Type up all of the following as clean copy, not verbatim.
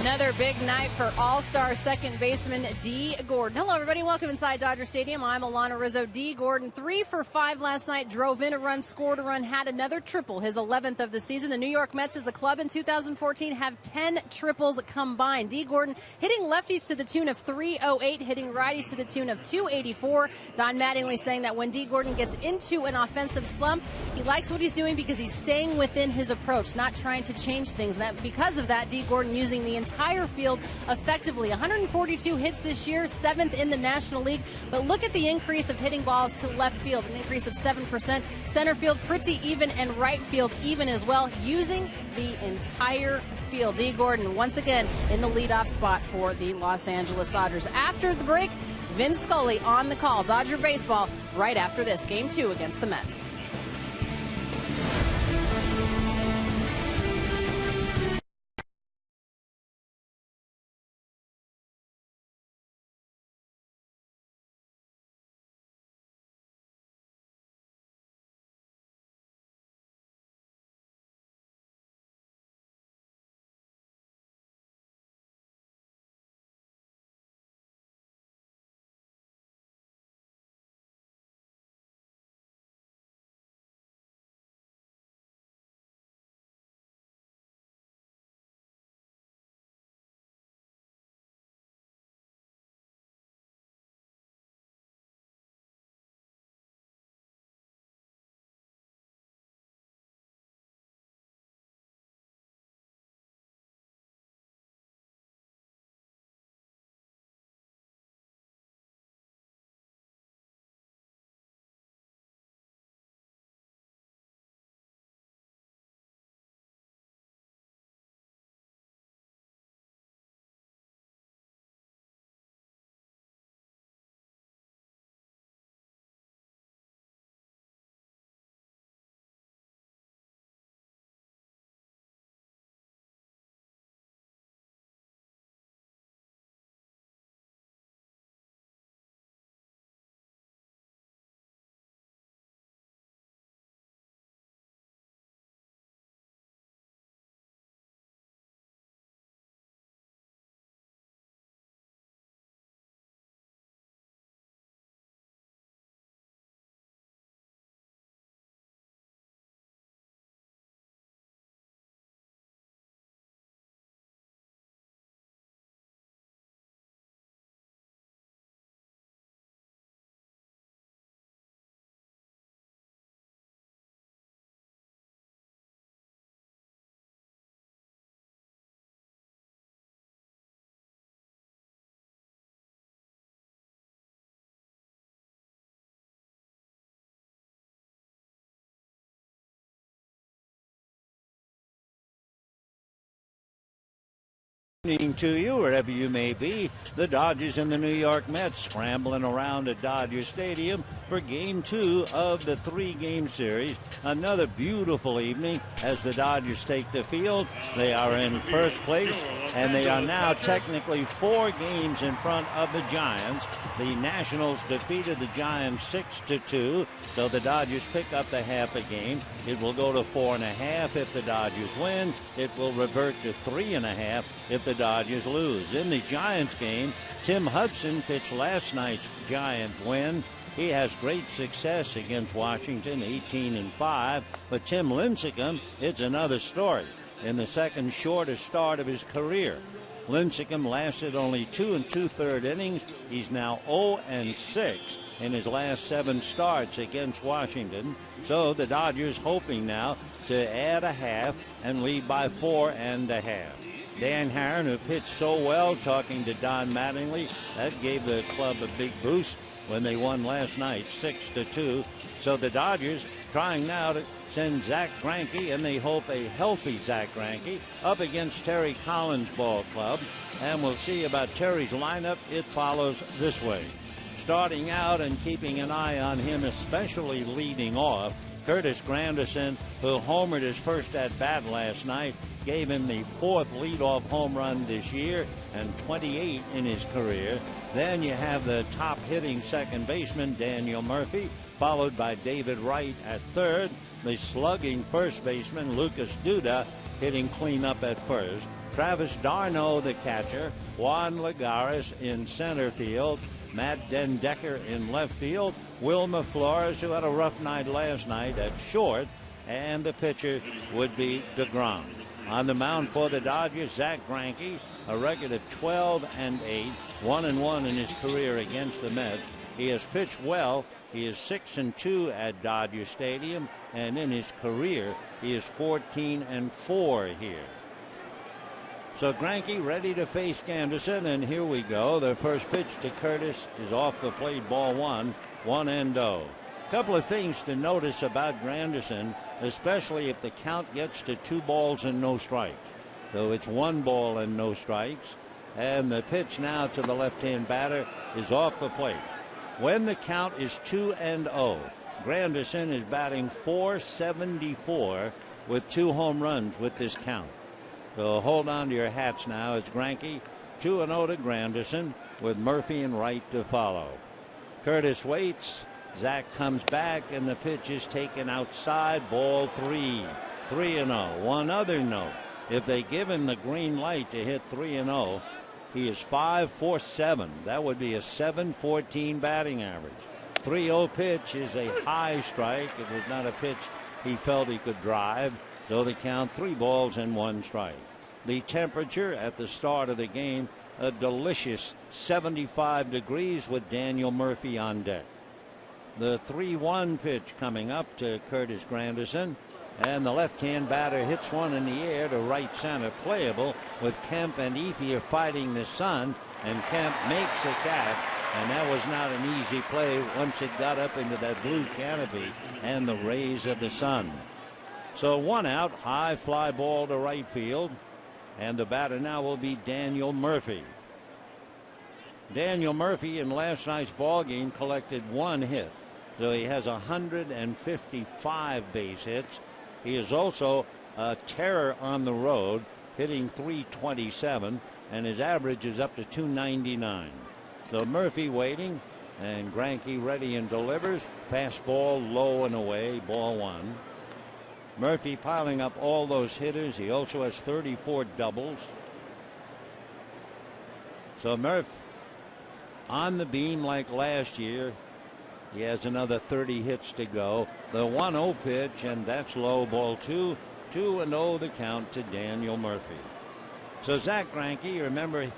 Another big night for all-star second baseman Dee Gordon. Hello, everybody. Welcome inside Dodger Stadium. I'm Alana Rizzo. Dee Gordon, 3 for 5 last night, drove in a run, scored a run, had another triple, his 11th of the season. The New York Mets as a club in 2014 have 10 triples combined. Dee Gordon hitting lefties to the tune of 308, hitting righties to the tune of 284. Don Mattingly saying that when Dee Gordon gets into an offensive slump, he likes what he's doing because he's staying within his approach, not trying to change things. And that because of that, Dee Gordon using the entire field effectively. 142 hits this year, 7th in the National League. But look at the increase of hitting balls to left field, an increase of 7%. Center field pretty even, and right field even as well, using the entire field. Dee Gordon once again in the leadoff spot for the Los Angeles Dodgers. After the break, Vin Scully on the call. Dodger baseball right after this, Game 2 against the Mets. Evening to you, wherever you may be. The Dodgers and the New York Mets scrambling around at Dodger Stadium for Game 2 of the 3-game series. Another beautiful evening as the Dodgers take the field. They are in first place, and they are now technically 4 games in front of the Giants. The Nationals defeated the Giants 6-2, so the Dodgers pick up the half a game. It will go to 4.5 if the Dodgers win. It will revert to 3.5 if the Dodgers lose. In the Giants game, Tim Hudson pitched last night's Giant win. He has great success against Washington, 18-5. But Tim Lincecum, it's another story. In the second shortest start of his career, Lincecum lasted only 2 2/3 innings. He's now 0-6 in his last 7 starts against Washington. So the Dodgers hoping now to add a half and lead by 4.5. Dan Herron, who pitched so well, talking to Don Mattingly, that gave the club a big boost when they won last night 6-2. So the Dodgers trying now to send Zach Greinke, and they hope a healthy Zach Greinke, up against Terry Collins' ball club. And we'll see about Terry's lineup. It follows this way. Starting out and keeping an eye on him, especially leading off, Curtis Granderson, who homered his first at-bat last night, gave him the 4th leadoff home run this year and 28 in his career. Then you have the top hitting second baseman, Daniel Murphy, followed by David Wright at third. The slugging first baseman, Lucas Duda, hitting cleanup at first. Travis d'Arnaud, the catcher. Juan Lagares in center field. Matt Dendecker in left field. Wilmer Flores, who had a rough night last night, at short. And the pitcher would be DeGrom. On the mound for the Dodgers, Zach Greinke, a record of 12-8, 1-1 in his career against the Mets. He has pitched well. He is 6-2 at Dodger Stadium, and in his career, he is 14-4 here. So Greinke ready to face Ganderson, and here we go. The first pitch to Curtis is off the plate, ball one, 1-0. Couple of things to notice about Granderson, especially if the count gets to 2 balls and no strikes. So it's 1 ball and no strikes, and the pitch now to the left-hand batter is off the plate. When the count is 2-0, Granderson is batting .474 with 2 home runs with this count. So hold on to your hats now. It's Greinke, 2-0 to Granderson with Murphy and Wright to follow. Curtis waits. Zach comes back, and the pitch is taken outside. Ball 3. 3-0. One other note. If they give him the green light to hit 3-0, he is 5-4-7. That would be a .714 batting average. 3-0 pitch is a high strike. It was not a pitch he felt he could drive. So they count 3 balls and 1 strike. The temperature at the start of the game, a delicious 75 degrees with Daniel Murphy on deck. The 3-1 pitch coming up to Curtis Granderson, and the left-hand batter hits one in the air to right center, playable with Kemp and Ethier fighting the sun, and Kemp makes a catch, and that was not an easy play once it got up into that blue canopy and the rays of the sun. So 1 out, high fly ball to right field, and the batter now will be Daniel Murphy. Daniel Murphy in last night's ball game collected 1 hit. So he has 155 base hits. He is also a terror on the road, hitting .327, and his average is up to .299. So Murphy waiting, and Greinke ready and delivers. Fastball low and away, ball 1. Murphy piling up all those hitters. He also has 34 doubles. So Murph on the beam like last year. He has another 30 hits to go. The 1-0 pitch, and that's low, ball 2. 2-0 the count to Daniel Murphy. So Zach Greinke, remember,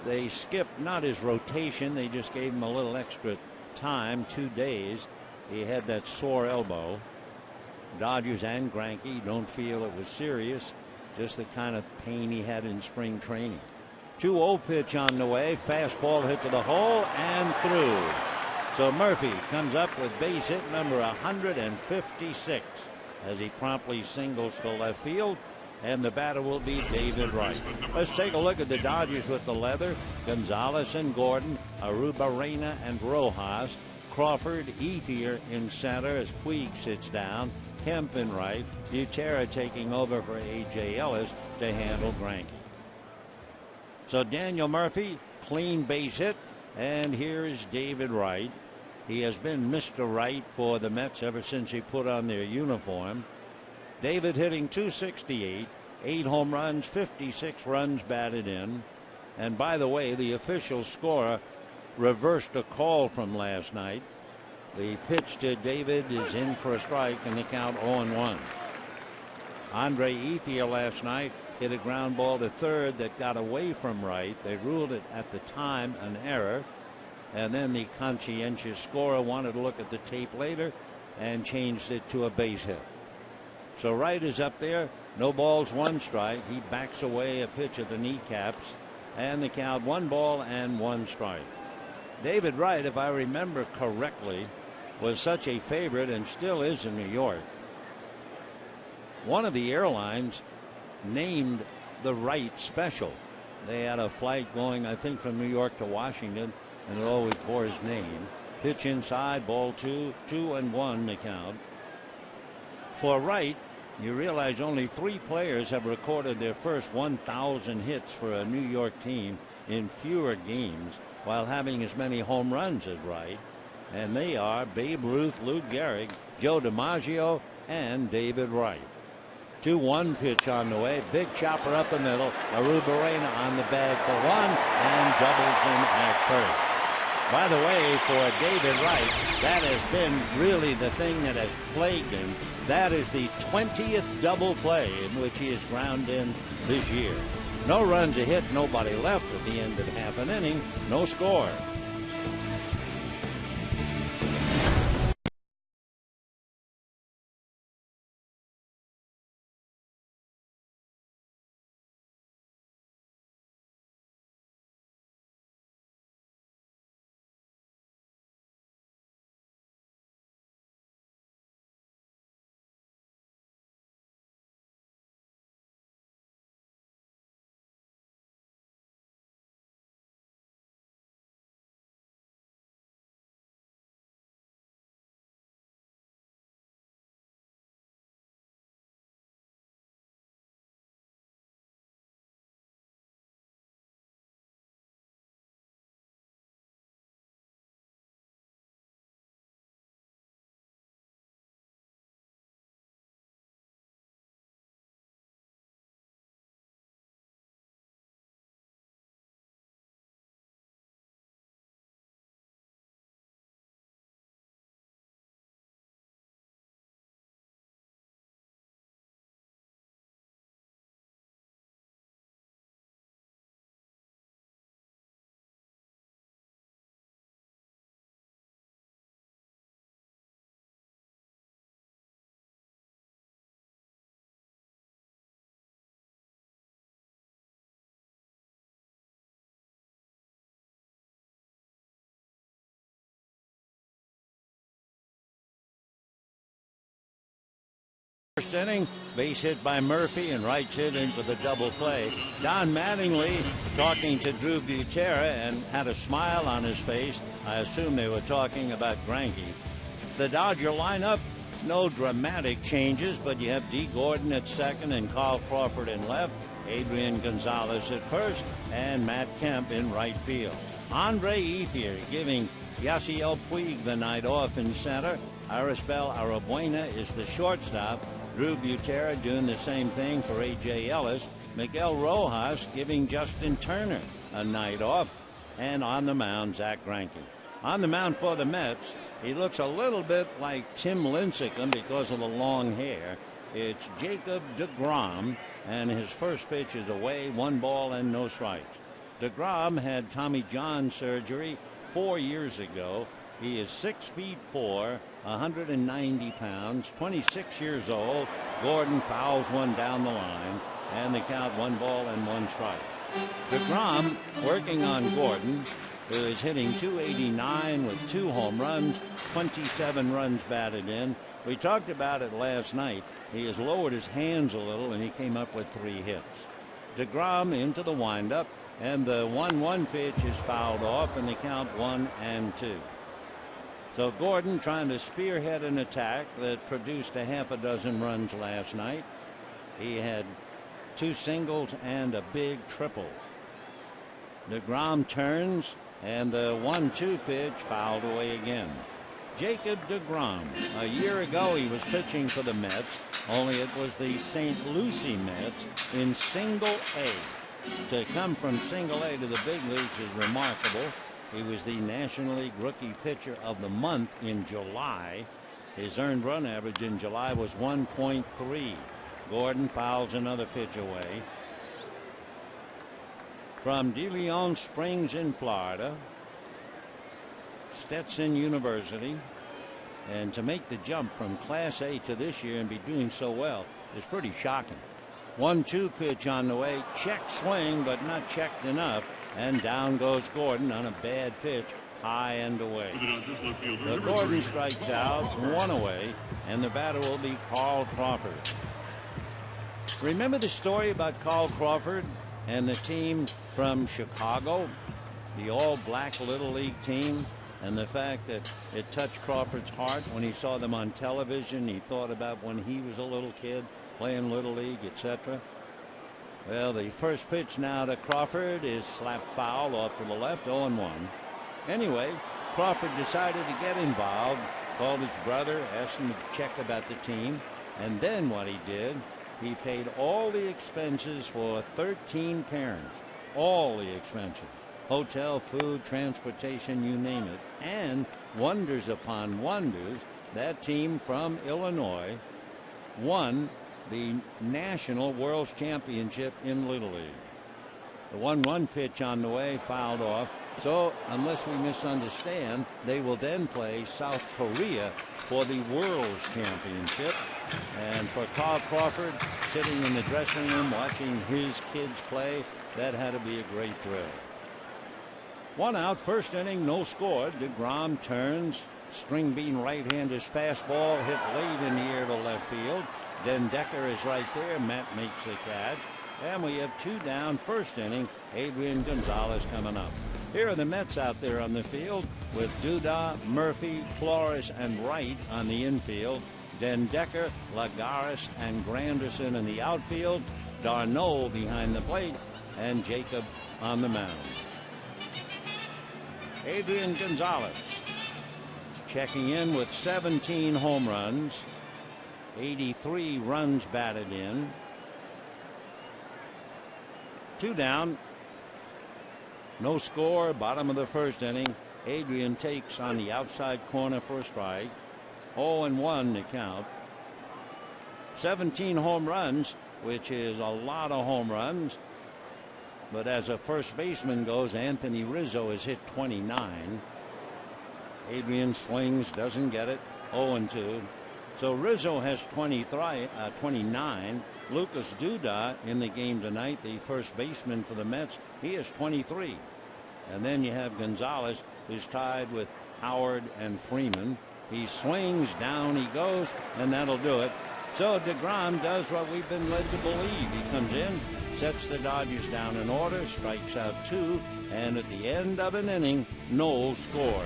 they skipped not his rotation, they just gave him a little extra time, 2 days. He had that sore elbow. Dodgers and Greinke don't feel it was serious, just the kind of pain he had in spring training. 2-0 pitch on the way, fastball hit to the hole and through. So Murphy comes up with base hit number 156 as he promptly singles to left field, and the batter will be David Wright. Let's take a look at the Dodgers with the leather. Gonzalez and Gordon, Arrubarena and Rojas, Crawford, Ethier in center as Puig sits down, Kemp in right, Butera taking over for A.J. Ellis to handle Greinke. So Daniel Murphy, clean base hit, and here is David Wright. He has been Mr. Wright for the Mets ever since he put on their uniform. David hitting .268, 8 home runs, 56 runs batted in. And by the way, the official scorer reversed a call from last night. The pitch to David is in for a strike, and the count 0-1. Andre Ethier last night hit a ground ball to third that got away from Wright. They ruled it at the time an error, and then the conscientious scorer wanted to look at the tape later and changed it to a base hit. So Wright is up there, no balls, 1 strike. He backs away a pitch at the kneecaps, and the count 1 ball and 1 strike. David Wright, if I remember correctly, was such a favorite and still is in New York. One of the airlines named the Wright special. They had a flight going, I think, from New York to Washington, and it always bore his name. Pitch inside, ball 2, 2-1 the count. For Wright, you realize only 3 players have recorded their first 1,000 hits for a New York team in fewer games while having as many home runs as Wright, and they are Babe Ruth, Lou Gehrig, Joe DiMaggio, and David Wright. 2-1 pitch on the way. Big chopper up the middle. Arrubarena on the bag for one and doubles him at first. By the way, for David Wright, that has been really the thing that has plagued him. That is the 20th double play in which he has ground in this year. No runs, a hit, nobody left at the end of half an inning. No score. First inning, base hit by Murphy and Wright's hit into the double play. Don Mattingly talking to Drew Butera and had a smile on his face. I assume they were talking about Greinke. The Dodger lineup, no dramatic changes, but you have D. Gordon at second and Carl Crawford in left, Adrian Gonzalez at first, and Matt Kemp in right field. Andre Ethier giving Yasiel Puig the night off in center. Arisbel Arabuena is the shortstop. Drew Butera doing the same thing for A.J. Ellis. Miguel Rojas giving Justin Turner a night off. And on the mound, Zach Greinke. On the mound for the Mets, he looks a little bit like Tim Lincecum because of the long hair. It's Jacob deGrom, and his first pitch is away, 1 ball and no strikes. deGrom had Tommy John surgery 4 years ago. He is 6'4", 190 pounds, 26 years old. Gordon fouls one down the line, and the count 1 ball and 1 strike. deGrom working on Gordon, who is hitting .289 with 2 home runs, 27 runs batted in. We talked about it last night. He has lowered his hands a little, and he came up with 3 hits. deGrom into the windup, and the 1-1 pitch is fouled off, and the count 1-2. So Gordon trying to spearhead an attack that produced a half a dozen runs last night. He had 2 singles and a big triple. deGrom turns, and the 1-2 pitch fouled away again. Jacob deGrom. A year ago he was pitching for the Mets, only it was the St. Lucie Mets in Single A. To come from Single A to the big leagues is remarkable. He was the National League Rookie Pitcher of the Month in July. His earned run average in July was 1.3. Gordon fouls another pitch away. From De Leon Springs in Florida, Stetson University, and to make the jump from Class A to this year and be doing so well is pretty shocking. 1-2 pitch on the way, check swing, but not checked enough, and down goes Gordon on a bad pitch, high and away. The Gordon strikes out, 1 away, and the batter will be Carl Crawford. Remember the story about Carl Crawford and the team from Chicago, the all-black Little League team, and the fact that it touched Crawford's heart when he saw them on television. He thought about when he was a little kid playing Little League, etc. Well, the first pitch now to Crawford is slapped foul off to the left, 0-1. Anyway, Crawford decided to get involved, called his brother, asked him to check about the team, and then what he did He paid all the expenses for 13 parents, all the expenses. Hotel, food, transportation, you name it. And wonders upon wonders, that team from Illinois won the National World Championship in Little League. The 1-1 pitch on the way fouled off. So unless we misunderstand, they will then play South Korea for the World Championship. And for Carl Crawford, sitting in the dressing room watching his kids play, that had to be a great thrill. 1 out, first inning, no score. DeGrom turns. String bean right-hander's fastball hit late in the air to left field. Then Decker is right there. Matt makes the catch. And we have 2 down, first inning. Adrian Gonzalez coming up. Here are the Mets out there on the field with Duda, Murphy, Flores, and Wright on the infield. Then Decker, Lagares, and Granderson in the outfield. Darno behind the plate, and Jacob on the mound. Adrian Gonzalez checking in with 17 home runs, 83 runs batted in. 2 down, no score, bottom of the first inning. Adrian takes on the outside corner for a strike. 0-1 to count. 17 home runs, which is a lot of home runs. But as a first baseman goes, Anthony Rizzo has hit 29. Adrian swings, doesn't get it. 0-2. So Rizzo has 29. Lucas Duda in the game tonight, the first baseman for the Mets, he has 23. And then you have Gonzalez, who's tied with Howard and Freeman. He swings, down he goes, and that'll do it. So DeGrom does what we've been led to believe. He comes in, sets the Dodgers down in order, strikes out 2, and at the end of an inning, no score.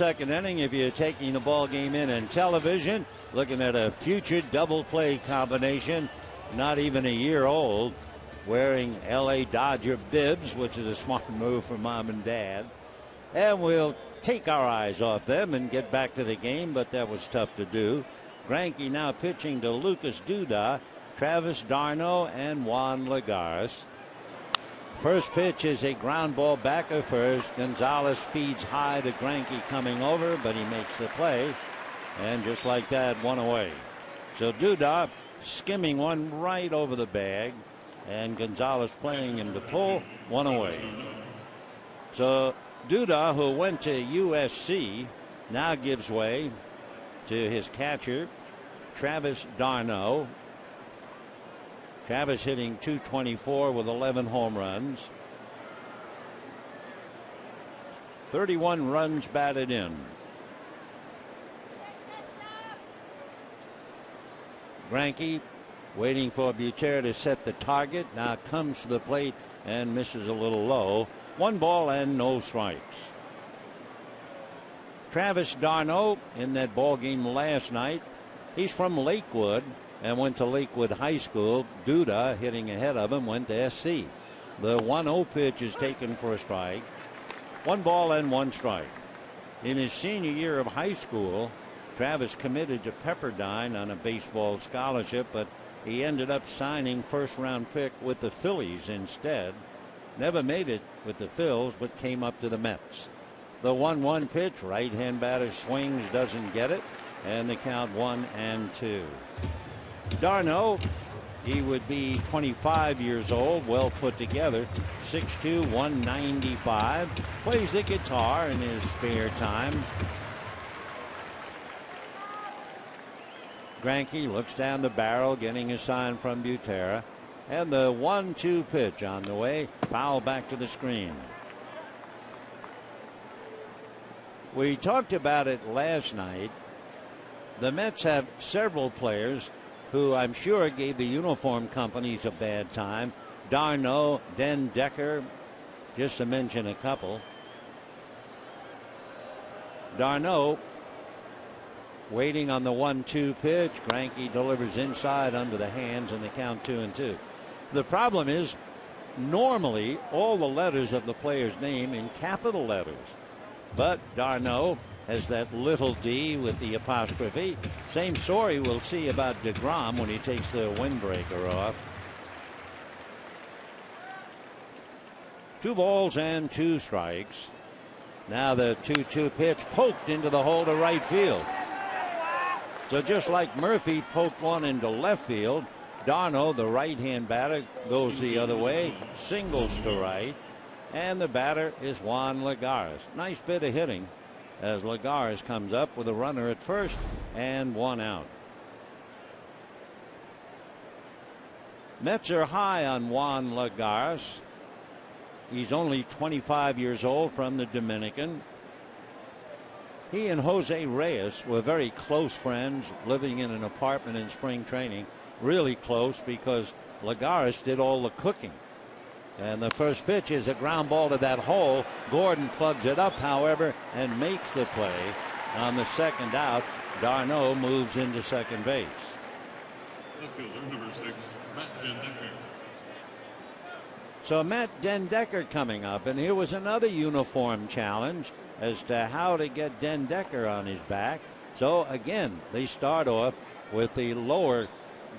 Second inning, if you're taking the ball game in television, looking at a future double play combination, not even a year old, wearing LA Dodger bibs, which is a smart move for mom and dad. And we'll take our eyes off them and get back to the game, but that was tough to do. Greinke now pitching to Lucas Duda, Travis d'Arnaud, and Juan Lagares. First pitch is a ground ball back at first. Gonzalez feeds high to Greinke coming over, but he makes the play. And just like that, one away. So Duda skimming one right over the bag, and Gonzalez playing him to pull, one away. So Duda, who went to USC, now gives way to his catcher, Travis d'Arnaud. Travis hitting .224 with 11 home runs. 31 runs batted in. Greinke waiting for Butera to set the target. Now comes to the plate and misses a little low. 1 ball and no strikes. Travis d'Arnaud in that ball game last night. He's from Lakewood and went to Lakewood High School. Duda, hitting ahead of him, went to SC. The 1-0 pitch is taken for a strike. 1 ball and 1 strike. In his senior year of high school, Travis committed to Pepperdine on a baseball scholarship, but he ended up signing first-round pick with the Phillies instead. Never made it with the Phils, but came up to the Mets. The 1-1 pitch, right-hand batter swings, doesn't get it, and the count 1-2. d'Arnaud, he would be 25 years old, well put together, 6'2", 195, plays the guitar in his spare time. Greinke looks down the barrel, getting a sign from Butera, and the 1-2 pitch on the way, foul back to the screen. We talked about it last night. The Mets have several players who I'm sure gave the uniform companies a bad time. d'Arnaud, Den Decker, just to mention a couple. d'Arnaud waiting on the 1-2 pitch. Greinke delivers inside under the hands, and the count 2-2. The problem is, normally all the letters of the player's name in capital letters, but d'Arnaud has that little d with the apostrophe. Same story we'll see about DeGrom when he takes the windbreaker off. 2 balls and 2 strikes. Now the 2-2 pitch poked into the hole to right field. So just like Murphy poked one into left field, d'Arnaud, the right-hand batter, goes the other way, singles to right, and the batter is Juan Lagares. Nice bit of hitting as Lagares comes up with a runner at first and 1 out. Mets are high on Juan Lagares. He's only 25 years old, from the Dominican. He and Jose Reyes were very close friends, living in an apartment in spring training. Really close, because Lagares did all the cooking. And the first pitch is a ground ball to that hole. Gordon plugs it up, however, and makes the play. On the second out, d'Arnaud moves into second base. Outfielder number 6, Matt Den Decker. So Matt Den Decker coming up, and here was another uniform challenge as to how to get Den Decker on his back. So again, they start off with the lower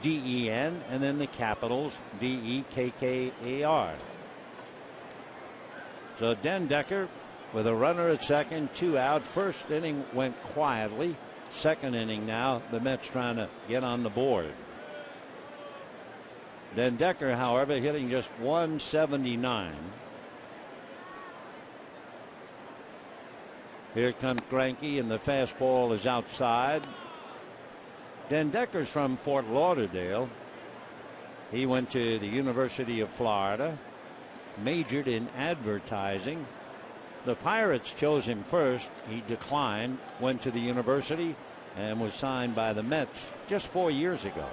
DEN and then the capitals DEKKAR. So Den Decker with a runner at second, 2 out. First inning went quietly. Second inning now, the Mets trying to get on the board. Den Decker, however, hitting just 179. Here comes Greinke, and the fastball is outside. Den Decker's from Fort Lauderdale. He went to the University of Florida, majored in advertising. The Pirates chose him first. He declined, went to the university, and was signed by the Mets just 4 years ago.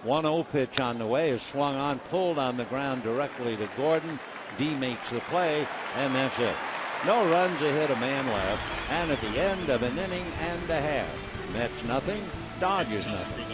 1-0 pitch on the way is swung on, pulled on the ground directly to Gordon. D makes the play, and that's it. No runs, a hit, a man left, and at the end of an inning and a half, Mets nothing, Dodgers nothing.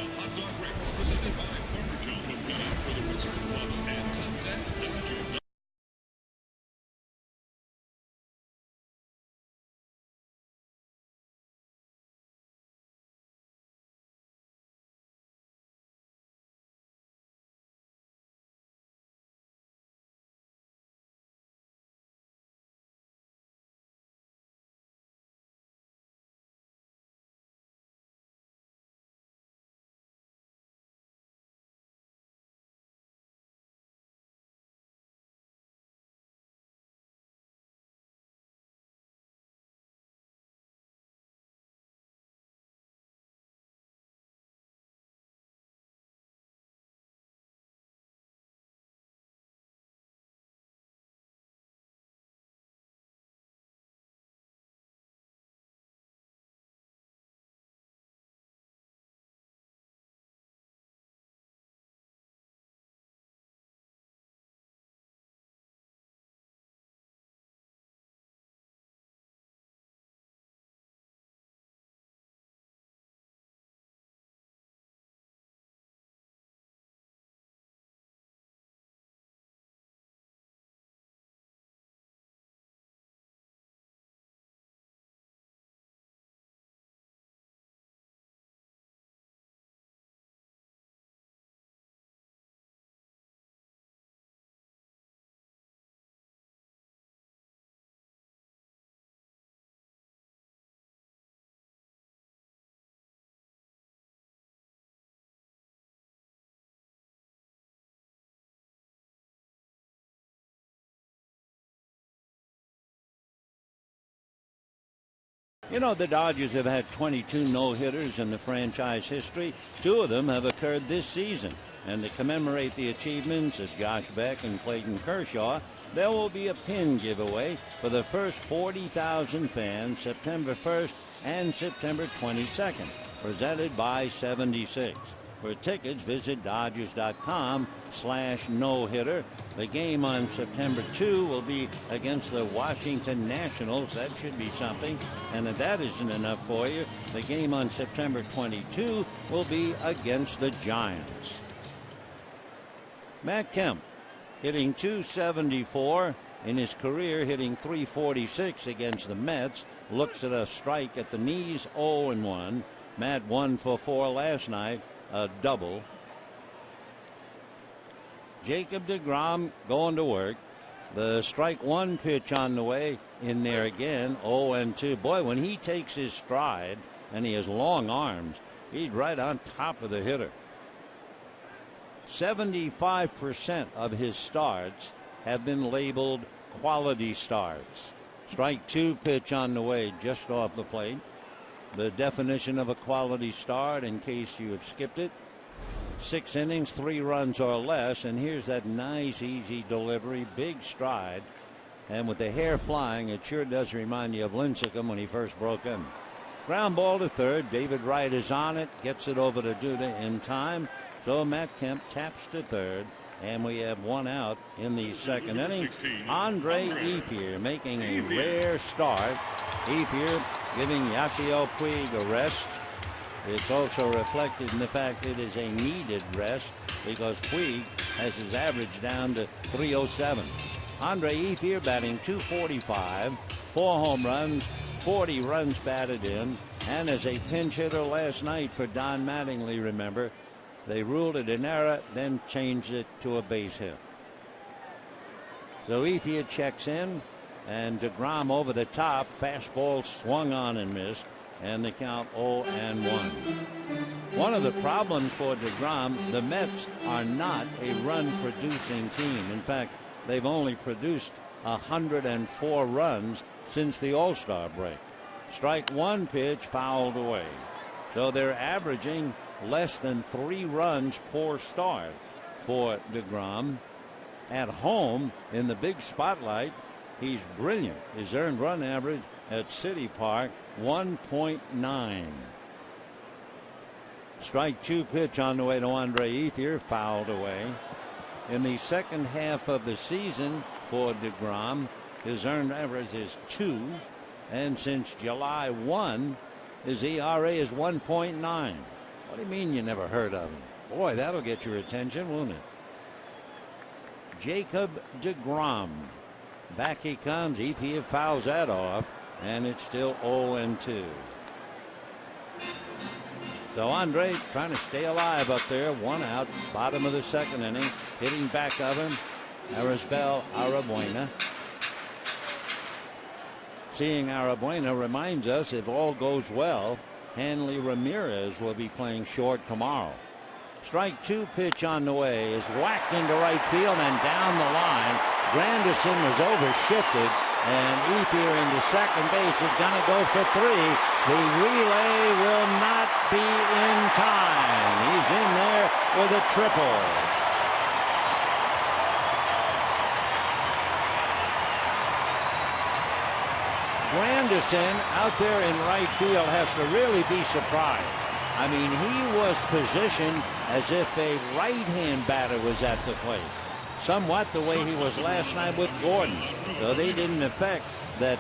You know, the Dodgers have had 22 no-hitters in the franchise history. 2 of them have occurred this season. And to commemorate the achievements of Josh Beck and Clayton Kershaw, there will be a pin giveaway for the first 40,000 fans September 1st and September 22nd, presented by 76. For tickets, visit Dodgers.com/no-hitter. The game on September 2 will be against the Washington Nationals. That should be something. And if that isn't enough for you, the game on September 22 will be against the Giants. Matt Kemp hitting .274 in his career, hitting .346 against the Mets. Looks at a strike at the knees, 0-1. Matt 1 for 4 last night, a double. Jacob deGrom going to work. The strike 1 pitch on the way in there again, 0-2. Boy, when he takes his stride and he has long arms, he's right on top of the hitter. 75% of his starts have been labeled quality starts. Strike 2 pitch on the way just off the plate. The definition of a quality start, in case you have skipped it: 6 innings, 3 runs or less. And here's that nice, easy delivery, big stride. And with the hair flying, it sure does remind you of Lincecum when he first broke in. Ground ball to third. David Wright is on it, gets it over to Duda in time. So Matt Kemp taps to third, and we have 1 out in the second inning. Andre Ethier making a rare start. Ethier giving Yasiel Puig a rest. It's also reflected in the fact it is a needed rest because Puig has his average down to .307. Andre Ethier batting .245, 4 home runs, 40 runs batted in, and as a pinch hitter last night for Don Mattingly, remember, they ruled it an error, then changed it to a base hit. So Ethier checks in, and deGrom over the top. Fastball swung on and missed, and the count 0-1. One of the problems for deGrom, the Mets are not a run-producing team. In fact, they've only produced 104 runs since the All-Star break. Strike 1 pitch fouled away. So they're averaging less than 3 runs per start for deGrom. At home in the big spotlight, he's brilliant. His earned run average at City Park, 1.9. Strike 2 pitch on the way to Andre Ethier, fouled away. In the second half of the season for deGrom, his earned average is 2, and since July 1, his ERA is 1.9. What do you mean you never heard of him? Boy, that'll get your attention, won't it? Jacob deGrom. Back he comes. Ethier fouls that off, and it's still 0-2. So Andre trying to stay alive up there. 1 out, bottom of the second inning. Hitting back of him, Arisbel Arabuena. Seeing Arabuena reminds us, if all goes well, Hanley Ramirez will be playing short tomorrow. Strike 2 pitch on the way is whacked into right field and down the line. Granderson was overshifted, and Ethier into second base is going to go for 3. The relay will not be in time. He's in there with a triple. Granderson out there in right field has to really be surprised. I mean, he was positioned as if a right-hand batter was at the plate, somewhat the way he was last night with Gordon. So they didn't affect that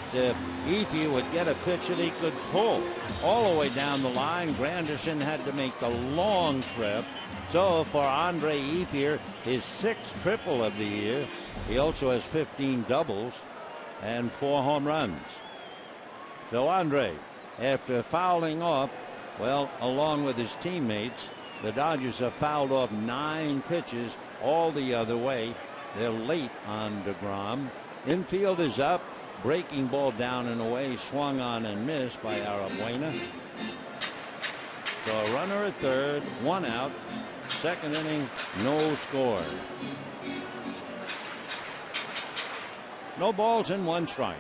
Ethier would get a pitch that he could pull all the way down the line. Granderson had to make the long trip. So for Andre Ethier, his 6th triple of the year. He also has 15 doubles and 4 home runs. So Andre, after fouling off, well, along with his teammates, the Dodgers have fouled off 9 pitches all the other way. They're late on deGrom. Infield is up. Breaking ball down and away, swung on and missed by Arabuena. So a runner at third, 1 out. Second inning, no score. No balls and 1 strike.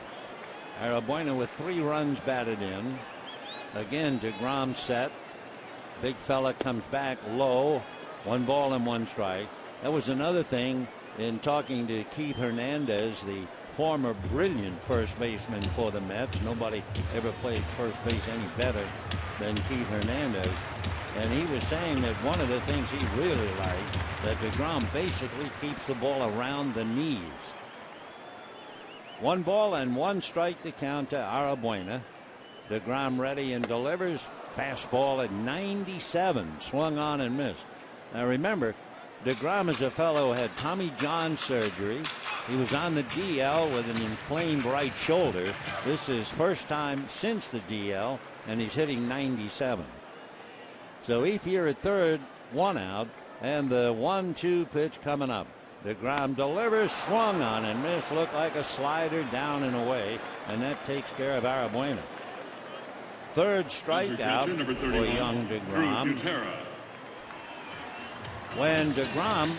Arabuena with 3 runs batted in. Again, DeGrom set. Big fella comes back low. 1 ball and 1 strike. That was another thing in talking to Keith Hernandez, the former brilliant first baseman for the Mets. Nobody ever played first base any better than Keith Hernandez. And he was saying that one of the things he really liked, that DeGrom basically keeps the ball around the knees. 1 ball and 1 strike to count to Arabuena. DeGrom ready and delivers. Fastball at 97, swung on and missed. Now remember, DeGrom is a fellow who had Tommy John surgery. He was on the DL with an inflamed right shoulder. This is first time since the DL, and he's hitting 97. So Ethier at third, 1 out, and the 1-2 pitch coming up. DeGrom delivers, swung on and missed, looked like a slider down and away, and that takes care of Arabuena. Third strikeout for young DeGrom. When DeGrom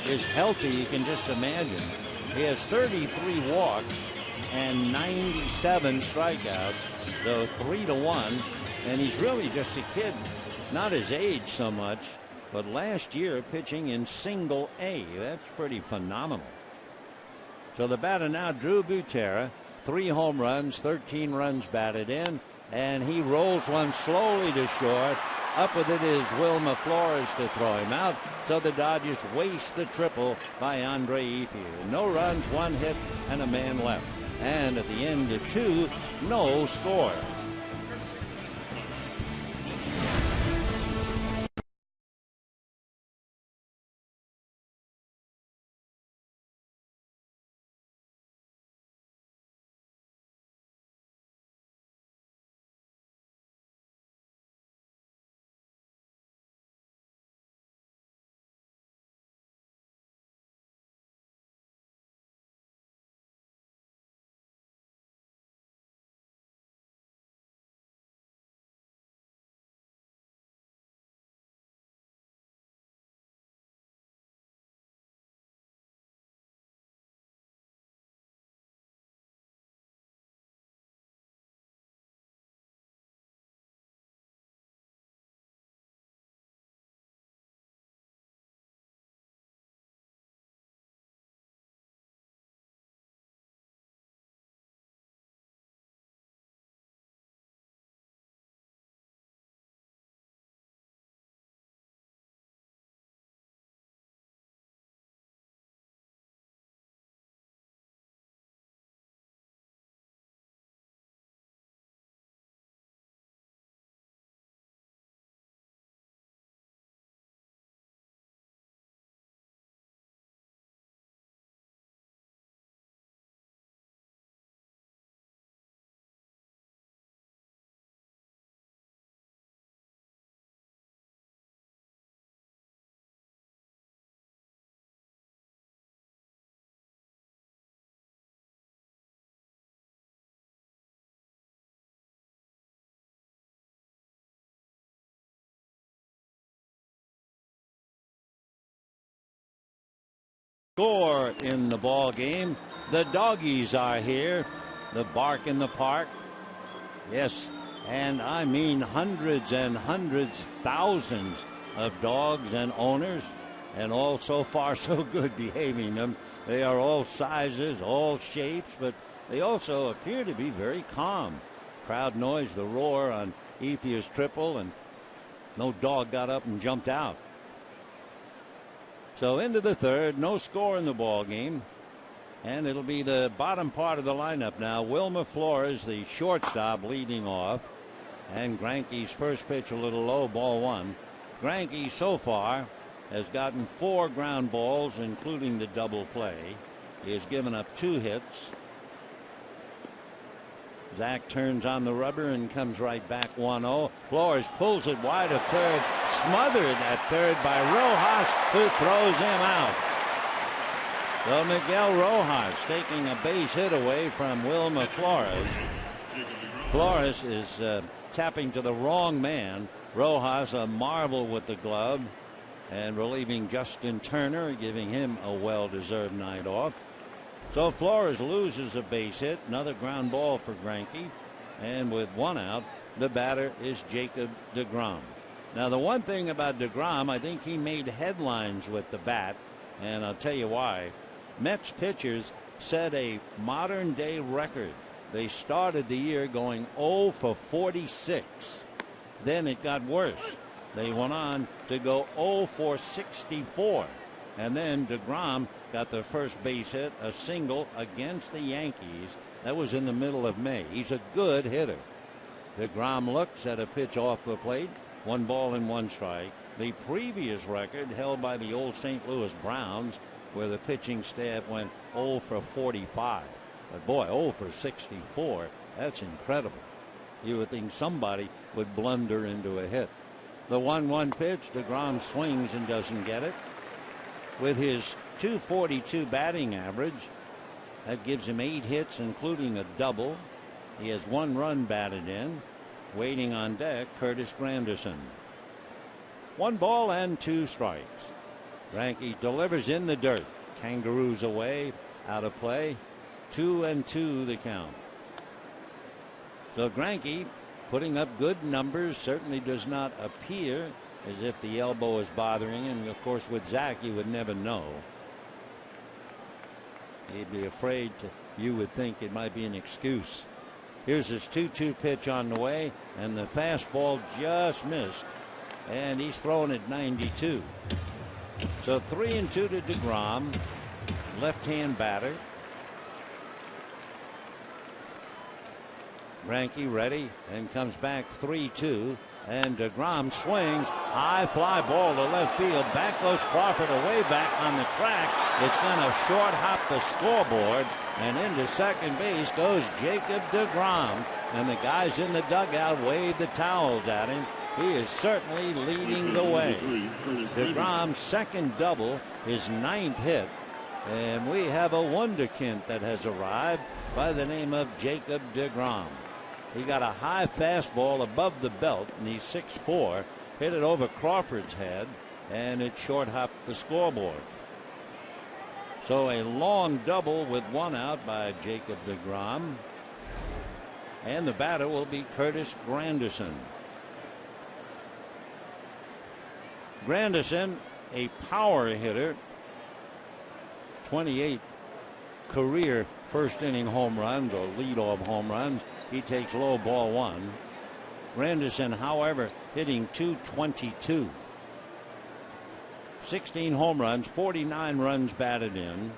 is healthy, you can just imagine. He has 33 walks and 97 strikeouts, though 3-1, and he's really just a kid, not his age so much, but last year pitching in single A. That's pretty phenomenal. So the batter now, Drew Butera, 3 home runs, 13 runs batted in, and he rolls one slowly to short. Up with it is Wilmer Flores to throw him out. So the Dodgers waste the triple by Andre Ethier. No runs, 1 hit, and a man left. And at the end of 2, no scores. Score in the ball game. The doggies are here. The bark in the park. Yes, and I mean hundreds and hundreds, thousands of dogs and owners, and all so far so good behaving them. They are all sizes, all shapes, but they also appear to be very calm. Crowd noise, the roar on Ethier's triple, and no dog got up and jumped out. So into the third, no score in the ball game, and it'll be the bottom part of the lineup now. Wilmer Flores, the shortstop, leading off, and Greinke's first pitch a little low, ball 1. Greinke so far has gotten 4 ground balls, including the double play. He has given up 2 hits. Zach turns on the rubber and comes right back 1-0. Flores pulls it wide of third, smothered at third by Rojas, who throws him out. So Miguel Rojas taking a base hit away from Wilmer Flores. Flores is tapping to the wrong man. Rojas a marvel with the glove, and relieving Justin Turner, giving him a well-deserved night off. So Flores loses a base hit, another ground ball for Greinke, and with one out, the batter is Jacob deGrom. Now, the one thing about deGrom, I think he made headlines with the bat, and I'll tell you why. Mets pitchers set a modern day record. They started the year going 0 for 46. Then it got worse. They went on to go 0 for 64. And then deGrom got the first base hit, a single against the Yankees. That was in the middle of May. He's a good hitter. deGrom looks at a pitch off the plate. 1 ball and 1 strike. The previous record held by the old St. Louis Browns, where the pitching staff went 0 for 45. But boy, 0 for 64, that's incredible. You would think somebody would blunder into a hit. The 1-1 pitch, deGrom swings and doesn't get it. With his .242 batting average, that gives him 8 hits, including a double. He has 1 run batted in. Waiting on deck, Curtis Granderson. 1 ball and 2 strikes. Greinke delivers in the dirt. Kangaroos away, out of play. 2-2 the count. So Greinke putting up good numbers, certainly does not appear as if the elbow is bothering him. Of course, with Zach, you would never know. He'd be afraid you would think it might be an excuse. Here's his 2-2 pitch on the way, and the fastball just missed, and he's throwing at 92. So 3-2 to deGrom, left-hand batter. Greinke ready and comes back 3-2, and deGrom swings, high fly ball to left field. Back goes Crawford, away back on the track. It's going to short hop the scoreboard, and into second base goes Jacob deGrom, and the guys in the dugout wave the towels at him. He is certainly leading the way. deGrom's second double, his 9th hit, and we have a wonderkind that has arrived by the name of Jacob deGrom. He got a high fastball above the belt, and he's 6'4", hit it over Crawford's head, and it short hopped the scoreboard. So a long double with 1 out by Jacob deGrom, and the batter will be Curtis Granderson. Granderson, a power hitter, 28 career first inning home runs or leadoff home runs. He takes low, ball 1. Granderson, however, hitting .222. 16 home runs, 49 runs batted in.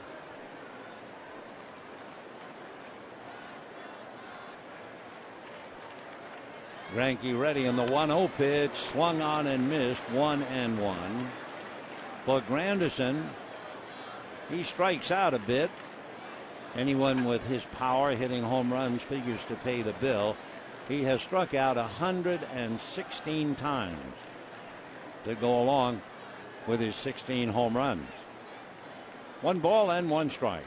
Greinke ready in the 1-0 pitch, swung on and missed, 1-1. For Granderson, he strikes out a bit. Anyone with his power hitting home runs figures to pay the bill. He has struck out 116 times to go along with his 16 home runs. 1 ball and 1 strike.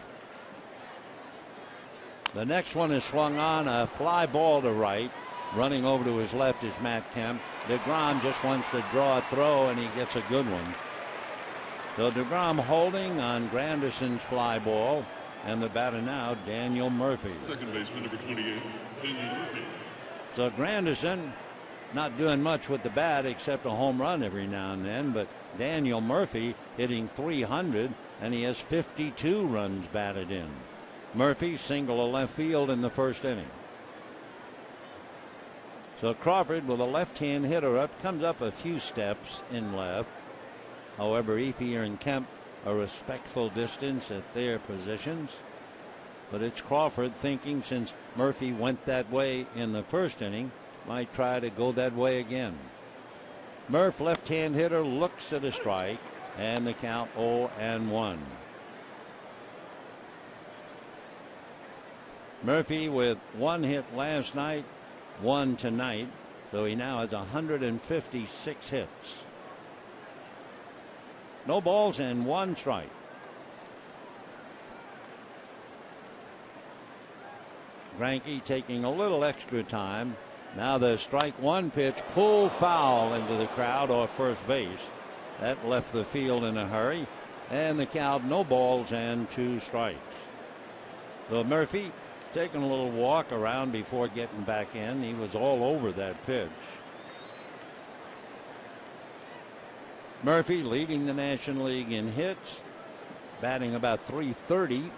The next one is swung on, a fly ball to right. Running over to his left is Matt Kemp. deGrom just wants to draw a throw, and he gets a good one. So deGrom holding on Granderson's fly ball. And the batter now, Daniel Murphy. Second baseman, number 28, Daniel Murphy. So Granderson not doing much with the bat except a home run every now and then. But Daniel Murphy hitting .300, and he has 52 runs batted in. Murphy single to left field in the first inning. So Crawford with a left-hand hitter up, comes up a few steps in left. However, Ethier and Kemp a respectful distance at their positions. But it's Crawford thinking, since Murphy went that way in the first inning, might try to go that way again. Murph, left-hand hitter, looks at a strike, and the count 0-1. Murphy with 1 hit last night, 1 tonight, so he now has 156 hits. No balls and 1 strike. Greinke taking a little extra time. Now the strike 1 pitch, pull foul into the crowd off first base. That left the field in a hurry. And the count, no balls and 2 strikes. So Murphy taking a little walk around before getting back in. He was all over that pitch. Murphy leading the National League in hits, batting about .330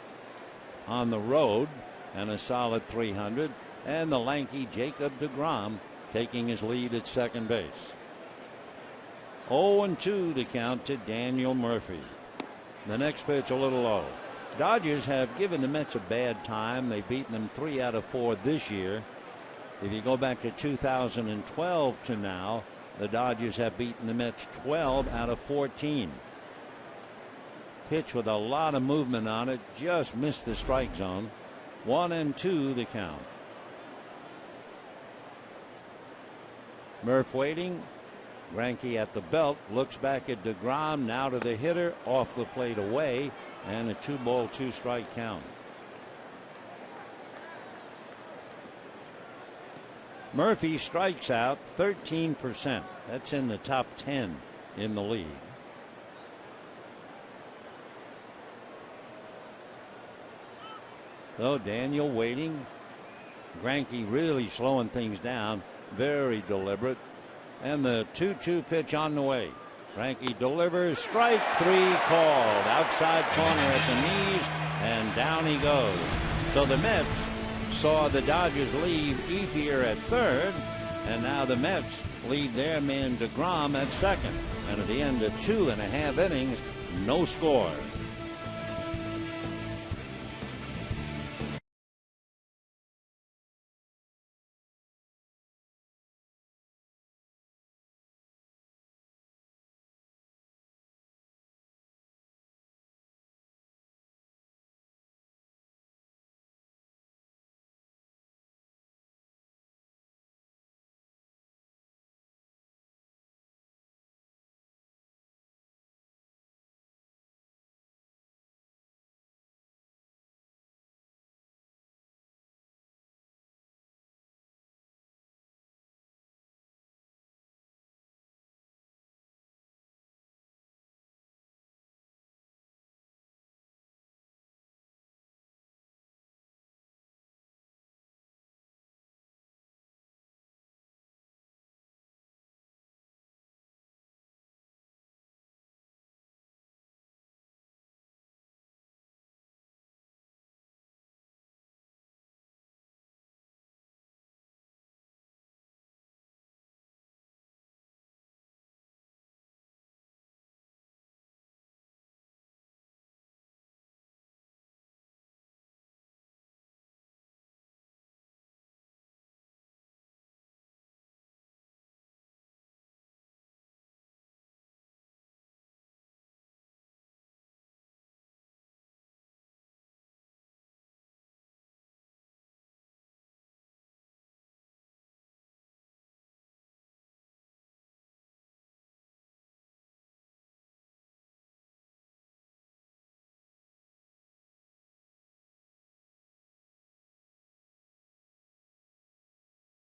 on the road and a solid .300. And the lanky Jacob deGrom taking his lead at second base. 0-2 the count to Daniel Murphy. The next pitch a little low. Dodgers have given the Mets a bad time. They've beaten them 3 out of 4 this year. If you go back to 2012 to now, the Dodgers have beaten the Mets 12 out of 14. Pitch with a lot of movement on it, just missed the strike zone. 1-2 the count. Murph waiting. Greinke at the belt, looks back at deGrom, now to the hitter, off the plate away, and a 2-ball 2-strike count. Murphy strikes out 13%. That's in the top 10 in the league. So Daniel waiting. Greinke really slowing things down, very deliberate. And the 2-2 pitch on the way. Greinke delivers, strike 3 called, outside corner at the knees, and down he goes. So the Mets saw the Dodgers leave Ethier at third, and now the Mets lead their man deGrom at second. And at the end of 2.5 innings, no score.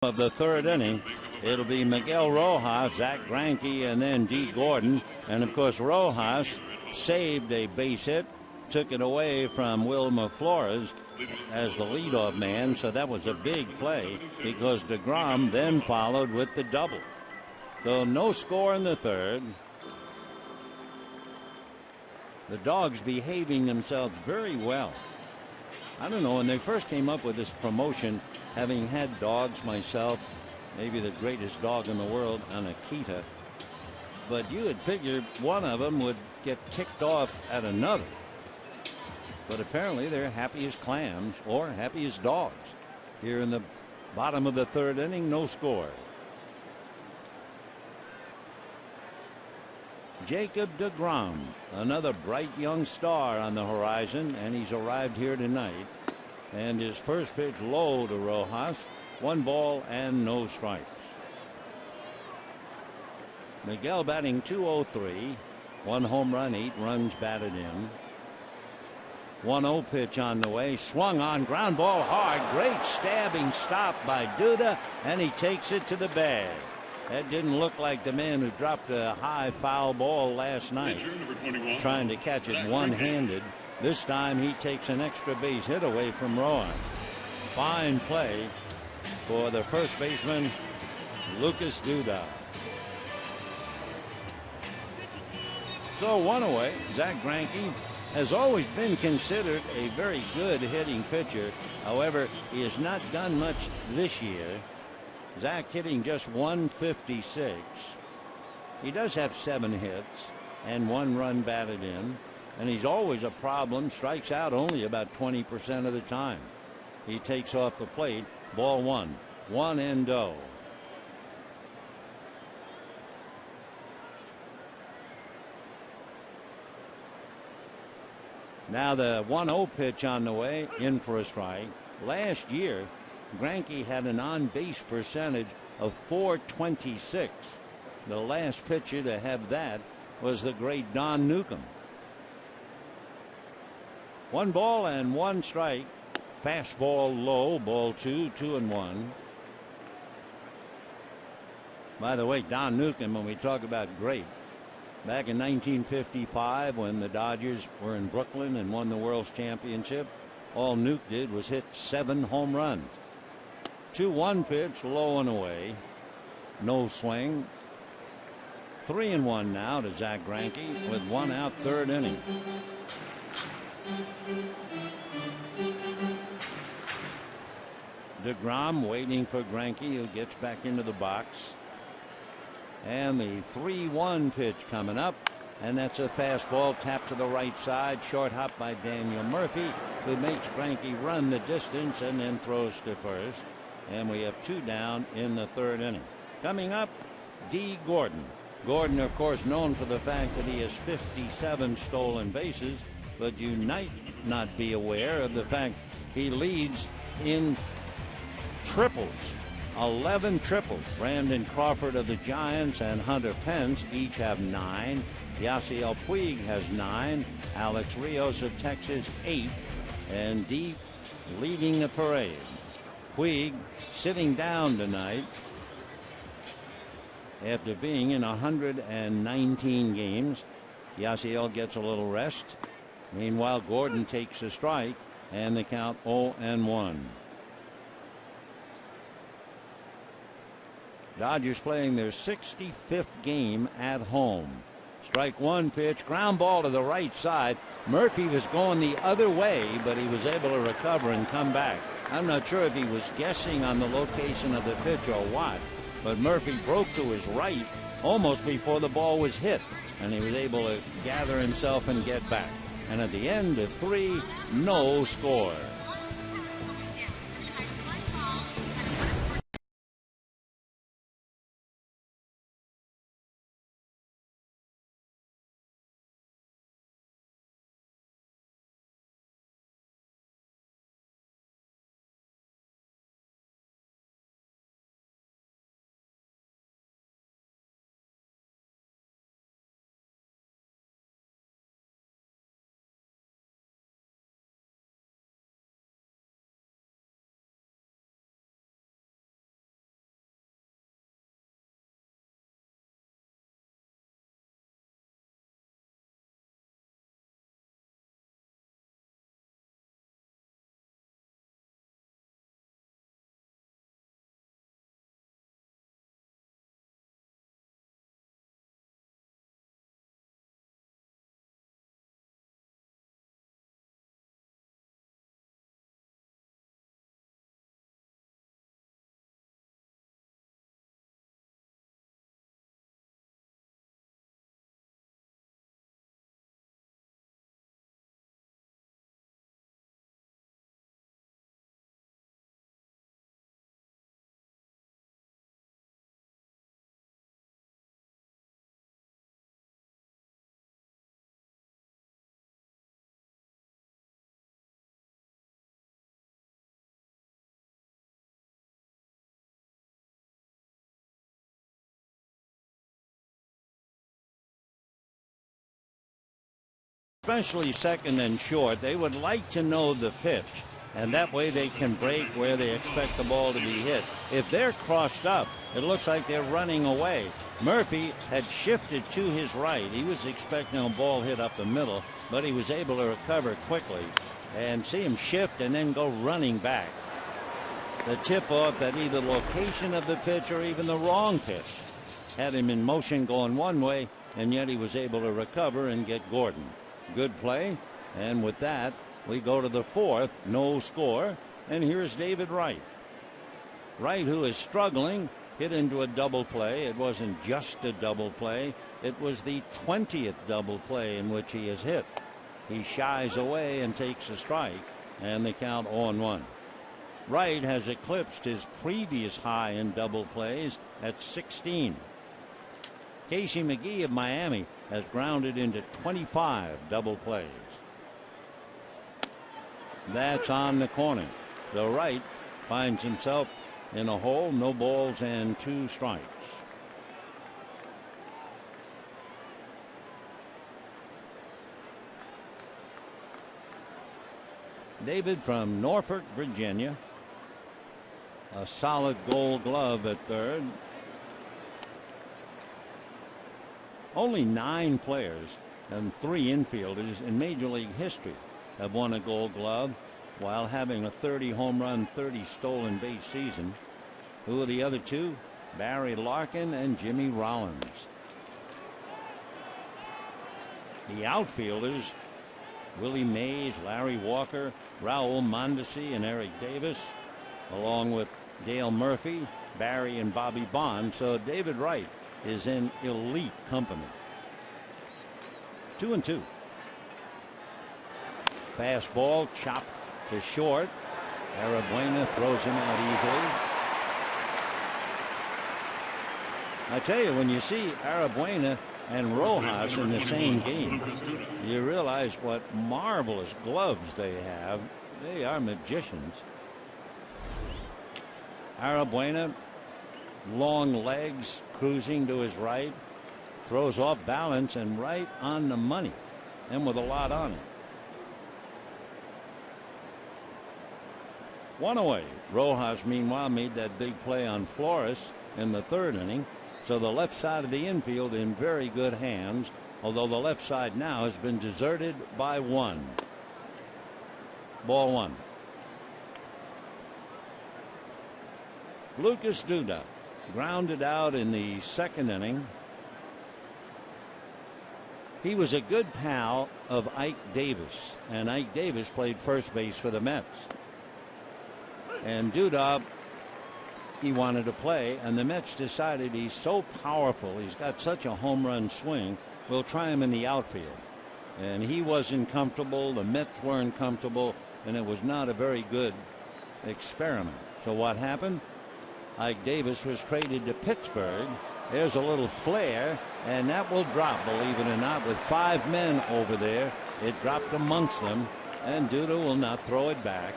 Of the third inning, it'll be Miguel Rojas, Zach Greinke, and then Dee Gordon. And of course, Rojas saved a base hit, took it away from Wilmer Flores as the leadoff man. So that was a big play because deGrom then followed with the double. So no score in the third. The Dogs behaving themselves very well. I don't know, when they first came up with this promotion, having had dogs myself, maybe the greatest dog in the world, an Akita, but you would figure one of them would get ticked off at another. But apparently they're happy as clams or happy as dogs. Here in the bottom of the third inning, no score. Jacob deGrom, another bright young star on the horizon, and he's arrived here tonight. And his first pitch low to Rojas, 1 ball and no strikes. Miguel batting .203, 1 home run, 8 runs batted in. 1-0 pitch on the way, swung on, ground ball hard, great stabbing stop by Duda, and he takes it to the bag. That didn't look like the man who dropped a high foul ball last night, trying to catch it one-handed. This time he takes an extra base hit away from Rowan. Fine play for the first baseman, Lucas Duda. So one away. Zach Greinke has always been considered a very good hitting pitcher. However, he has not done much this year. Zach hitting just 156. He does have 7 hits and 1 run batted in, and he's always a problem. Strikes out only about 20% of the time. He takes off the plate. Ball 1. 1-0. Now the 1-0 pitch on the way, in for a strike. Last year, Greinke had an on-base percentage of .426. The last pitcher to have that was the great Don Newcomb. 1 ball and 1 strike. Fastball low, ball 2, 2-1. By the way, Don Newcomb, when we talk about great, back in 1955 when the Dodgers were in Brooklyn and won the World's Championship, all Nuke did was hit 7 home runs. 2-1 pitch, low and away. No swing. 3-1 now to Zach Greinke with 1 out, 3rd inning. DeGrom waiting for Greinke, who gets back into the box. And the 3-1 pitch coming up, and that's a fastball tapped to the right side, short hop by Daniel Murphy, who makes Greinke run the distance and then throws to first. And we have 2 down in the 3rd inning. Coming up, D. Gordon. Gordon, of course, known for the fact that he has 57 stolen bases, but you might not be aware of the fact he leads in triples. 11 triples. Brandon Crawford of the Giants and Hunter Pence each have 9. Yasiel Puig has 9. Alex Rios of Texas 8. And D leading the parade. Puig sitting down tonight after being in 119 games. Yasiel gets a little rest. Meanwhile, Gordon takes a strike, and the count 0-1. Dodgers playing their 65th game at home. Strike 1 pitch, ground ball to the right side. Murphy was going the other way, but he was able to recover and come back. I'm not sure if he was guessing on the location of the pitch or what, but Murphy broke to his right almost before the ball was hit, and he was able to gather himself and get back. And at the end of 3, no score. Especially second and short, they would like to know the pitch. And that way they can break where they expect the ball to be hit. If they're crossed up, it looks like they're running away. Murphy had shifted to his right. He was expecting a ball hit up the middle, but he was able to recover quickly and see him shift and then go running back. The tip-off that either location of the pitch or even the wrong pitch had him in motion going one way, and yet he was able to recover and get Gordon. Good play, and with that, we go to the fourth, no score, and here's David Wright. Wright, who is struggling, hit into a double play. It wasn't just a double play. It was the 20th double play in which he has hit. He shies away and takes a strike, and the count 0-1. Wright has eclipsed his previous high in double plays at 16. Casey McGee of Miami has grounded into 25 double plays. That's on the corner. The Wright finds himself in a hole, no balls and 2 strikes. David from Norfolk, Virginia. A solid Gold Glove at third. Only 9 players and 3 infielders in Major League history have won a Gold Glove while having a 30 home run, 30 stolen base season. Who are the other 2? Barry Larkin and Jimmy Rollins. The outfielders, Willie Mays, Larry Walker, Raul Mondesi, and Eric Davis, along with Dale Murphy, Barry, and Bobby Bonds. So David Wright is in elite company. 2-2. Fastball chopped to short. Arabuena throws him out easily. I tell you, when you see Arabuena and Rojas in the same game, you realize what marvelous gloves they have. They are magicians. Arabuena, long legs, cruising to his right, throws off balance and right on the money, and with a lot on it. 1 away. Rojas, meanwhile, made that big play on Flores in the 3rd inning. So the left side of the infield in very good hands, although the left side now has been deserted by 1. Ball 1. Lucas Duda grounded out in the 2nd inning. He was a good pal of Ike Davis, and Ike Davis played first base for the Mets. And Duda, he wanted to play, and the Mets decided he's so powerful, he's got such a home run swing, we'll try him in the outfield. And he wasn't comfortable, the Mets weren't comfortable, and it was not a very good experiment. So what happened? Ike Davis was traded to Pittsburgh. There's a little flare, and that will drop, believe it or not, with 5 men over there. It dropped amongst them, and Duda will not throw it back.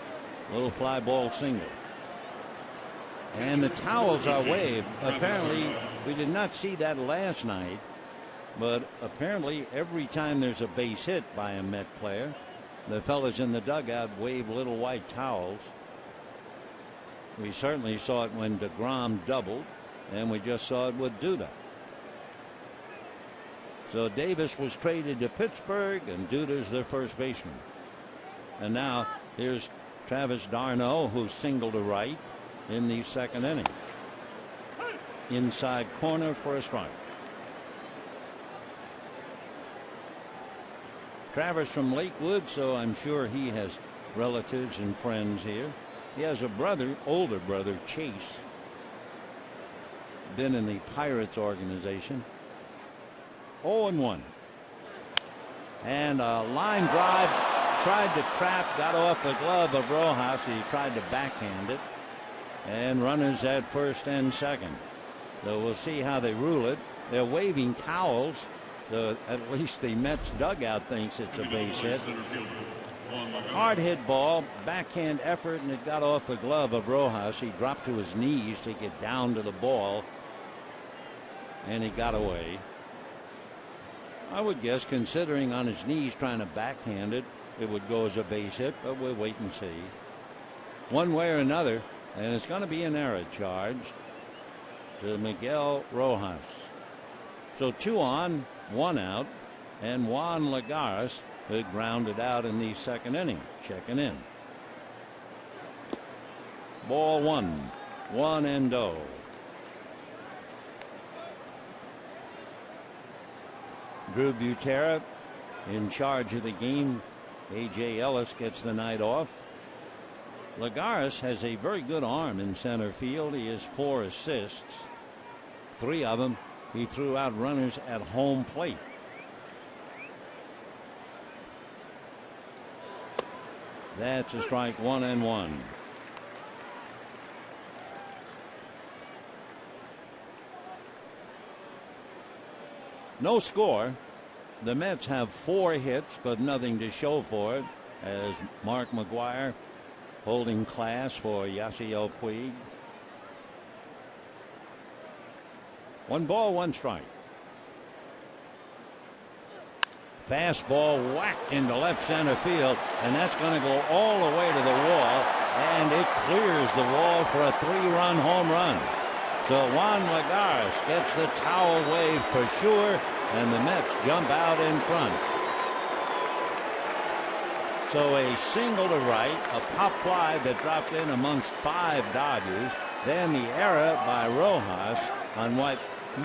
Little fly ball single. And the towels are waved. Apparently, we did not see that last night, but apparently every time there's a base hit by a Met player, the fellas in the dugout wave little white towels. We certainly saw it when DeGrom doubled, and we just saw it with Duda. So Davis was traded to Pittsburgh, and Duda's their first baseman. And now here's Travis d'Arnaud, who singled to right in the 2nd inning. Inside corner for a strike. Travis from Lakewood, so I'm sure he has relatives and friends here. He has a brother, older brother, Chase. Been in the Pirates organization. 0-1. And a line drive. Tried to trap, got off the glove of Rojas. He tried to backhand it. And runners at first and second. So we'll see how they rule it. They're waving towels. So at least the Mets dugout thinks it's a base hit. Hard hit ball, backhand effort, and it got off the glove of Rojas. He dropped to his knees to get down to the ball. And he got away. I would guess, considering on his knees trying to backhand it, it would go as a base hit, but we'll wait and see. one way or another, and it's going to be an error charged to Miguel Rojas. So 2 on, 1 out, and Juan Lagares, who grounded out in the second inning, checking in. Ball 1, 1-0. Drew Butera in charge of the game. A.J. Ellis gets the night off. Lagares has a very good arm in center field. He has 4 assists. 3 of them he threw out runners at home plate. That's a strike, 1-1. No score. The Mets have 4 hits, but nothing to show for it, as Mark McGwire holding class for Yasiel Puig. 1 ball, 1 strike. Fastball whacked into left center field, and that's going to go all the way to the wall, and it clears the wall for a 3-run home run. So Juan Lagares gets the towel wave for sure, and the Mets jump out in front. So a single to right, a pop fly that dropped in amongst 5 Dodgers, then the error by Rojas on what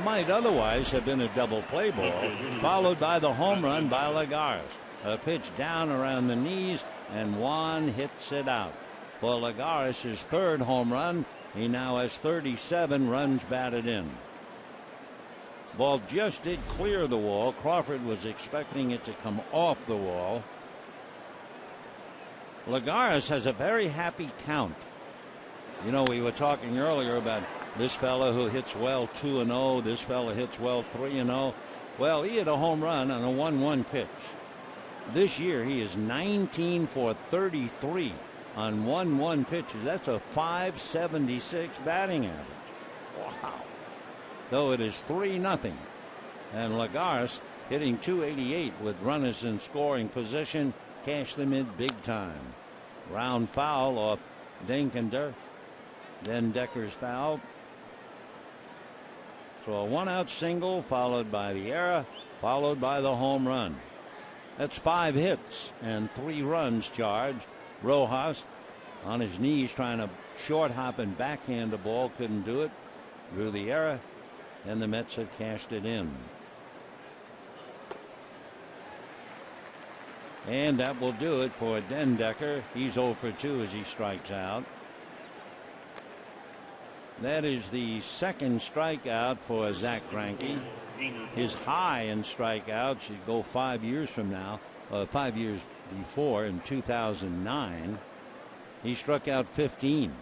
might otherwise have been a double play ball, followed by the home run by Lagares. A pitch down around the knees, and Juan hits it out. For Lagares' 3rd home run, he now has 37 runs batted in. Ball just did clear the wall. Crawford was expecting it to come off the wall. Lagares has a very happy count. You know, we were talking earlier about this fella who hits well 2-0, this fella hits well 3-0. Well, he hit a home run on a 1-1 pitch. This year he is 19 for 33 on 1-1 pitches. That's a .576 batting average. Wow. Though it is 3-0. And Lagares hitting .288 with runners in scoring position, cashed them in big time. Round foul off Dinkender. Then Decker's foul. So a 1-out single, followed by the error, followed by the home run. That's 5 hits and 3 runs charged. Rojas on his knees trying to short hop and backhand the ball, couldn't do it. Drew the error, and the Mets have cashed it in. And that will do it for Den Decker. He's 0 for 2 as he strikes out. That is the 2nd strikeout for Zach Greinke. His high in strikeouts should go 5 years from now, 5 years before, in 2009. He struck out 15.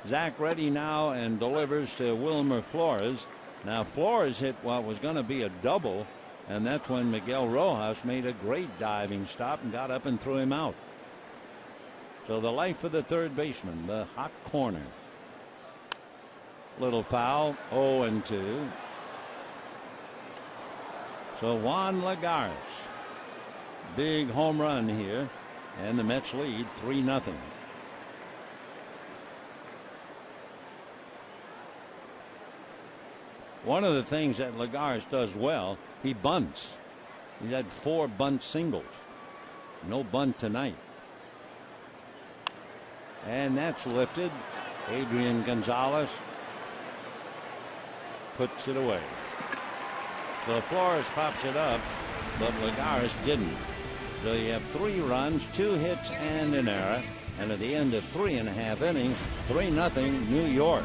Zach ready now and delivers to Wilmer Flores. Now Flores hit what was going to be a double, and that's when Miguel Rojas made a great diving stop and got up and threw him out. So the life of the third baseman, the hot corner. Little foul, 0-2. So Juan Lagares, big home run here, and the Mets lead 3-0. One of the things that Lagares does well, he bunts. He had 4 bunt singles. No bunt tonight. And that's lifted. Adrian Gonzalez puts it away. So Flores pops it up, but Lagares didn't. So you have 3 runs, 2 hits, and an error. And at the end of 3.5 innings, 3-0 New York.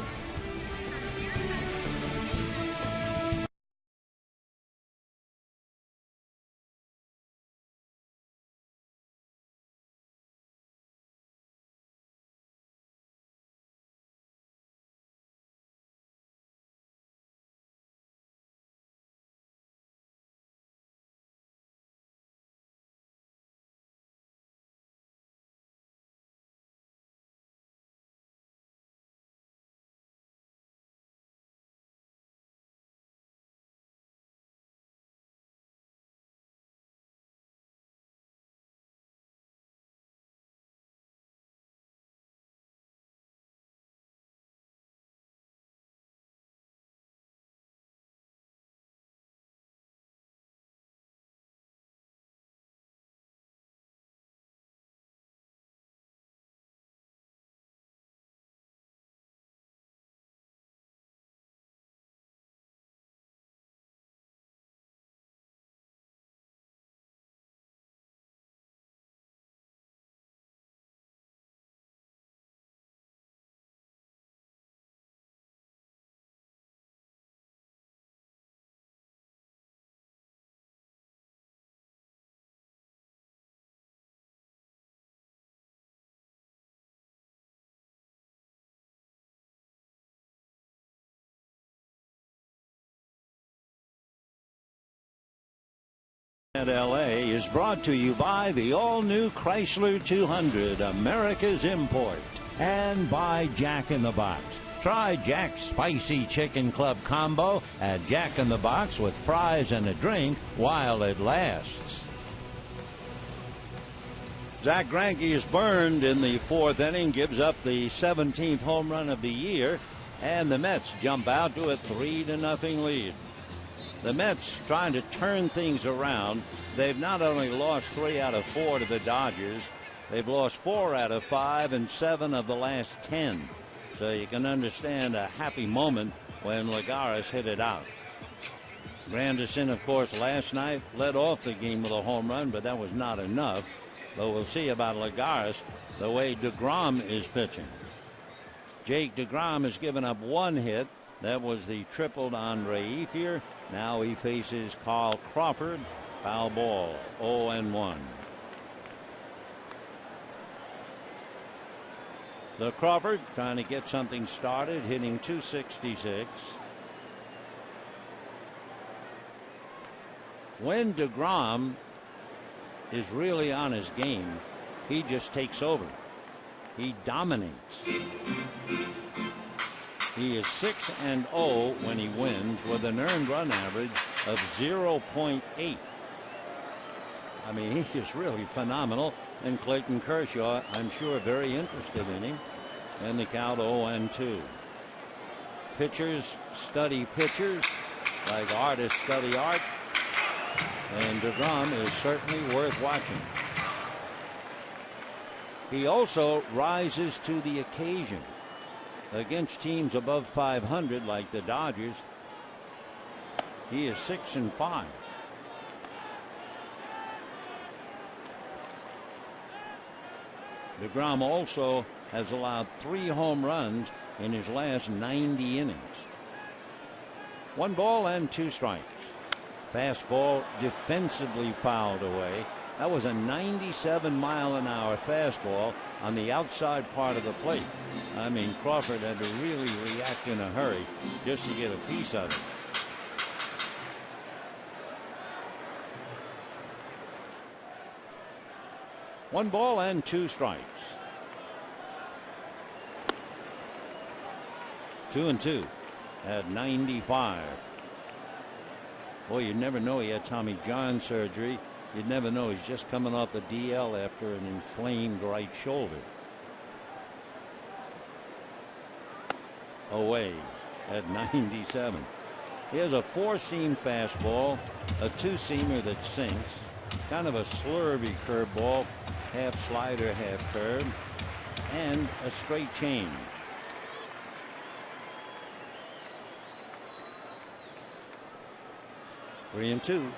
At LA is brought to you by the all-new Chrysler 200, America's import, and by Jack in the Box. Try Jack's Spicy Chicken Club combo at Jack in the Box with fries and a drink while it lasts. Zach Greinke is burned in the fourth inning, gives up the 17th home run of the year, and the Mets jump out to a 3-0 lead. The Mets trying to turn things around. They've not only lost 3 out of 4 to the Dodgers, they've lost 4 out of 5 and 7 of the last 10. So you can understand a happy moment when Lagares hit it out. Granderson, of course, last night led off the game with a home run, but that was not enough. But we'll see about Lagares, the way DeGrom is pitching. Jake DeGrom has given up 1 hit. That was the triple to Andre Ethier. Now he faces Carl Crawford. Foul ball, 0-1. The Crawford trying to get something started, hitting .266. When DeGrom is really on his game, he just takes over. He dominates. He is 6-0 when he wins with an earned run average of 0.8. I mean, he is really phenomenal. And Clayton Kershaw, I'm sure, very interested in him. And the count 0-2. Pitchers study pitchers like artists study art. And DeGrom is certainly worth watching. He also rises to the occasion. Against teams above 500 like the Dodgers, he is 6-5. DeGrom also has allowed 3 home runs in his last 90 innings. 1 ball and 2 strikes. Fastball defensively fouled away. That was a 97-mile-an-hour fastball on the outside part of the plate. I mean, Crawford had to really react in a hurry just to get a piece of it. One ball and 2 strikes. 2-2 at 95. Boy, you'd never know he had Tommy John surgery. You'd never know he's just coming off the DL after an inflamed right shoulder. Away at 97. He has a 4-seam fastball, a 2-seamer that sinks, kind of a slurvy curveball, half slider, half curve, and a straight change. Three and 2.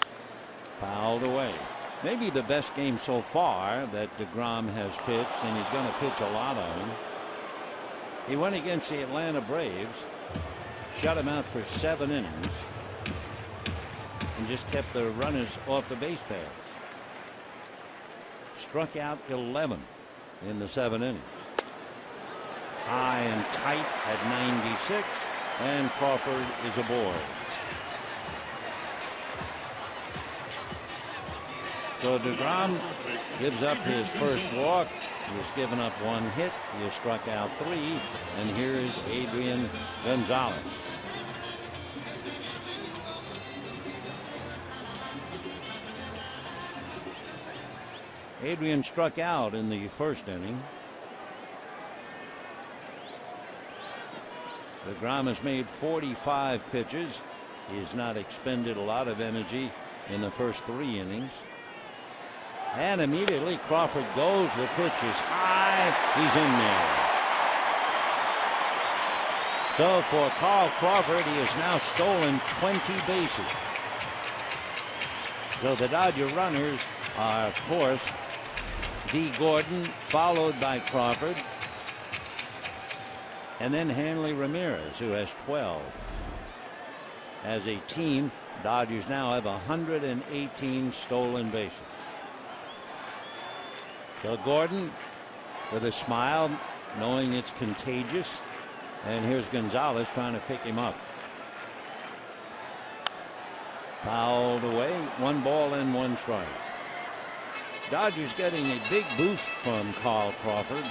Fouled away. Maybe the best game so far that DeGrom has pitched, and he's going to pitch a lot of them. He went against the Atlanta Braves, shut him out for 7 innings, and just kept the runners off the base paths. Struck out 11 in the 7 innings. High and tight at 96, and Crawford is aboard. So DeGrom gives up his first walk. He has given up 1 hit. He has struck out 3. And here's Adrian Gonzalez. Adrian struck out in the first inning. DeGrom has made 45 pitches. He has not expended a lot of energy in the first 3 innings. And immediately Crawford goes. The pitch is high. He's in there. So for Carl Crawford, he has now stolen 20 bases. So the Dodger runners are, of course, D. Gordon, followed by Crawford, and then Hanley Ramirez, who has 12. As a team, Dodgers now have 118 stolen bases. So Gordon with a smile, knowing it's contagious. And here's Gonzalez trying to pick him up. Fouled away. 1 ball and 1 strike. Dodgers getting a big boost from Carl Crawford.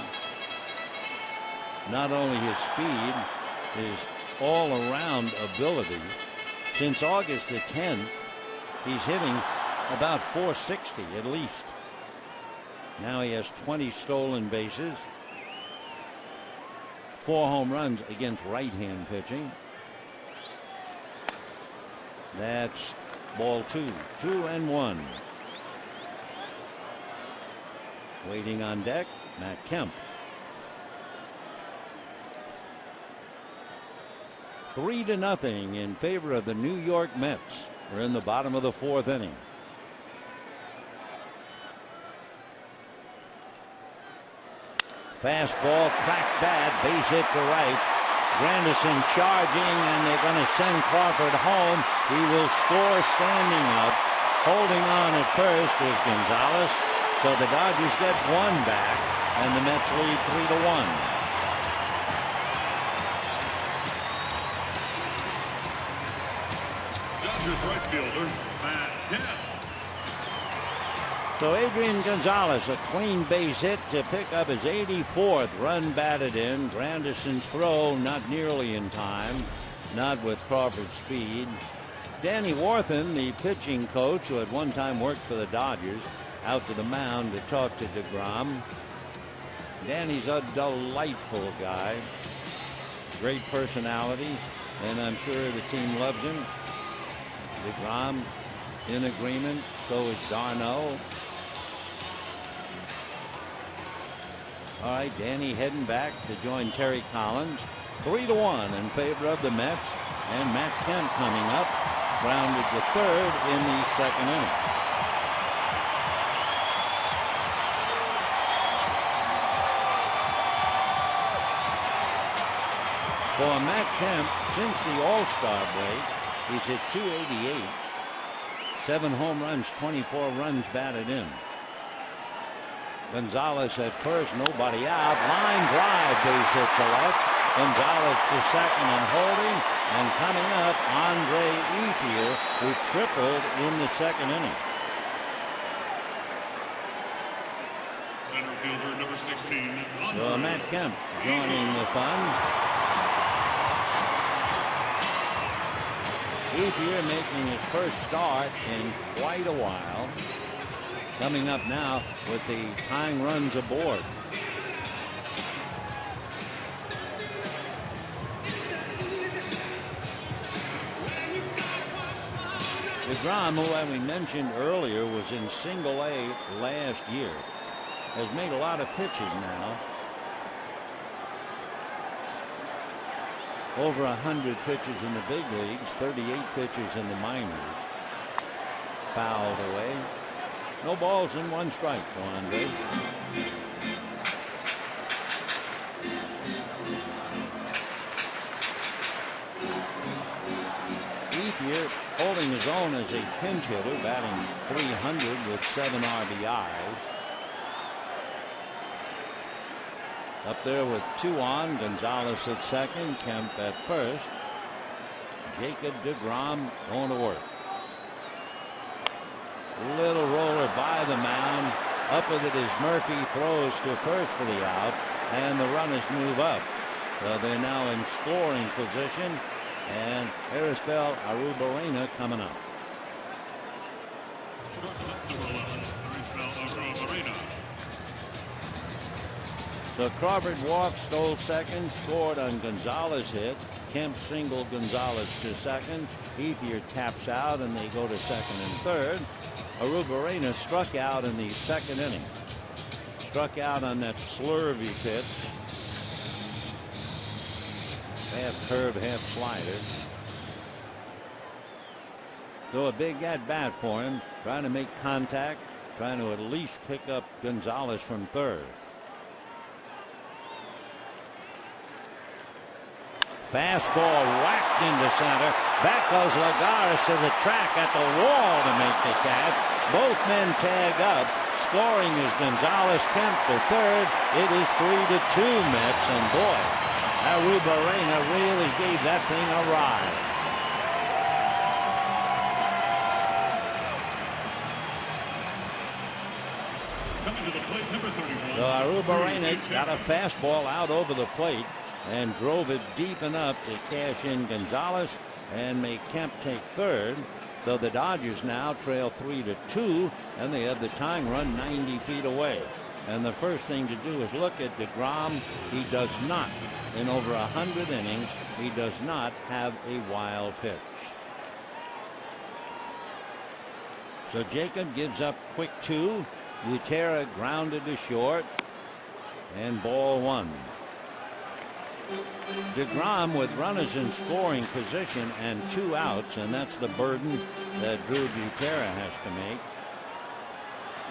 Not only his speed, his all-around ability. Since August the 10th, he's hitting about .460 at least. Now he has 20 stolen bases, 4 home runs against right-hand pitching. That's ball 2. 2-1. Waiting on deck, Matt Kemp. 3-0 in favor of the New York Mets. We're in the bottom of the 4th inning. Fastball cracked bad, base hit to right. Granderson charging, and they're going to send Crawford home. He will score standing up. Holding on at first is Gonzalez. So the Dodgers get 1 back, and the Mets lead 3-1. Dodgers right fielder Matt Kemp. So Adrian Gonzalez, a clean base hit to pick up his 84th run batted in. Granderson's throw not nearly in time, not with Crawford's speed. Danny Warthen, the pitching coach who at one time worked for the Dodgers, out to the mound to talk to DeGrom. Danny's a delightful guy, great personality, and I'm sure the team loves him. DeGrom in agreement, so is Darno. All right, Danny heading back to join Terry Collins. 3-1 in favor of the Mets, and Matt Kemp coming up, grounded to third in the 2nd inning. For Matt Kemp, since the All-Star break, he's hit .288, 7 home runs, 24 runs batted in. Gonzalez at first, nobody out. Line drive, base hit to left. Gonzalez to second and holding. And coming up, Andre Ethier, who tripled in the 2nd inning. Center fielder number 16. So Matt Kemp joining the fun. Ethier making his first start in quite a while. Coming up now with the tying runs aboard. DeGrom, who as we mentioned earlier was in Single A last year, has made a lot of pitches now. Over 100 pitches in the big leagues, 38 pitches in the minors. Fouled away. No balls and 1 strike to Andre. Ethier holding his own as a pinch hitter, batting .300 with 7 RBIs. Up there with 2 on, Gonzalez at second, Kemp at first. Jacob deGrom going to work. Little roller by the mound. Up with it is Murphy, throws to first for the out, and the runners move up. So they're now in scoring position, and Arisbel Arrubarena coming up. Shortstop number 11, Arisbel Arrubarena. So Crawford walked, stole second, scored on Gonzalez hit. Kemp singled Gonzalez to second. Ethier taps out, and they go to second and third. Arrubarena struck out in the 2nd inning. Struck out on that slurvy pitch. Half curve, half slider. So a big at bat for him, trying to make contact, trying to at least pick up Gonzalez from third. Fastball whacked into center. Back goes Lagares to the track at the wall to make the catch. Both men tag up. Scoring is Gonzalez. Kemp to third. It is 3-2 Mets. And boy, Arrubarena really gave that thing a ride. So Arrubarena got a fastball out over the plate and drove it deep enough to cash in Gonzalez and make Kemp take third. So the Dodgers now trail 3-2, and they have the tying run 90 feet away. And the first thing to do is look at DeGrom. He does not, in over 100 innings, he does not have a wild pitch. So Jacob gives up quick 2. Butera grounded to short, and ball 1. DeGrom with runners in scoring position and 2 outs, and that's the burden that Drew Butera has to make.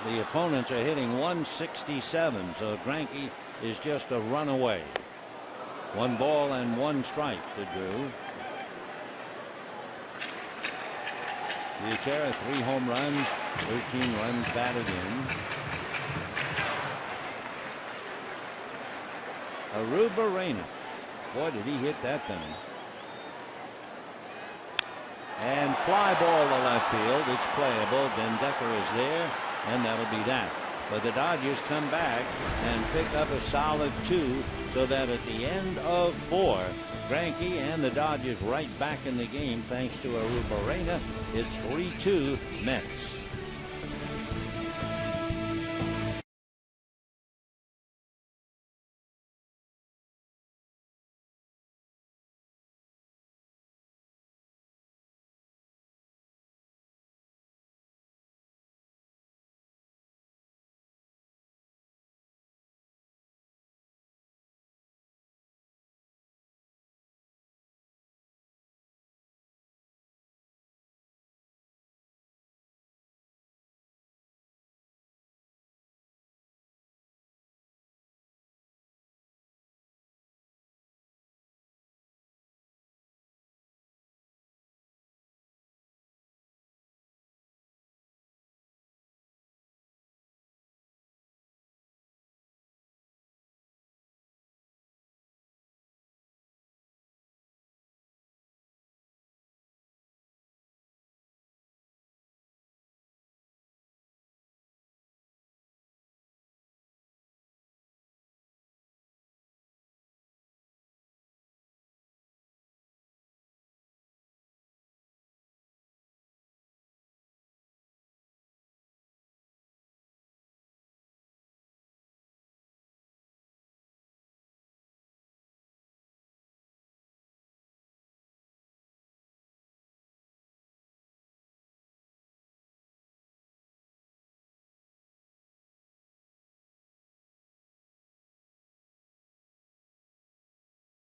The opponents are hitting 167, so Greinke is just a run away. 1 ball and 1 strike to Drew. Butera 3 home runs, 13 runs batted in. Arrubarena. Boy, did he hit that thing. And fly ball to left field. It's playable. Den Decker is there, and that'll be that. But the Dodgers come back and pick up a solid 2, so that at the end of 4, Greinke and the Dodgers right back in the game thanks to Arrubarena. It's 3-2 Mets.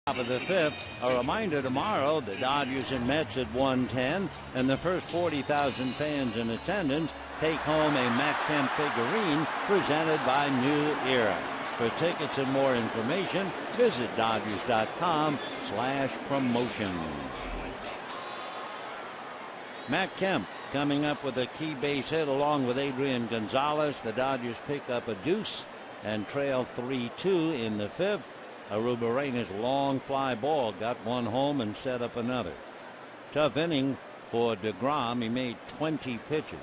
Top of the 5th. A reminder tomorrow, the Dodgers and Mets at 1:10, and the first 40,000 fans in attendance take home a Matt Kemp figurine presented by New Era. For tickets and more information, visit Dodgers.com/promotion. Matt Kemp coming up with a key base hit along with Adrian Gonzalez. The Dodgers pick up a deuce and trail 3-2 in the 5th. Arrubarena's long fly ball got 1 home and set up another. Tough inning for DeGrom. He made 20 pitches.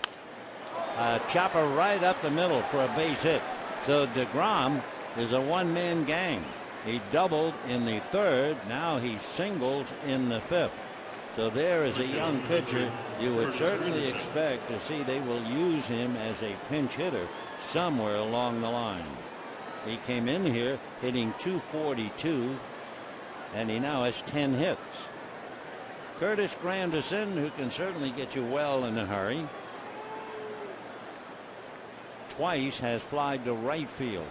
A chopper right up the middle for a base hit. So DeGrom is a one-man gang. He doubled in the 3rd. Now he singles in the 5th. So there is a young pitcher you would certainly expect to see they will use him as a pinch hitter somewhere along the line. He came in here hitting .242, and he now has 10 hits. Curtis Granderson, who can certainly get you well in a hurry, twice has flied to right field.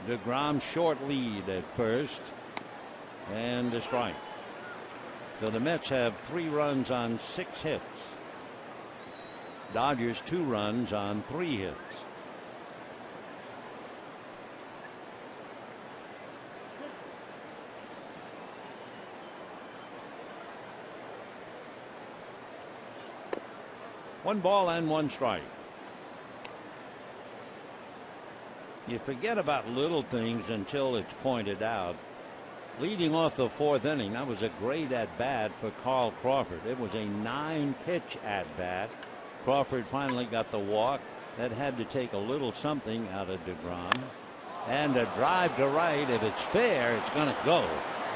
DeGrom short lead at first, and a strike. So the Mets have 3 runs on 6 hits. Dodgers 2 runs on 3 hits. One ball and 1 strike. You forget about little things until it's pointed out. Leading off the 4th inning, that was a great at-bat for Carl Crawford. It was a 9-pitch at-bat. Crawford finally got the walk, that had to take a little something out of DeGrom. And a drive to right. If it's fair, it's going to go.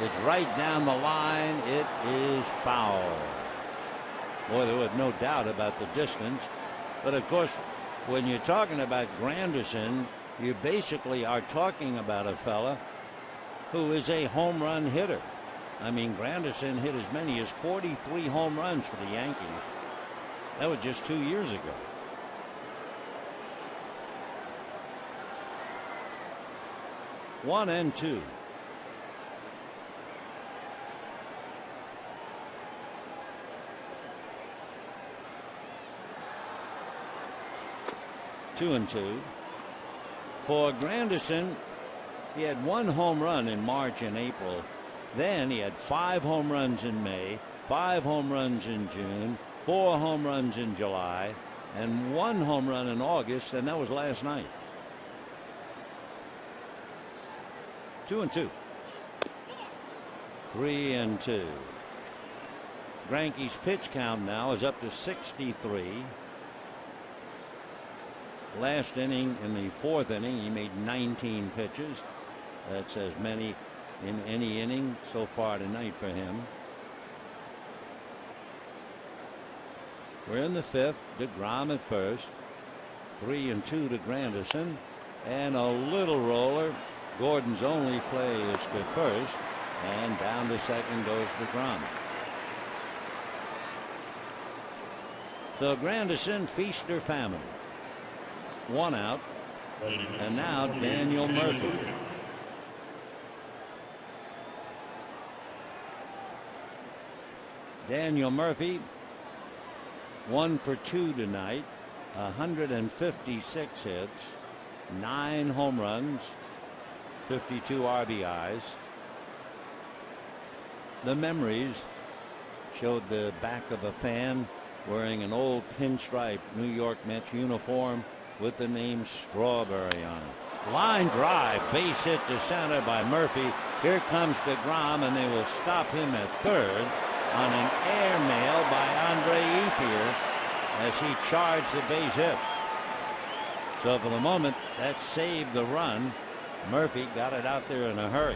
It's right down the line. It is foul. Boy, there was no doubt about the distance. But of course, when you're talking about Granderson, you basically are talking about a fella who is a home run hitter. I mean, Granderson hit as many as 43 home runs for the Yankees. That was just 2 years ago. One and two. Two and two. For Granderson, he had one home run in March and April. Then he had 5 home runs in May, 5 home runs in June, 4 home runs in July, and 1 home run in August, and that was last night. 2 and 2. 3 and 2. Greinke's pitch count now is up to 63. Last inning, in the 4th inning, he made 19 pitches. That's as many in any inning so far tonight for him. We're in the 5th. DeGrom at first. 3 and 2 to Granderson. And a little roller. Gordon's only play is to first, and down to second goes DeGrom. So Granderson, feast or famine. 1 out, and now Daniel Murphy. Daniel Murphy, 1 for 2 tonight, 156 hits, 9 home runs, 52 RBIs. The memories showed the back of a fan wearing an old pinstripe New York Mets uniform with the name Strawberry on it. Line drive, base hit to center by Murphy. Here comes DeGrom, and they will stop him at third on an airmail by Andre Ethier as he charged the base hit. So for the moment, that saved the run. Murphy got it out there in a hurry.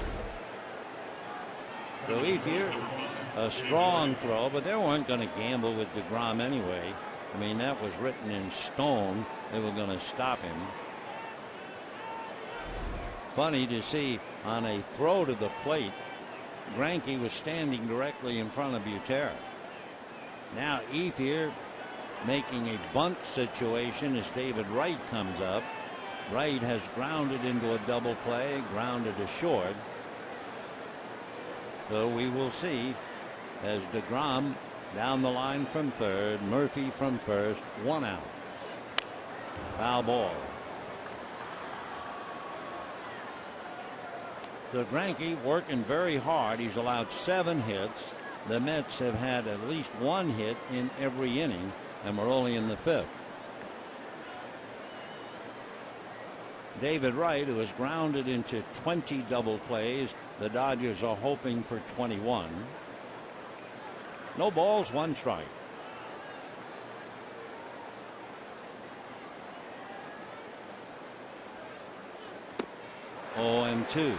So Ethier, a strong throw, but they weren't going to gamble with DeGrom anyway. I mean, that was written in stone. They were going to stop him. Funny to see on a throw to the plate, Greinke was standing directly in front of Butera. Now Ethier making a bunt situation as David Wright comes up. Wright has grounded into a double play, grounded to short. So we will see as DeGrom down the line from third, Murphy from first, 1 out. Foul ball. So Greinke working very hard. He's allowed 7 hits. The Mets have had at least 1 hit in every inning, and we're only in the 5th. David Wright, who has grounded into 20 double plays. The Dodgers are hoping for 21. No balls, 1 strike. Oh, and 2.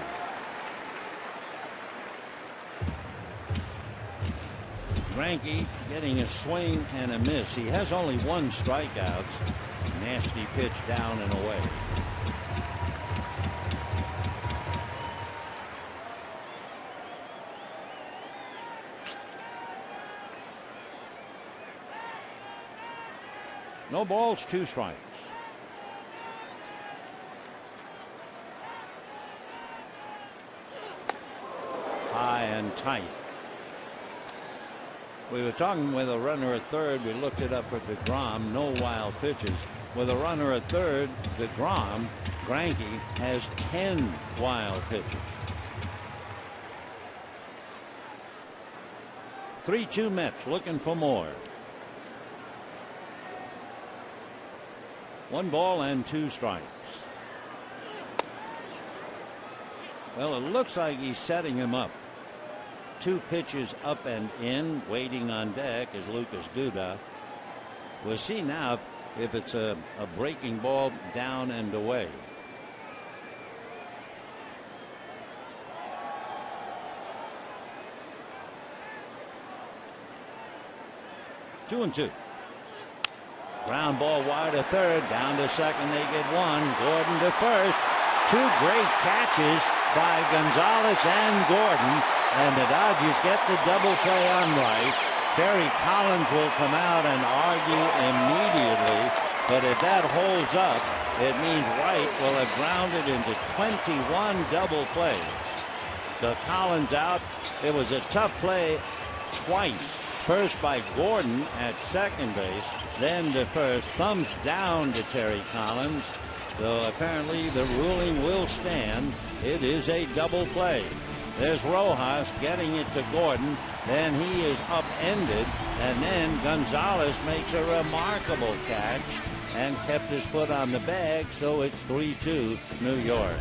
Greinke getting a swing and a miss. He has only 1 strikeout. Nasty pitch down and away. No balls, 2 strikes. High and tight. We were talking with a runner at third. We looked it up for DeGrom. No wild pitches. With a runner at third, DeGrom, Greinke has 10 wild pitches. 3-2 Mets looking for more. 1 ball and 2 strikes. Well, it looks like he's setting him up. 2 pitches up and in, waiting on deck is Lucas Duda. We'll see now if it's a breaking ball down and away. Two and two. Ground ball wide to third, down to second, they get one. Gordon to first. Two great catches by Gonzalez and Gordon, and the Dodgers get the double play on right. Terry Collins will come out and argue immediately, but if that holds up, it means Wright will have grounded into 21 double plays. So Collins out. It was a tough play twice. First by Gordon at second base, then to first. Thumbs down to Terry Collins. Though apparently the ruling will stand. It is a double play. There's Rojas getting it to Gordon. Then he is upended. And then Gonzalez makes a remarkable catch and kept his foot on the bag. So it's 3-2 New York.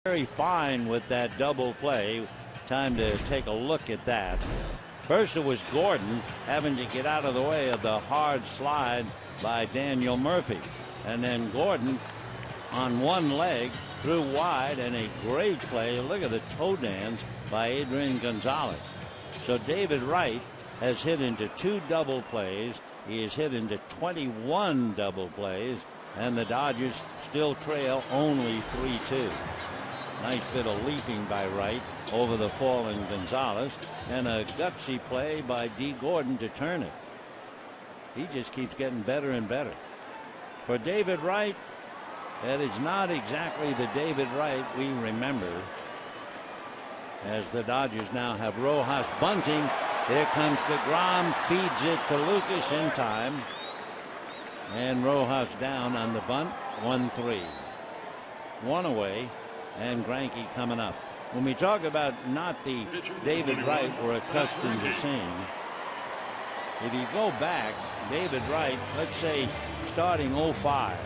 Very fine with that double play. Time to take a look at that. First it was Gordon having to get out of the way of the hard slide by Daniel Murphy. And then Gordon on one leg threw wide, and a great play. Look at the toe dance by Adrian Gonzalez. So David Wright has hit into 2 double plays. He has hit into 21 double plays, and the Dodgers still trail only 3-2. Nice bit of leaping by Wright over the falling Gonzalez, and a gutsy play by D. Gordon to turn it. He just keeps getting better and better. For David Wright, that is not exactly the David Wright we remember, as the Dodgers now have Rojas bunting. Here comes DeGrom, feeds it to Lucas in time, and Rojas down on the bunt. 1-3. One away. And Greinke coming up. When we talk about not the David Wright we're accustomed to seeing, if you go back, David Wright, let's say starting 05,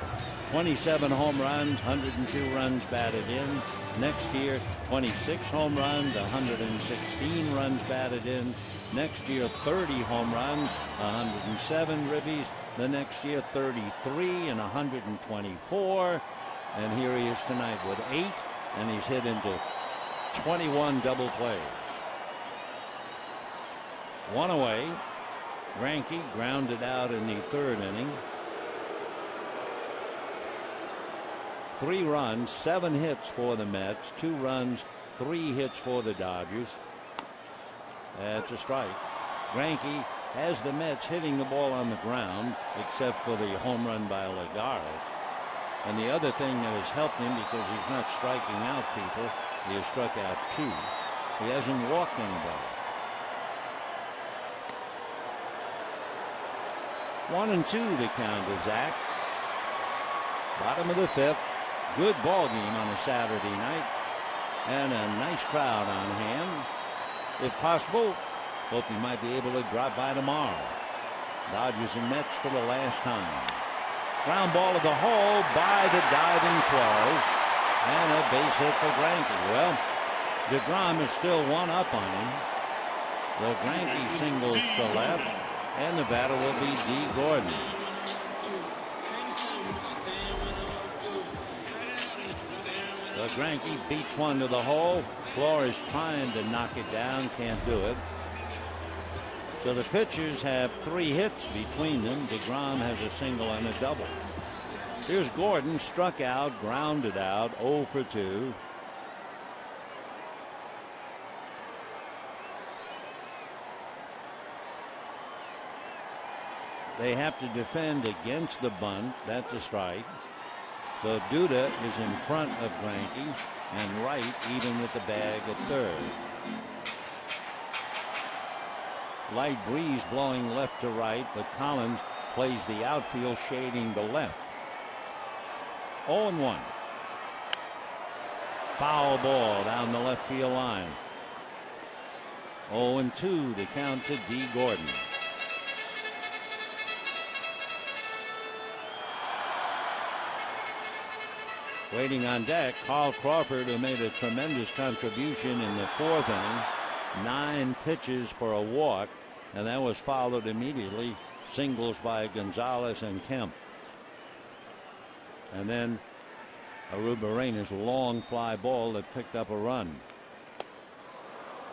27 home runs, 102 runs batted in. Next year, 26 home runs, 116 runs batted in. Next year, 30 home runs, 107 ribbies. The next year, 33 and 124. And here he is tonight with 8. And he's hit into 21 double plays. One away. Greinke grounded out in the 3rd inning. 3 runs, 7 hits for the Mets, 2 runs, 3 hits for the Dodgers. That's a strike. Greinke has the Mets hitting the ball on the ground, except for the home run by Lagares. And the other thing that has helped him, because he's not striking out people, he has struck out 2. He hasn't walked anybody. 1-2 the count to Zach. Bottom of the fifth. Good ball game on a Saturday night. And a nice crowd on hand. If possible, hope you might be able to drop by tomorrow. Dodgers and Mets for the last time. Ground ball to the hole by the diving Flores. And a base hit for Greinke. Well, DeGrom is still one up on him. The Greinke singles to left. And the batter will be D. Gordon. The Greinke beats one to the hole. Flores trying to knock it down, can't do it. So the pitchers have 3 hits between them. DeGrom has a single and a double. Here's Gordon, struck out, grounded out, 0 for 2. They have to defend against the bunt. That's a strike. So Duda is in front of Greinke, and Wright even with the bag at third. Light breeze blowing left to right, but Collins plays the outfield shading to left. 0-1. Foul ball down the left field line. 0-2 to count to D. Gordon. Waiting on deck, Carl Crawford, who made a tremendous contribution in the 4th inning. 9 pitches for a walk, and that was followed immediately. Singles by Gonzalez and Kemp. And then Arrubarina's long fly ball that picked up a run.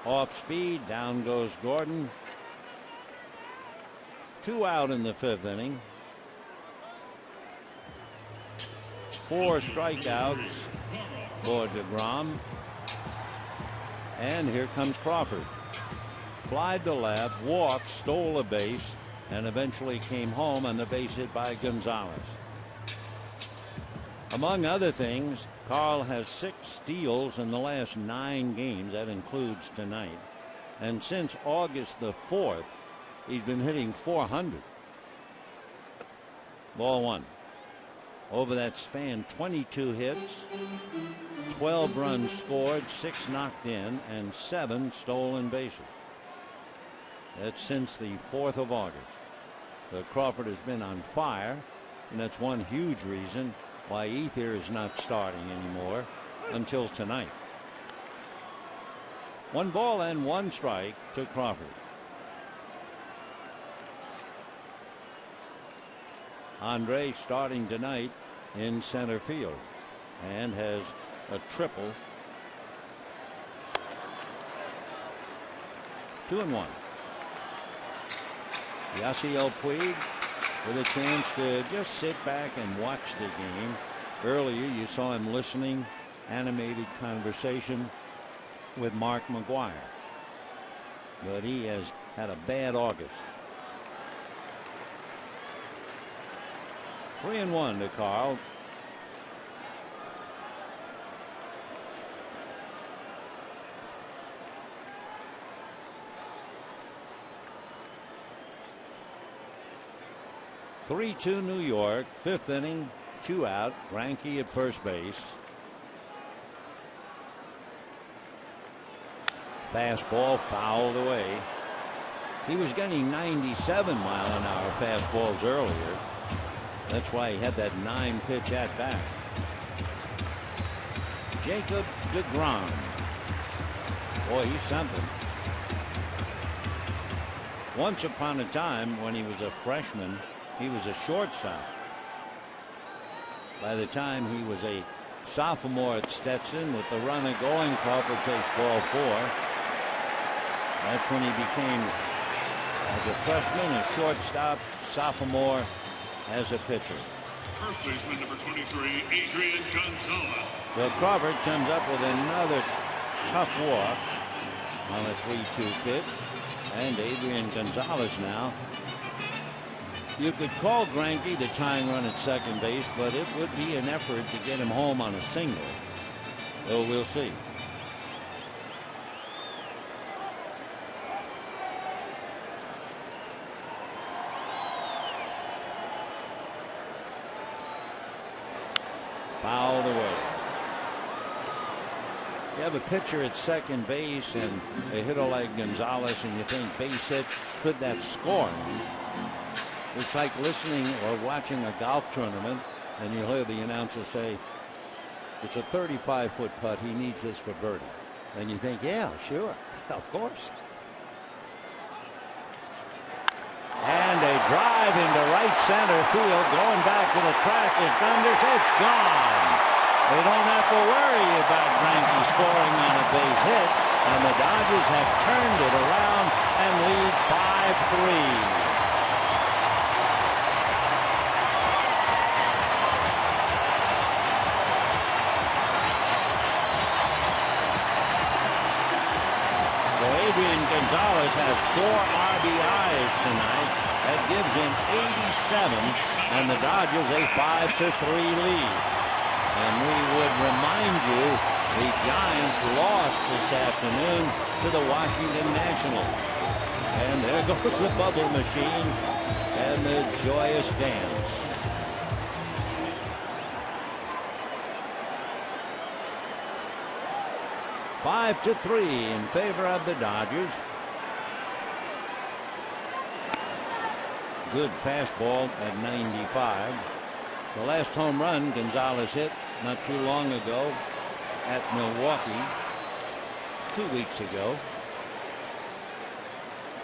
Off speed, down goes Gordon. 2 out in the 5th inning. 4 strikeouts for DeGrom. And here comes Crawford. Flied to left, walked, stole a base, and eventually came home on the base hit by Gonzalez. Among other things, Carl has 6 steals in the last 9 games. That includes tonight. And since August the 4th, he's been hitting .400. Ball 1. Over that span, 22 hits, 12 runs scored, 6 knocked in, and 7 stolen bases. That's since the 4th of August. So Crawford has been on fire, and that's one huge reason why Ether is not starting anymore until tonight. 1 ball and 1 strike to Crawford. Andre starting tonight in center field and has a triple. 2-1. Yasiel Puig with a chance to just sit back and watch the game. Earlier you saw him listening, animated conversation with Mark McGwire. But he has had a bad August. 3-1 to Carl. (3-2) New York. 5th inning, 2 out. Greinke at first base. Fastball fouled away. He was getting 97-mile-an-hour fastballs earlier. That's why he had that 9-pitch at bat. Jacob DeGrom. Boy, he's something. Once upon a time, when he was a freshman, he was a shortstop. By the time he was a sophomore at Stetson, with the runner going, Crawford takes ball 4. That's when he became, as a freshman, a shortstop, sophomore, as a pitcher. First baseman number 23, Adrian Gonzalez. Well, Crawford comes up with another tough walk on a 3-2 pitch. And Adrian Gonzalez now. You could call Greinke the tying run at second base, but it would be an effort to get him home on a single. So we'll see. You have a pitcher at second base and a hitter like Gonzalez, and you think base hit, could that score him? It's like listening or watching a golf tournament, and you hear the announcer say, it's a 35-foot putt. He needs this for birdie. And you think, yeah, sure, of course. And a drive into right center field, going back to the track is Thunders. It's gone. They don't have to worry about Greinke scoring on a base hit, and the Dodgers have turned it around and lead 5-3. Adrian Gonzalez has 4 RBIs tonight. That gives him 87, and the Dodgers a 5-3 lead. And we would remind you, the Giants lost this afternoon to the Washington Nationals. And there goes the bubble machine and the joyous dance. Five to 3 in favor of the Dodgers. Good fastball at 95. The last home run Gonzalez hit not too long ago at Milwaukee 2 weeks ago.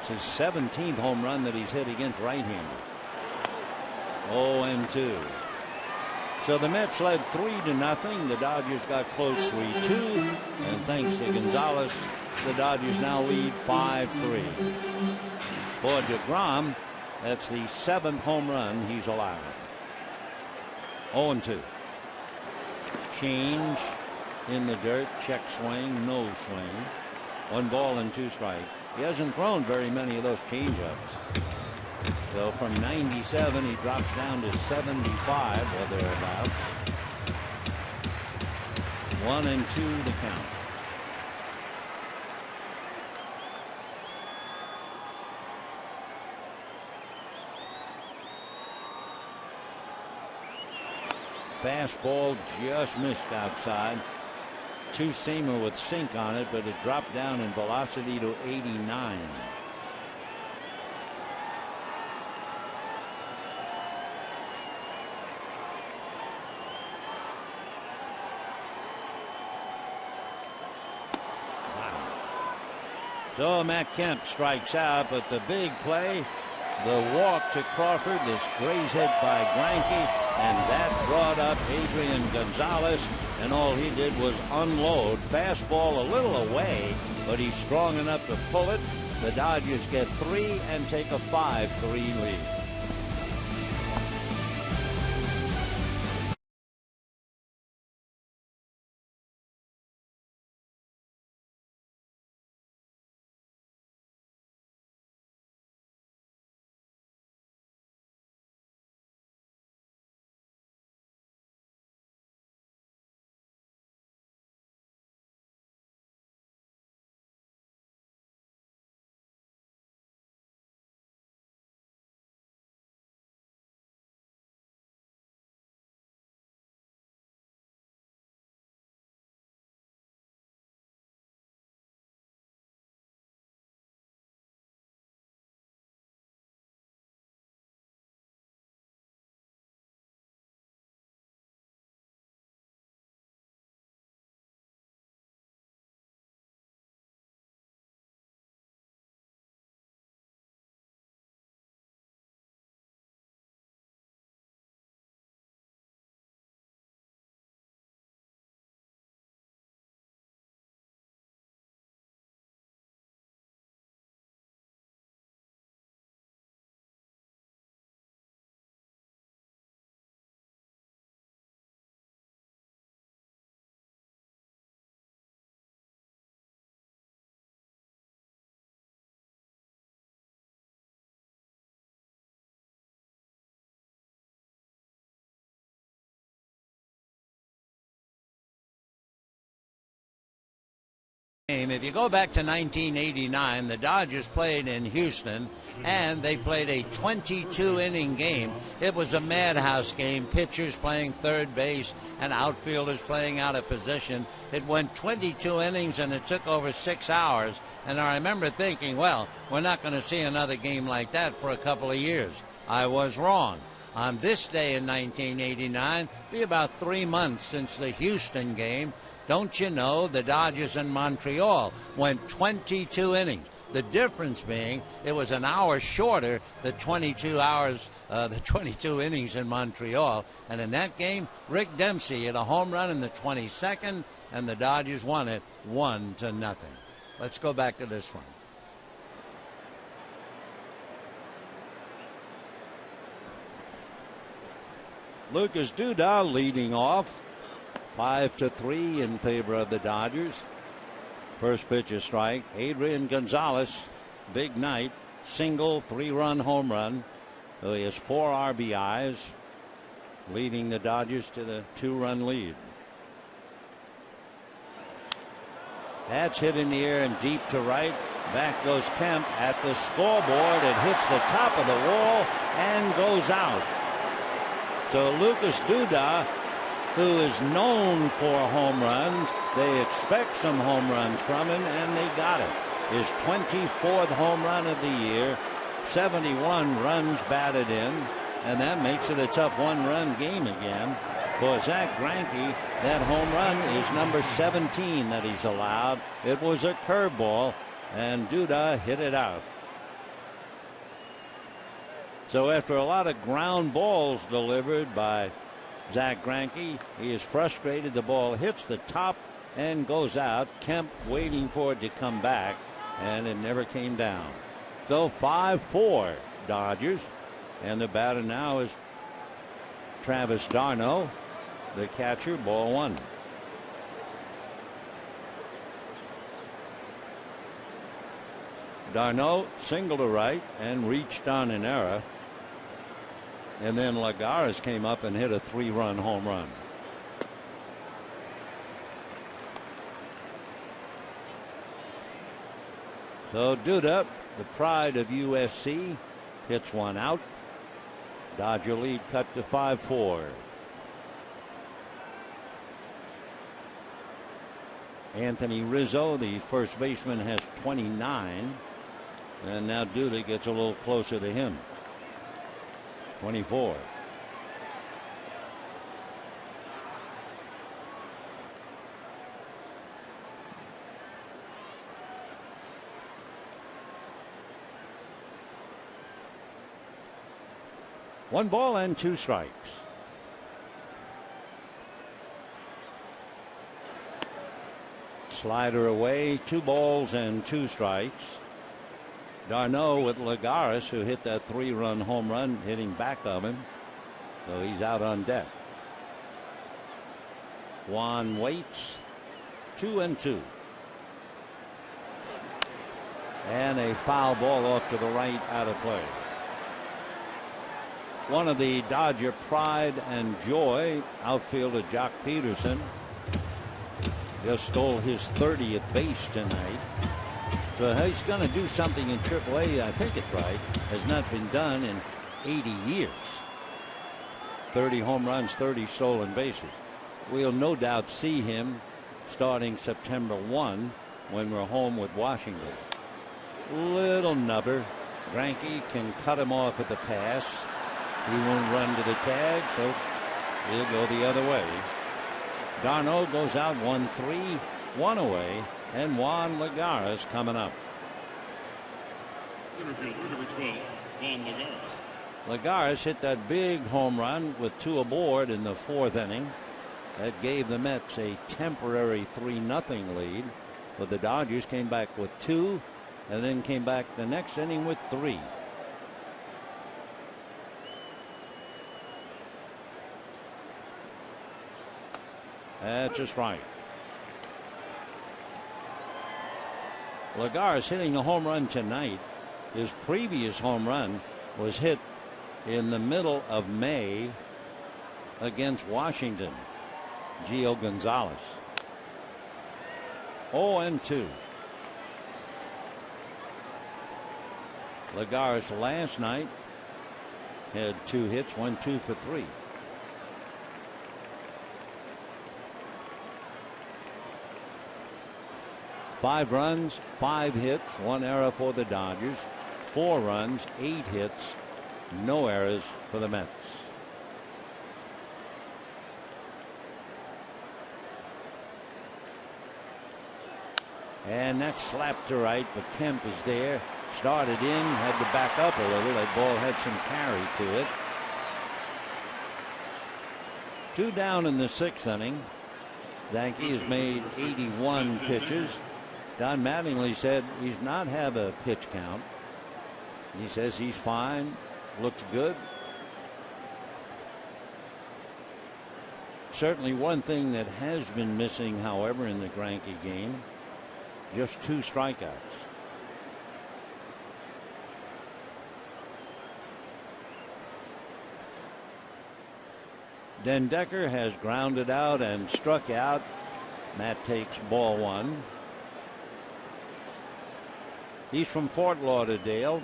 It's his 17th home run that he's hit against right-handers. 0-2. So the Mets led 3-0. The Dodgers got close 3-2. And thanks to Gonzalez, the Dodgers now lead 5-3. For DeGrom, that's the 7th home run he's allowed. 0-2. Change in the dirt. Check swing. No swing. 1 ball and 2 strikes. He hasn't thrown very many of those changeups. So from 97, he drops down to 75 or thereabouts. 1-2 the count. Fastball just missed outside. Two-seamer with sink on it, but it dropped down in velocity to 89. So Matt Kemp strikes out, but the big play, the walk to Crawford, this graze hit by Greinke, and that brought up Adrian Gonzalez, and all he did was unload. Fastball a little away, but he's strong enough to pull it. The Dodgers get 3 and take a 5-3 lead. game. If you go back to 1989, the Dodgers played in Houston, and they played a 22-inning game. It was a madhouse game, pitchers playing third base and outfielders playing out of position. It went 22 innings, and it took over 6 hours. And I remember thinking, well, we're not going to see another game like that for a couple of years. I was wrong. On this day in 1989, be about 3 months since the Houston game. Don't you know the Dodgers in Montreal went 22 innings? The difference being it was an hour shorter, the 22 innings in Montreal. And in that game, Rick Dempsey hit a home run in the 22nd, and the Dodgers won it 1-0. Let's go back to this one. Lucas Duda leading off, 5-3 in favor of the Dodgers. First pitch is strike. Adrian Gonzalez, big night, single 3-run home run. So he has 4 RBIs, leading the Dodgers to the 2-run lead. That's hit in the air and deep to right. Back goes Kemp at the scoreboard. It hits the top of the wall and goes out. So Lucas Duda, who is known for home runs, they expect some home runs from him, and they got it. His 24th home run of the year, 71 runs batted in, and that makes it a tough one-run game again. For Zach Greinke, that home run is number 17 that he's allowed. It was a curveball, and Duda hit it out. So after a lot of ground balls delivered by Zach Greinke, he is frustrated. The ball hits the top and goes out. Kemp waiting for it to come back, and it never came down. So 5-4 Dodgers, and the batter now is Travis d'Arnaud, the catcher. Ball 1. d'Arnaud single to right and reached on an error. And then Lagares came up and hit a 3-run home run. So Duda, the pride of USC, hits one out. Dodger lead cut to 5-4. Anthony Rizzo, the first baseman, has 29. And now Duda gets a little closer to him. 24. One ball and 2 strikes. Slider away, 2 balls and 2 strikes. d'Arnaud with Lagares, who hit that 3-run home run, hitting back of him. So he's out on deck. Juan waits. 2-2. And a foul ball off to the right, out of play. One of the Dodger pride and joy, outfielder Jock Peterson, just stole his 30th base tonight. So he's going to do something in AAA, I think it's right, has not been done in 80 years. 30 home runs, 30 stolen bases. We'll no doubt see him starting September 1 when we're home with Washington. Little nubber. Greinke can cut him off at the pass. He won't run to the tag, so he'll go the other way. d'Arnaud goes out 1-3, 1 away, and Juan Lagares coming up. Center fielder number 12, Juan Lagares. Lagares hit that big home run with 2 aboard in the 4th inning. That gave the Mets a temporary 3-0 lead, but the Dodgers came back with 2 and then came back the next inning with 3. That's a strike. Lagares hitting a home run tonight. His previous home run was hit in the middle of May against Washington. Gio Gonzalez. 0-2. Lagares last night had 2 hits, 1 2 for 3. Five runs, 5 hits, 1 error for the Dodgers. 4 runs, 8 hits, no errors for the Mets. And that slapped to right, but Kemp is there. Started in, had to back up a little. That ball had some carry to it. 2 down in the 6th inning. Yankees made 81 pitches. Don Mattingly said he's not have a pitch count. He says he's fine, looks good. Certainly one thing that has been missing, however, in the Greinke game, just 2 strikeouts. Den Decker has grounded out and struck out. Matt takes ball 1. He's from Fort Lauderdale.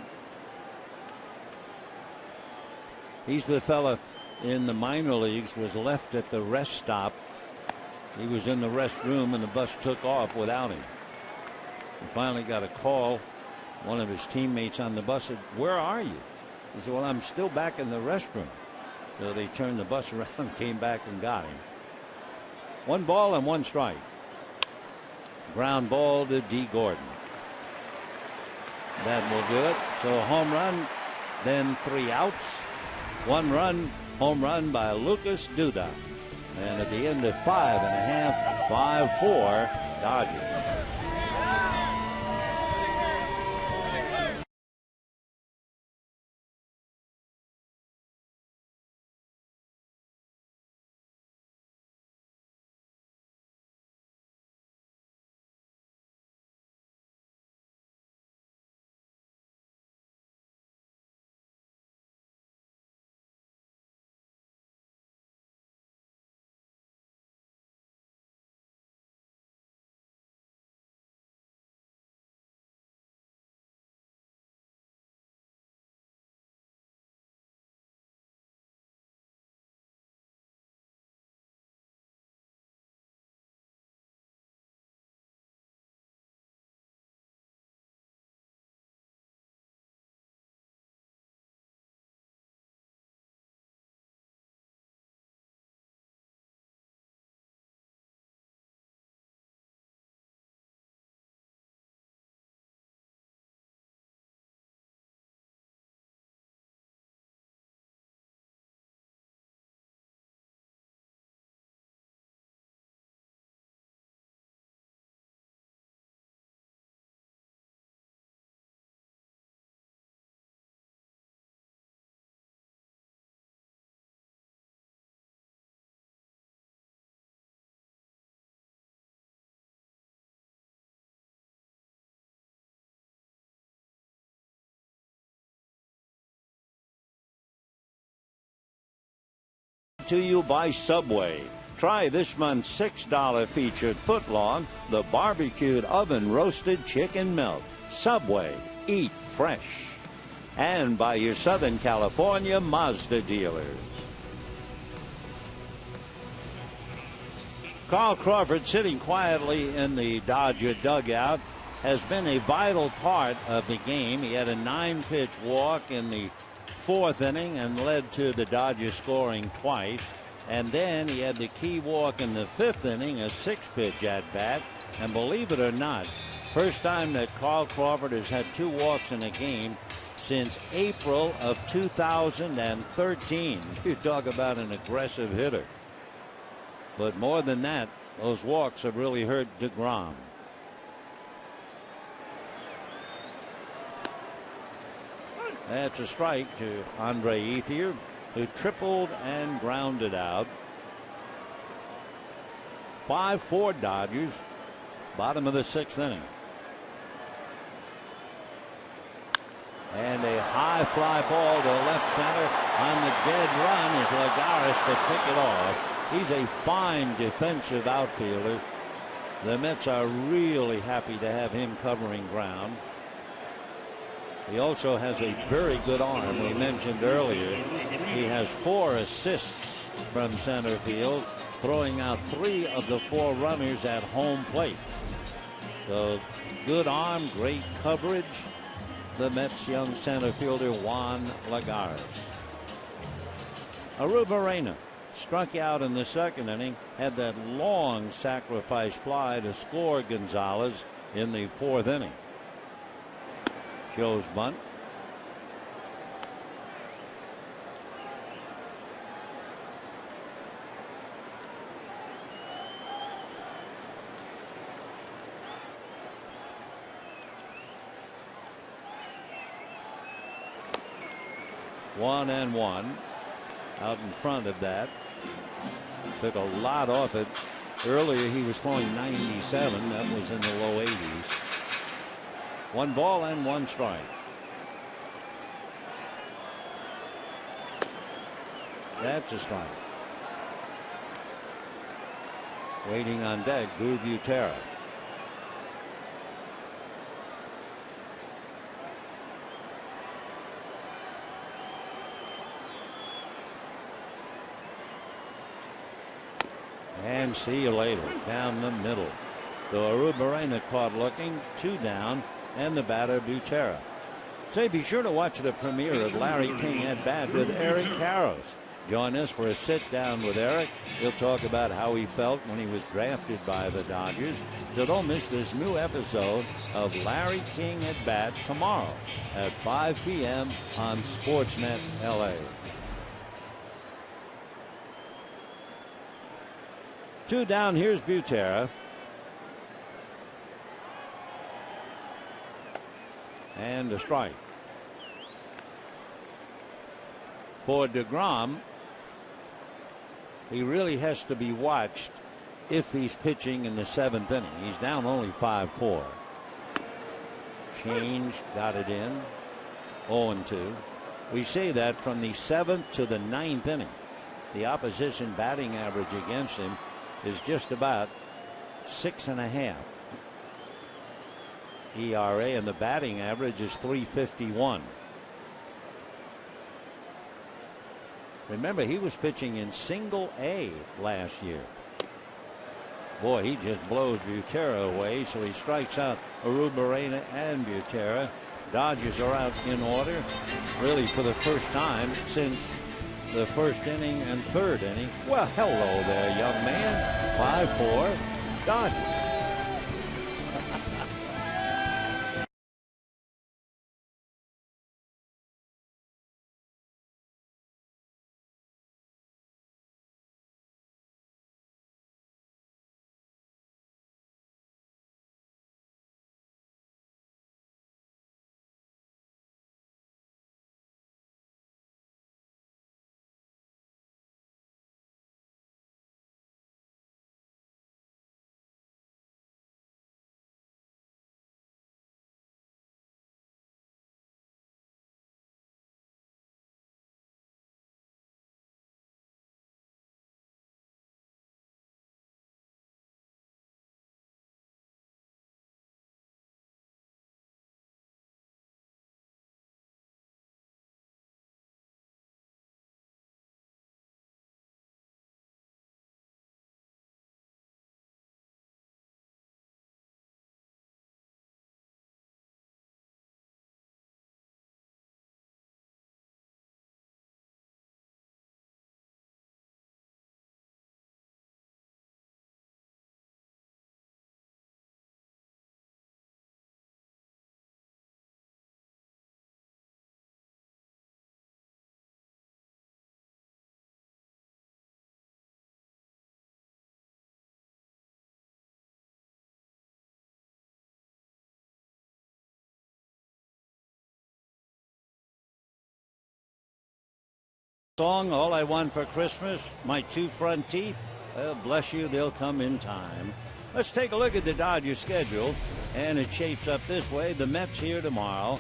He's the fella in the minor leagues, was left at the rest stop. He was in the restroom and the bus took off without him. He finally got a call. One of his teammates on the bus said, "Where are you?" He said, "Well, I'm still back in the restroom." So they turned the bus around and came back and got him. 1 ball and 1 strike. Ground ball to D. Gordon. That will do it. So a home run, then 3 outs. 1 run, home run by Lucas Duda. And at the end of 5.5, 5-4 Dodgers. To you by Subway. Try this month's $6 featured footlong, the barbecued oven roasted chicken melt. Subway, eat fresh. And by your Southern California Mazda dealers. Carl Crawford, sitting quietly in the Dodger dugout, has been a vital part of the game. He had a 9-pitch walk in the 4th inning and led to the Dodgers scoring twice. And then he had the key walk in the 5th inning, a 6-pitch at bat. And believe it or not, first time that Carl Crawford has had 2 walks in a game since April of 2013. You talk about an aggressive hitter. But more than that, those walks have really hurt DeGrom. That's a strike to Andre Ethier, who tripled and grounded out. 5-4 Dodgers, bottom of the 6th inning. And a high fly ball to left center on the dead run is Lagares to pick it off. He's a fine defensive outfielder. The Mets are really happy to have him covering ground. He also has a very good arm. We mentioned earlier he has 4 assists from center field, throwing out 3 of the 4 runners at home plate. So good arm, great coverage. The Mets' young center fielder Juan Lagares. Arozarena struck out in the second inning, had that long sacrifice fly to score Gonzalez in the 4th inning. Shows bunt. One and one. Out in front of that. Took a lot off it. Earlier he was throwing 97. That was in the low 80s. 1 ball and 1 strike. That's a strike. Waiting on deck, Drew Butera. And see you later. Down the middle. So Arozarena caught looking. 2 down. And the batter Butera. Say, be sure to watch the premiere of Larry King at Bat with Eric Karros. Join us for a sit down with Eric. He'll talk about how he felt when he was drafted by the Dodgers. So don't miss this new episode of Larry King at Bat tomorrow at 5 p.m. on Sportsnet LA. 2 down. Here's Butera. And a strike. For DeGrom, he really has to be watched if he's pitching in the 7th inning. He's down only 5-4. Changed, got it in. 0-2. We say that from the 7th to the 9th inning. The opposition batting average against him is just about 6.5. ERA, and the batting average is .351. Remember, he was pitching in single A last year. Boy, he just blows Butera away, so he strikes out Arozarena and Butera. Dodgers are out in order, really for the first time since the 1st inning and 3rd inning. Well, hello there, young man. 5-4 Dodgers. Song, All I Want for Christmas, My 2 Front Teeth. Well, bless you, they'll come in time. Let's take a look at the Dodgers schedule, and it shapes up this way. The Mets here tomorrow.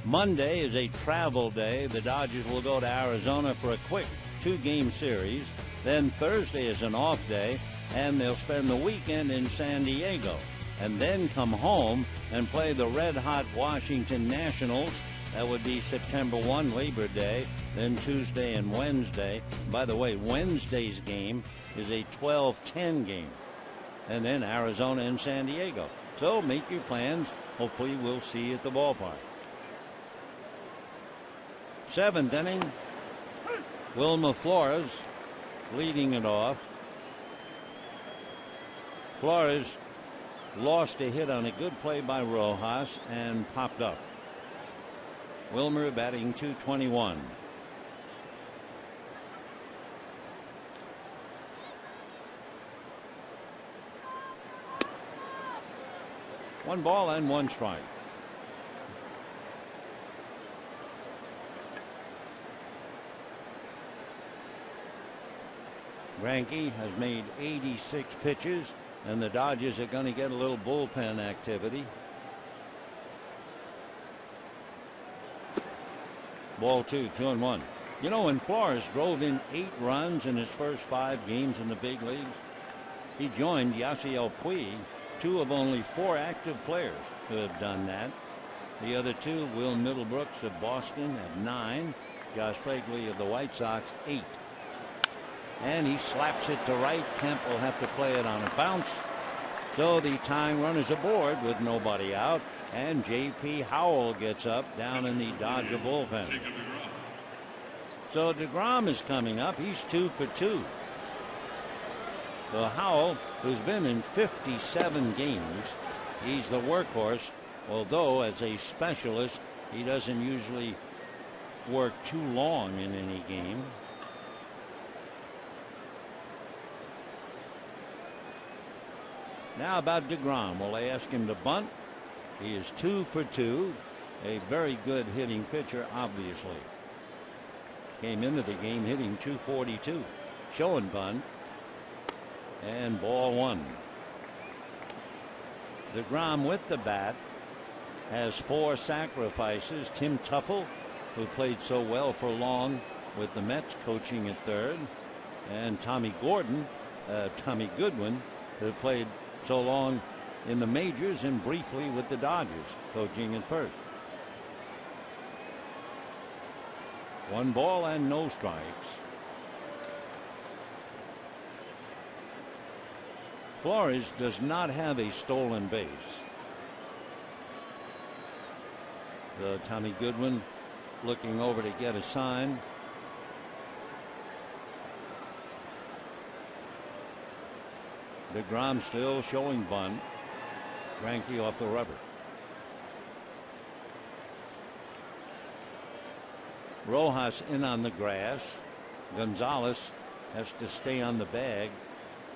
Monday is a travel day. The Dodgers will go to Arizona for a quick 2-game series. Then Thursday is an off day, and they'll spend the weekend in San Diego, and then come home and play the red-hot Washington Nationals That would be September 1, Labor Day, then Tuesday and Wednesday. By the way, Wednesday's game is a 12-10 game. And then Arizona and San Diego. So make your plans. Hopefully we'll see you at the ballpark. 7th inning. Wilmer Flores leading it off. Flores lost a hit on a good play by Rojas and popped up. Wilmer batting .221. One ball and one strike. Greinke has made 86 pitches, and the Dodgers are going to get a little bullpen activity. Ball 2, 2-1. You know, when Flores drove in 8 runs in his first 5 games in the big leagues, he joined Yasiel Puig, 2 of only 4 active players who have done that. The other 2, Will Middlebrooks of Boston at 9, Josh Phegley of the White Sox 8. And he slaps it to right. Kemp will have to play it on a bounce. So the tying run is aboard with nobody out. And J.P. Howell gets up down in the Dodger bullpen. So DeGrom is coming up. He's 2 for 2. So Howell, who's been in 57 games, he's the workhorse. Although as a specialist, he doesn't usually work too long in any game. Now about DeGrom. Will they ask him to bunt? He is 2 for 2. A very good hitting pitcher, obviously. Came into the game hitting .242. Showing bunt. And ball 1. DeGrom with the bat has 4 sacrifices. Tim Tuffle, who played so well for long with the Mets, coaching at third. And Tommy Goodwin, who played so long in the majors and briefly with the Dodgers, coaching at first. 1 ball and no strikes. Flores does not have a stolen base. The Tommy Goodwin looking over to get a sign. DeGrom still showing bunt. Greinke off the rubber. Rojas in on the grass. Gonzalez has to stay on the bag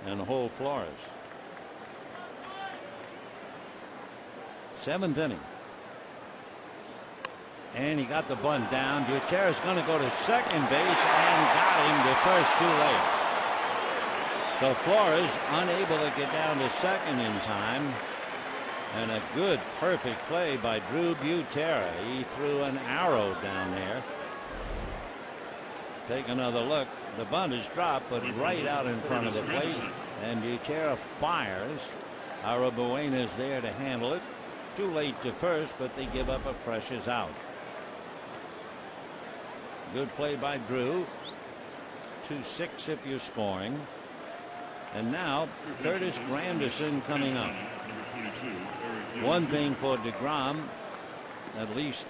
and hold Flores. 7th inning. And he got the bunt down. Gutierrez going to go to second base and got him to first too late. So Flores unable to get down to second in time. And a good, perfect play by Drew Butera. He threw an arrow down there. Take another look. The bunt is dropped, but right out in front of the plate. And Butera fires. Arabuena's there to handle it. Too late to first, but they give up a precious out. Good play by Drew. 2-6 if you're scoring. And now Curtis Granderson coming up. One thing for DeGrom, at least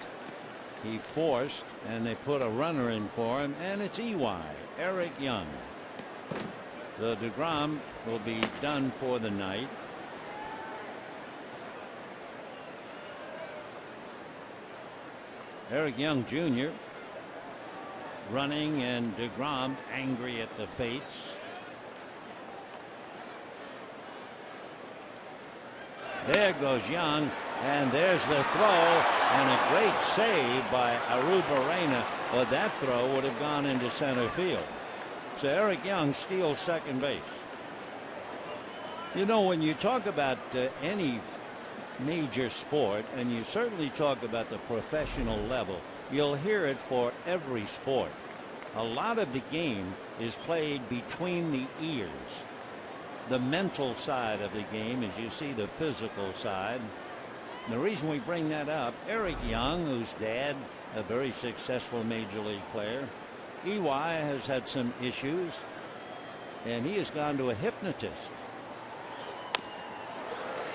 he forced, and they put a runner in for him, and it's EY, Eric Young. The DeGrom will be done for the night. Eric Young Jr. running, and DeGrom angry at the fates. There goes Young, and there's the throw, and a great save by Arrubarena, but that throw would have gone into center field. So Eric Young steals second base. You know, when you talk about any major sport, and you certainly talk about the professional level, you'll hear it for every sport. A lot of the game is played between the ears. The mental side of the game, as you see the physical side. The reason we bring that up, Eric Young, whose dad, a very successful major league player, EY has had some issues, and he has gone to a hypnotist.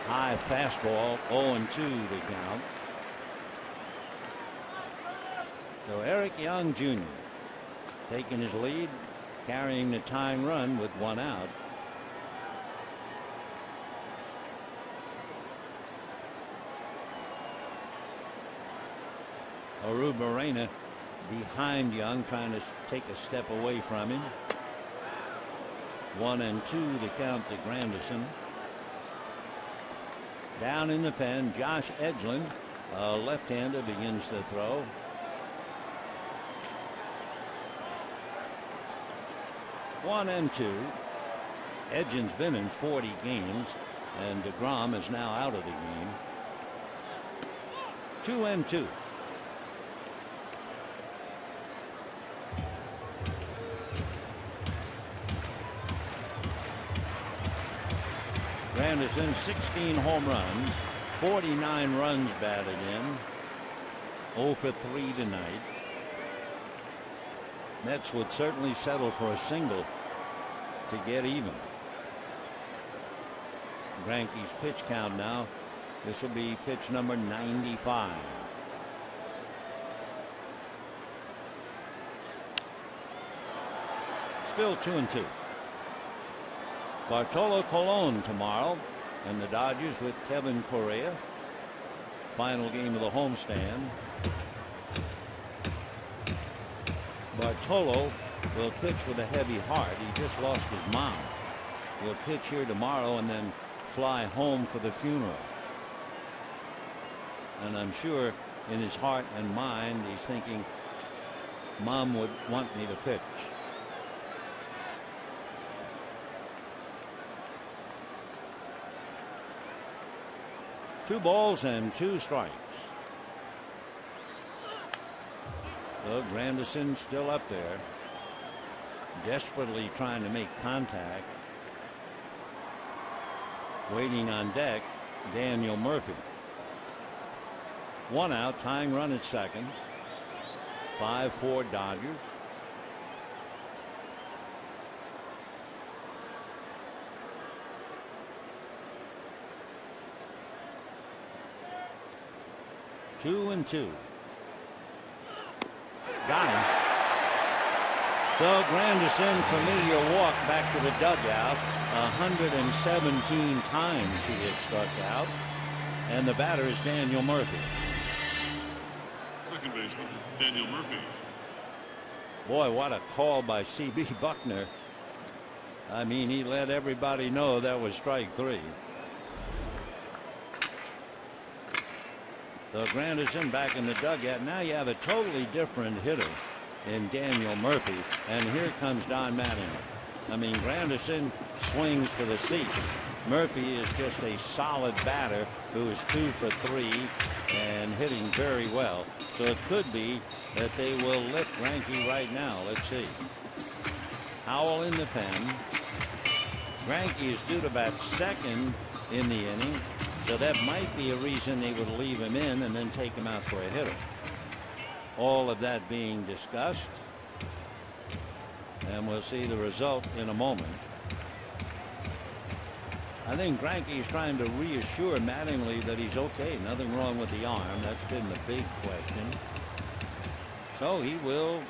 High fastball, 0-2 to count. So Eric Young Jr. taking his lead, carrying the tying run with 1 out. Arrubarena behind Young, trying to take a step away from him. 1-2 to count to Granderson. Down in the pen, Josh Edglin, a left-hander, begins the throw. One and two. Edgin's been in 40 games, and DeGrom is now out of the game. 2-2. Granderson, 16 home runs, 49 runs batted in, 0 for 3 tonight. Mets would certainly settle for a single to get even. Greinke's pitch count now. This will be pitch number 95. Still 2-2. Bartolo Colon tomorrow, and the Dodgers with Kevin Correa. Final game of the homestand. Bartolo will pitch with a heavy heart. He just lost his mom. He'll pitch here tomorrow and then fly home for the funeral. And I'm sure in his heart and mind he's thinking, Mom would want me to pitch. Two balls and 2 strikes. Well, Granderson still up there, desperately trying to make contact. Waiting on deck, Daniel Murphy. 1 out, tying run at second. 5-4 Dodgers. Two and 2. Got him. So Granderson, familiar walk back to the dugout. 117 times he has struck out. And the batter is Daniel Murphy. Second baseman, Daniel Murphy. Boy, what a call by C.B. Buckner. I mean, he let everybody know that was strike 3. So Granderson back in the dugout. Now you have a totally different hitter in Daniel Murphy. And here comes Don Mattingly. I mean, Granderson swings for the seats. Murphy is just a solid batter who is 2 for 3 and hitting very well. So it could be that they will lift Greinke right now. Let's see. Howell in the pen. Greinke is due to bat second in the inning. So that might be a reason they would leave him in and then take him out for a hitter. All of that being discussed. And we'll see the result in a moment. I think Greinke is trying to reassure Mattingly that he's okay. Nothing wrong with the arm. That's been the big question. So he will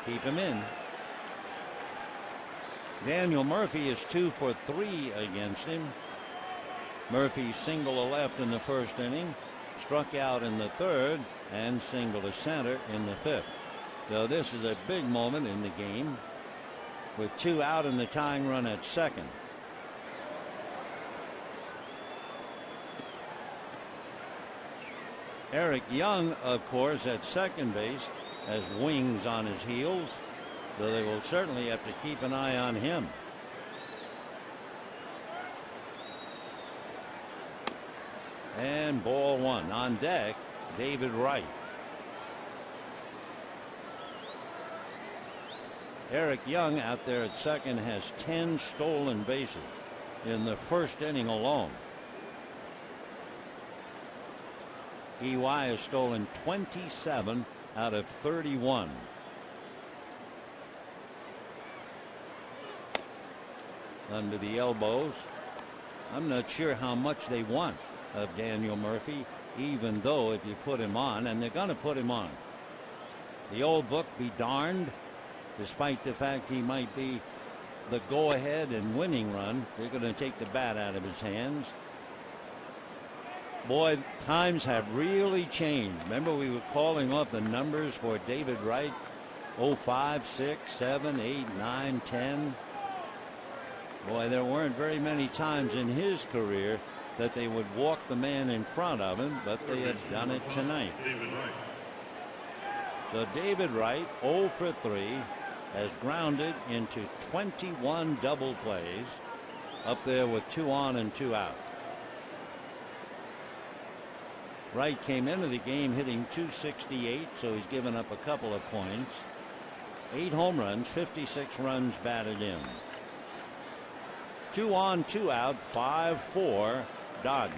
keep him in. Daniel Murphy is 2 for 3 against him. Murphy single to left in the first inning, struck out in the third, and single to center in the fifth. So this is a big moment in the game with 2 out and the tying run at second. Eric Young, of course, at second base, has wings on his heels, so they will certainly have to keep an eye on him. And ball 1. On deck, David Wright. Eric Young out there at second has 10 stolen bases in the first inning alone. EY has stolen 27 out of 31. Under the elbows. I'm not sure how much they want of Daniel Murphy, even though if you put him on, and they're going to put him on. The old book be darned, despite the fact he might be the go-ahead and winning run, they're going to take the bat out of his hands. Boy, times have really changed. Remember, we were calling off the numbers for David Wright, 05, 6, 7, 8, 9, 10. Boy, there weren't very many times in his career that they would walk the man in front of him, but they have done it tonight. So David Wright, 0 for 3, has grounded into 21 double plays, up there with 2 on and 2 out. Wright came into the game hitting .268, so he's given up a couple of points. 8 home runs, 56 runs batted in. 2 on, 2 out, 5-4 Dodgers.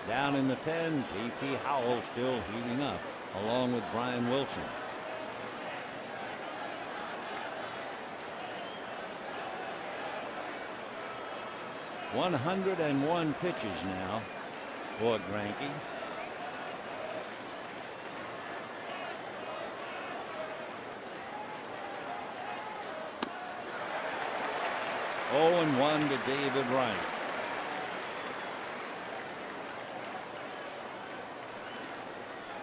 Down in the pen, J.P. Howell still heating up, along with Brian Wilson. .101 pitches now for Greinke. Oh, and 1 to David Wright.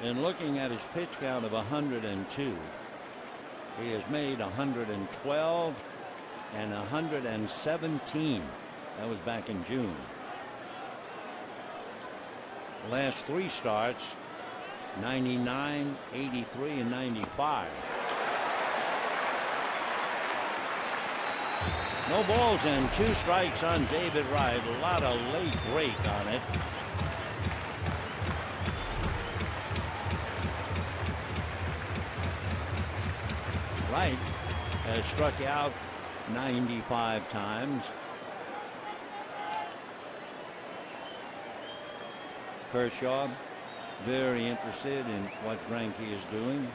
In looking at his pitch count of 102, he has made 112 and 117. That was back in June. Last 3 starts, 99, 83, and 95. No balls and 2 strikes on David Wright. A lot of late break on it. Wright has struck out 95 times. Kershaw very interested in what Greinke is doing.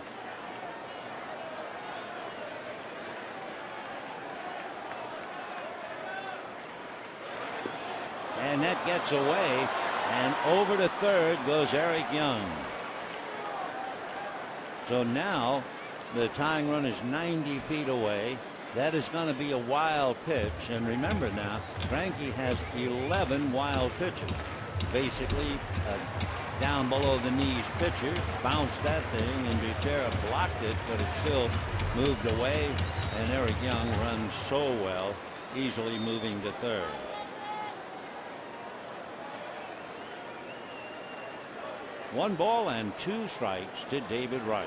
And that gets away, and over to third goes Eric Young. So now the tying run is 90 feet away. That is going to be a wild pitch. And remember now, Greinke has 11 wild pitches. Basically, down below the knees pitcher bounced that thing, and Butera blocked it, but it still moved away. And Eric Young runs so well, easily moving to third. One ball and 2 strikes to David Wright.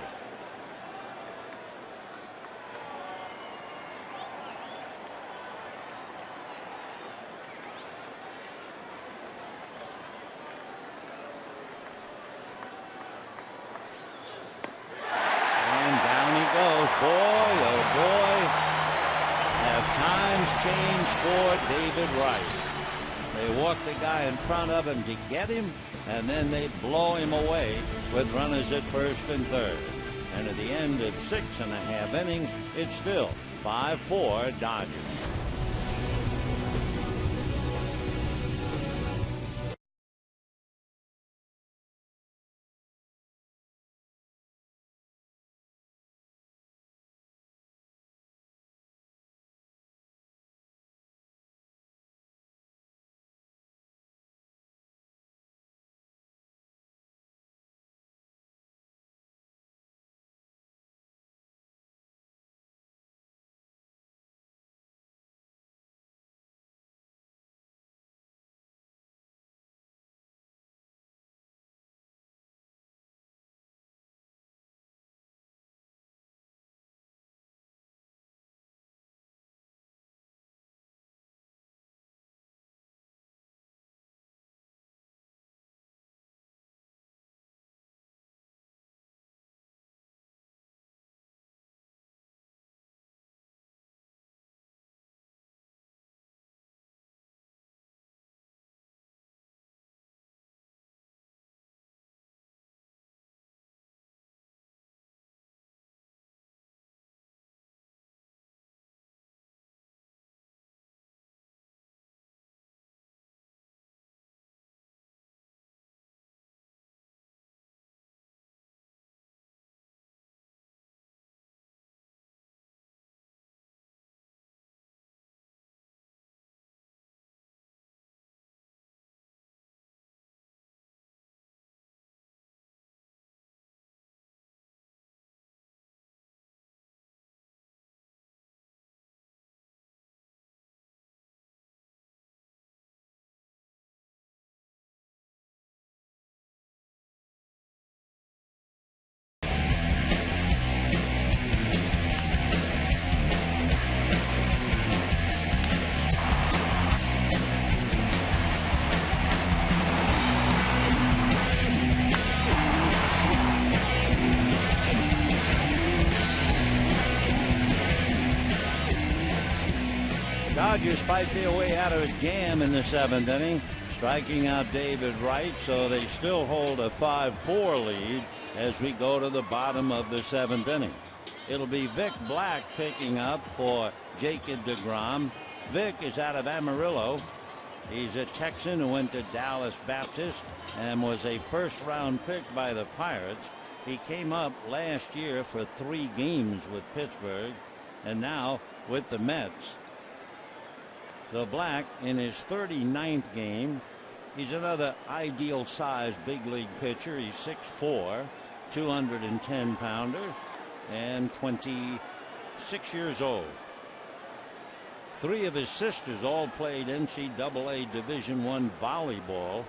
And down he goes. Boy, oh boy, have times changed for David Wright. They walk the guy in front of him to get him, and then they blow him away with runners at first and third. And at the end of 6.5 innings, it's still 5-4 Dodgers. Dodgers fight their way out of a jam in the 7th inning, striking out David Wright, so they still hold a 5-4 lead as we go to the bottom of the 7th inning. It'll be Vic Black picking up for Jacob deGrom. Vic is out of Amarillo. He's a Texan who went to Dallas Baptist and was a first-round pick by the Pirates. He came up last year for 3 games with Pittsburgh and now with the Mets. So Black in his 39th game. He's another ideal size big league pitcher. He's 6'4", 210-pounder, and 26 years old. 3 of his sisters all played NCAA Division I volleyball.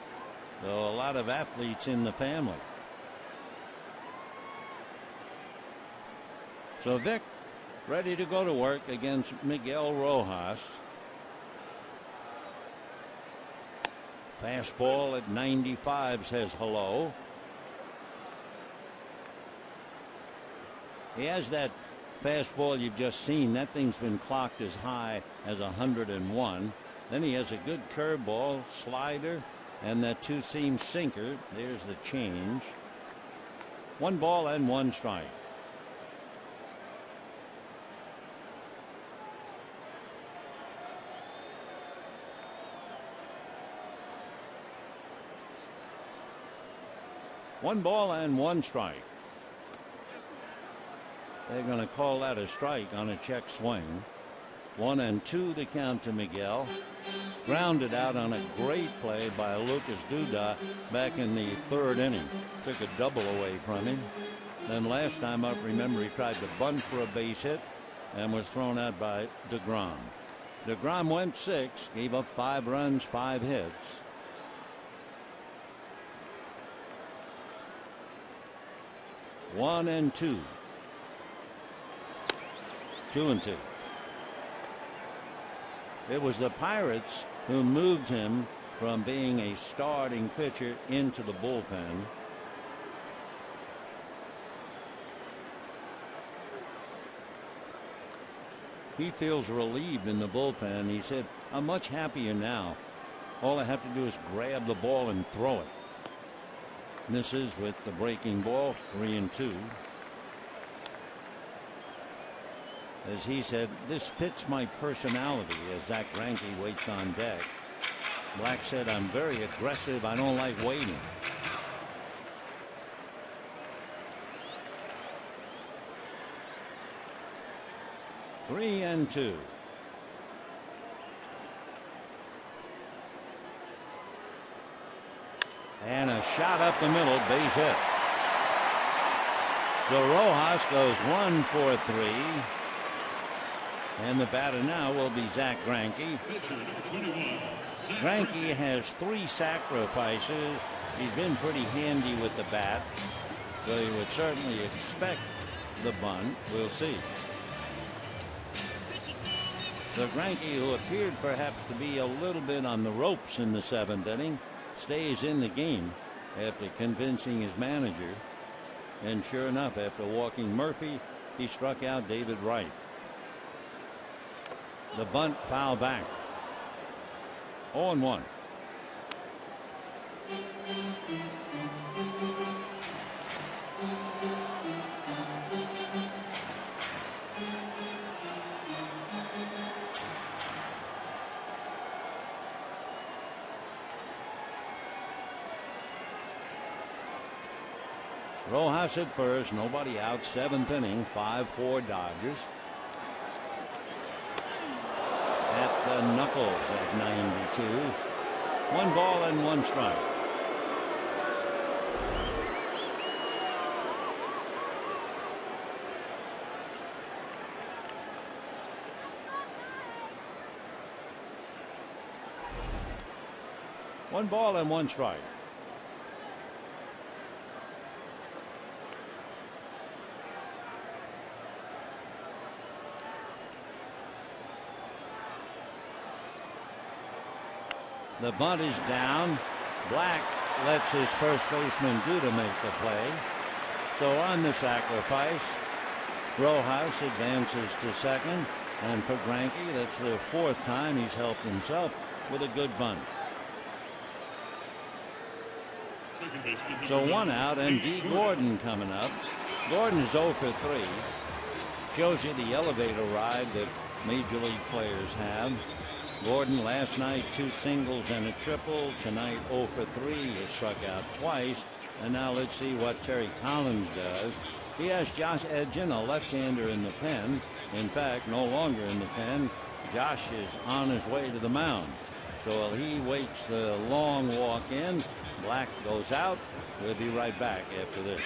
So a lot of athletes in the family. So Vic ready to go to work against Miguel Rojas. Fastball at 95 says hello. He has that fastball you've just seen. That thing's been clocked as high as 101. Then he has a good curveball, slider, and that 2-seam sinker. There's the change. 1 ball and 1 strike. One ball and 1 strike. They're going to call that a strike on a check swing. 1-2 the count to Miguel. Grounded out on a great play by Lucas Duda back in the 3rd inning. Took a double away from him. Then last time up, remember, he tried to bunt for a base hit and was thrown out by deGrom. deGrom went 6, gave up 5 runs, 5 hits. 1-2. 2-2. It was the Pirates who moved him from being a starting pitcher into the bullpen. He feels relieved in the bullpen. He said, "I'm much happier now. All I have to do is grab the ball and throw it." Misses with the breaking ball. 3-2. As he said, "This fits my personality," as Zach Greinke waits on deck. Black said, "I'm very aggressive. I don't like waiting." Three and two. And a shot up the middle, base hit. So Rojas goes 1 for 3. And the batter now will be Zach Greinke. Greinke has 3 sacrifices. He's been pretty handy with the bat, so you would certainly expect the bunt. We'll see. So Greinke, who appeared perhaps to be a little bit on the ropes in the 7th inning, stays in the game after convincing his manager. And sure enough, after walking Murphy, he struck out David Wright. The bunt foul back. 0-1. Rojas at first, nobody out. 7th inning, 5-4 Dodgers. At the knuckles at 92. 1 ball and 1 strike. One ball and 1 strike. The bunt is down. Black lets his first baseman Duda make the play. So on the sacrifice, Rojas advances to second. And for Greinke, that's the 4th time he's helped himself with a good bunt. So 1 out, and D. Gordon coming up. Gordon is 0 for 3. Shows you the elevator ride that major league players have. Gordon last night 2 singles and a triple. Tonight 0 for 3. He struck out twice. And now let's see what Terry Collins does. He has Josh Edgin, a left-hander, in the pen. In fact, no longer in the pen. Josh is on his way to the mound. So while he waits the long walk in, Black goes out. We'll be right back after this.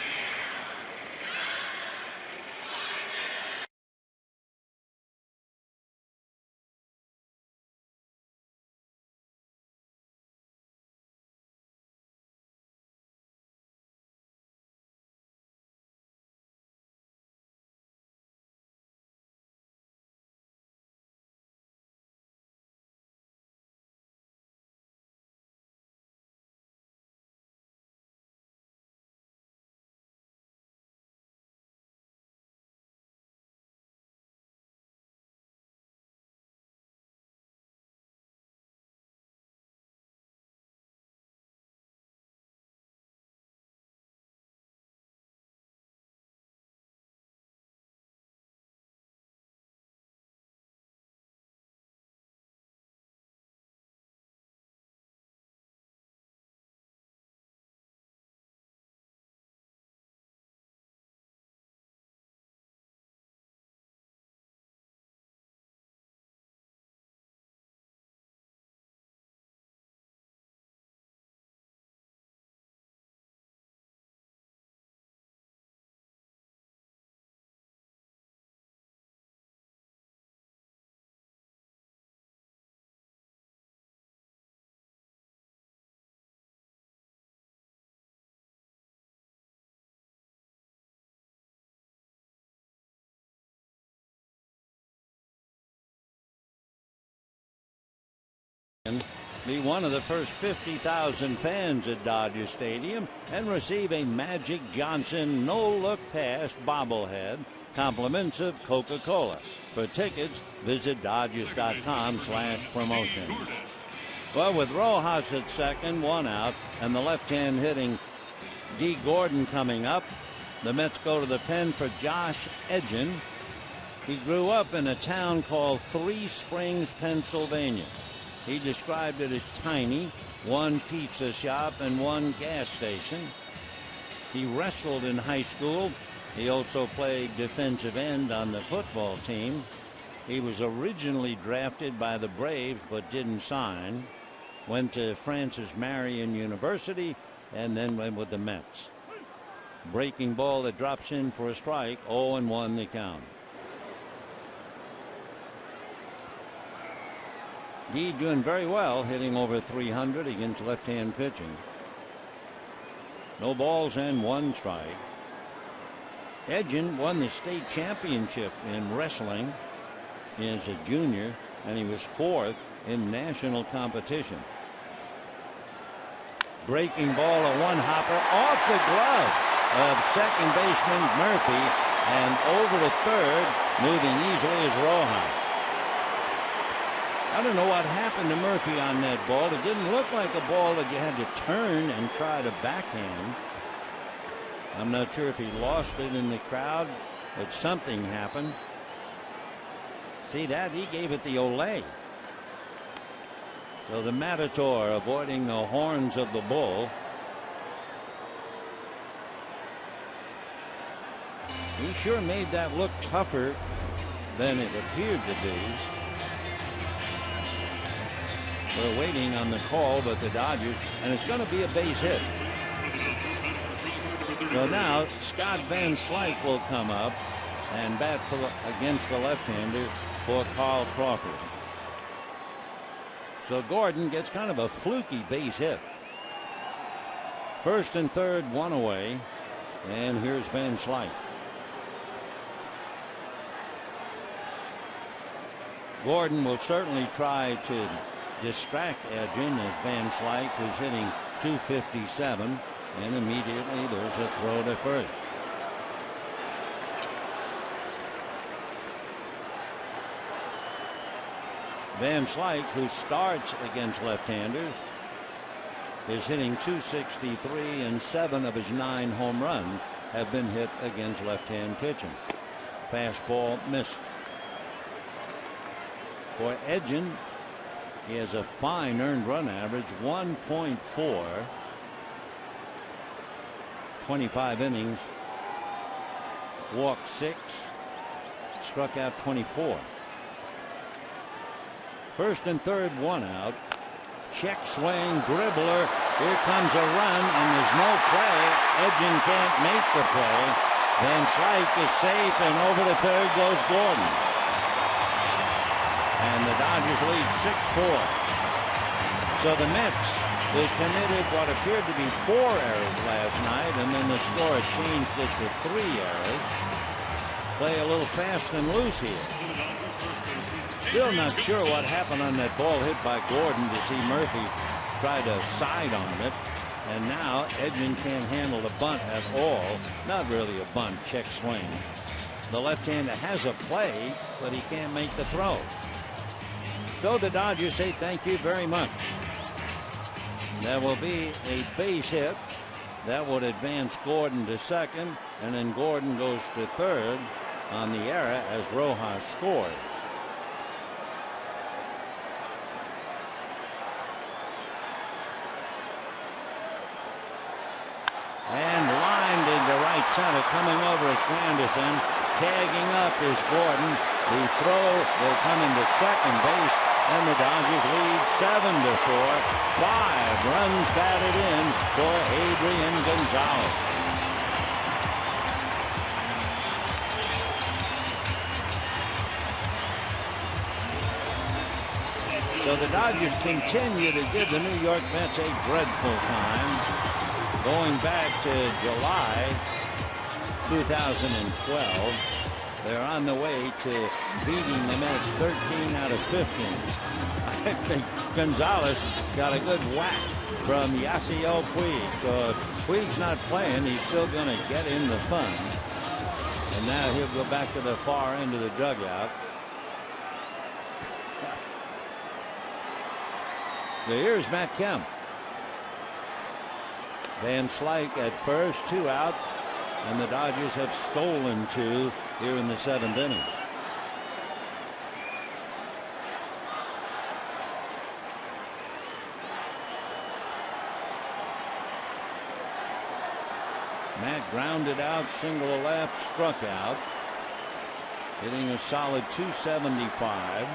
Be one of the first 50,000 fans at Dodger Stadium and receive a Magic Johnson no-look pass bobblehead, compliments of Coca-Cola. For tickets, visit Dodgers.com/promotion. Well, with Rojas at second, 1 out, and the left-hand hitting D. Gordon coming up, the Mets go to the pen for Josh Edgin. He grew up in a town called Three Springs, Pennsylvania. He described it as tiny, 1 pizza shop and 1 gas station. He wrestled in high school. He also played defensive end on the football team. He was originally drafted by the Braves but didn't sign. Went to Francis Marion University and then went with the Mets. Breaking ball that drops in for a strike. 0-1 the count. D doing very well, hitting over 300 against left-hand pitching. No balls and 1 strike. Edgin won the state championship in wrestling as a junior, and he was 4th in national competition. Breaking ball, a 1-hopper off the glove of second baseman Murphy, and over to third, moving easily, is Rojas. I don't know what happened to Murphy on that ball. It didn't look like a ball that you had to turn and try to backhand. I'm not sure if he lost it in the crowd, but something happened. See that? He gave it the Olay. So the Matador avoiding the horns of the bull. He sure made that look tougher than it appeared to be. We're waiting on the call, but the Dodgers, and it's going to be a base hit. So now Scott Van Slyke will come up and bat against the left-hander for Carl Crawford. So Gordon gets kind of a fluky base hit. First and third, 1 away, and here's Van Slyke. Gordon will certainly try to distract Edgin as Van Slyke is hitting .257, and immediately there's a throw to first. Van Slyke, who starts against left-handers, is hitting .263, and 7 of his 9 home runs have been hit against left-hand pitching. Fastball missed. For Edgin, he has a fine earned run average, 1.4. 25 innings, walked 6, struck out 24. First and third, 1 out. Check swing, dribbler. Here comes a run, and there's no play. Edgin can't make the play. Van Slyke is safe, and over the third goes Gordon. And the Dodgers lead 6-4. So the Mets, they committed what appeared to be 4 errors last night, and then the score changed it to 3 errors. Play a little fast and loose here. Still not sure what happened on that ball hit by Gordon to see Murphy try to side on it. And now Edgin can't handle the bunt at all. Not really a bunt, check swing. The left-hander has a play, but he can't make the throw. So the Dodgers say thank you very much. There will be a base hit. That would advance Gordon to second, and then Gordon goes to third on the error as Rojas scores. And lined into right center, coming over is Granderson. Tagging up is Gordon. The throw will come into second base, and the Dodgers lead 7-4. 5 runs batted in for Adrian Gonzalez. So the Dodgers continue to give the New York Mets a dreadful time. Going back to July 2012, they're on the way to beating the Mets 13 out of 15. I think Gonzalez got a good whack from Yasiel Puig. So if Puig's not playing, he's still going to get in the fun. And now he'll go back to the far end of the dugout. So here's Matt Kemp. Van Slyke at first, 2 out, and the Dodgers have stolen 2 here in the 7th inning. Matt grounded out, single left, struck out, hitting a solid .275.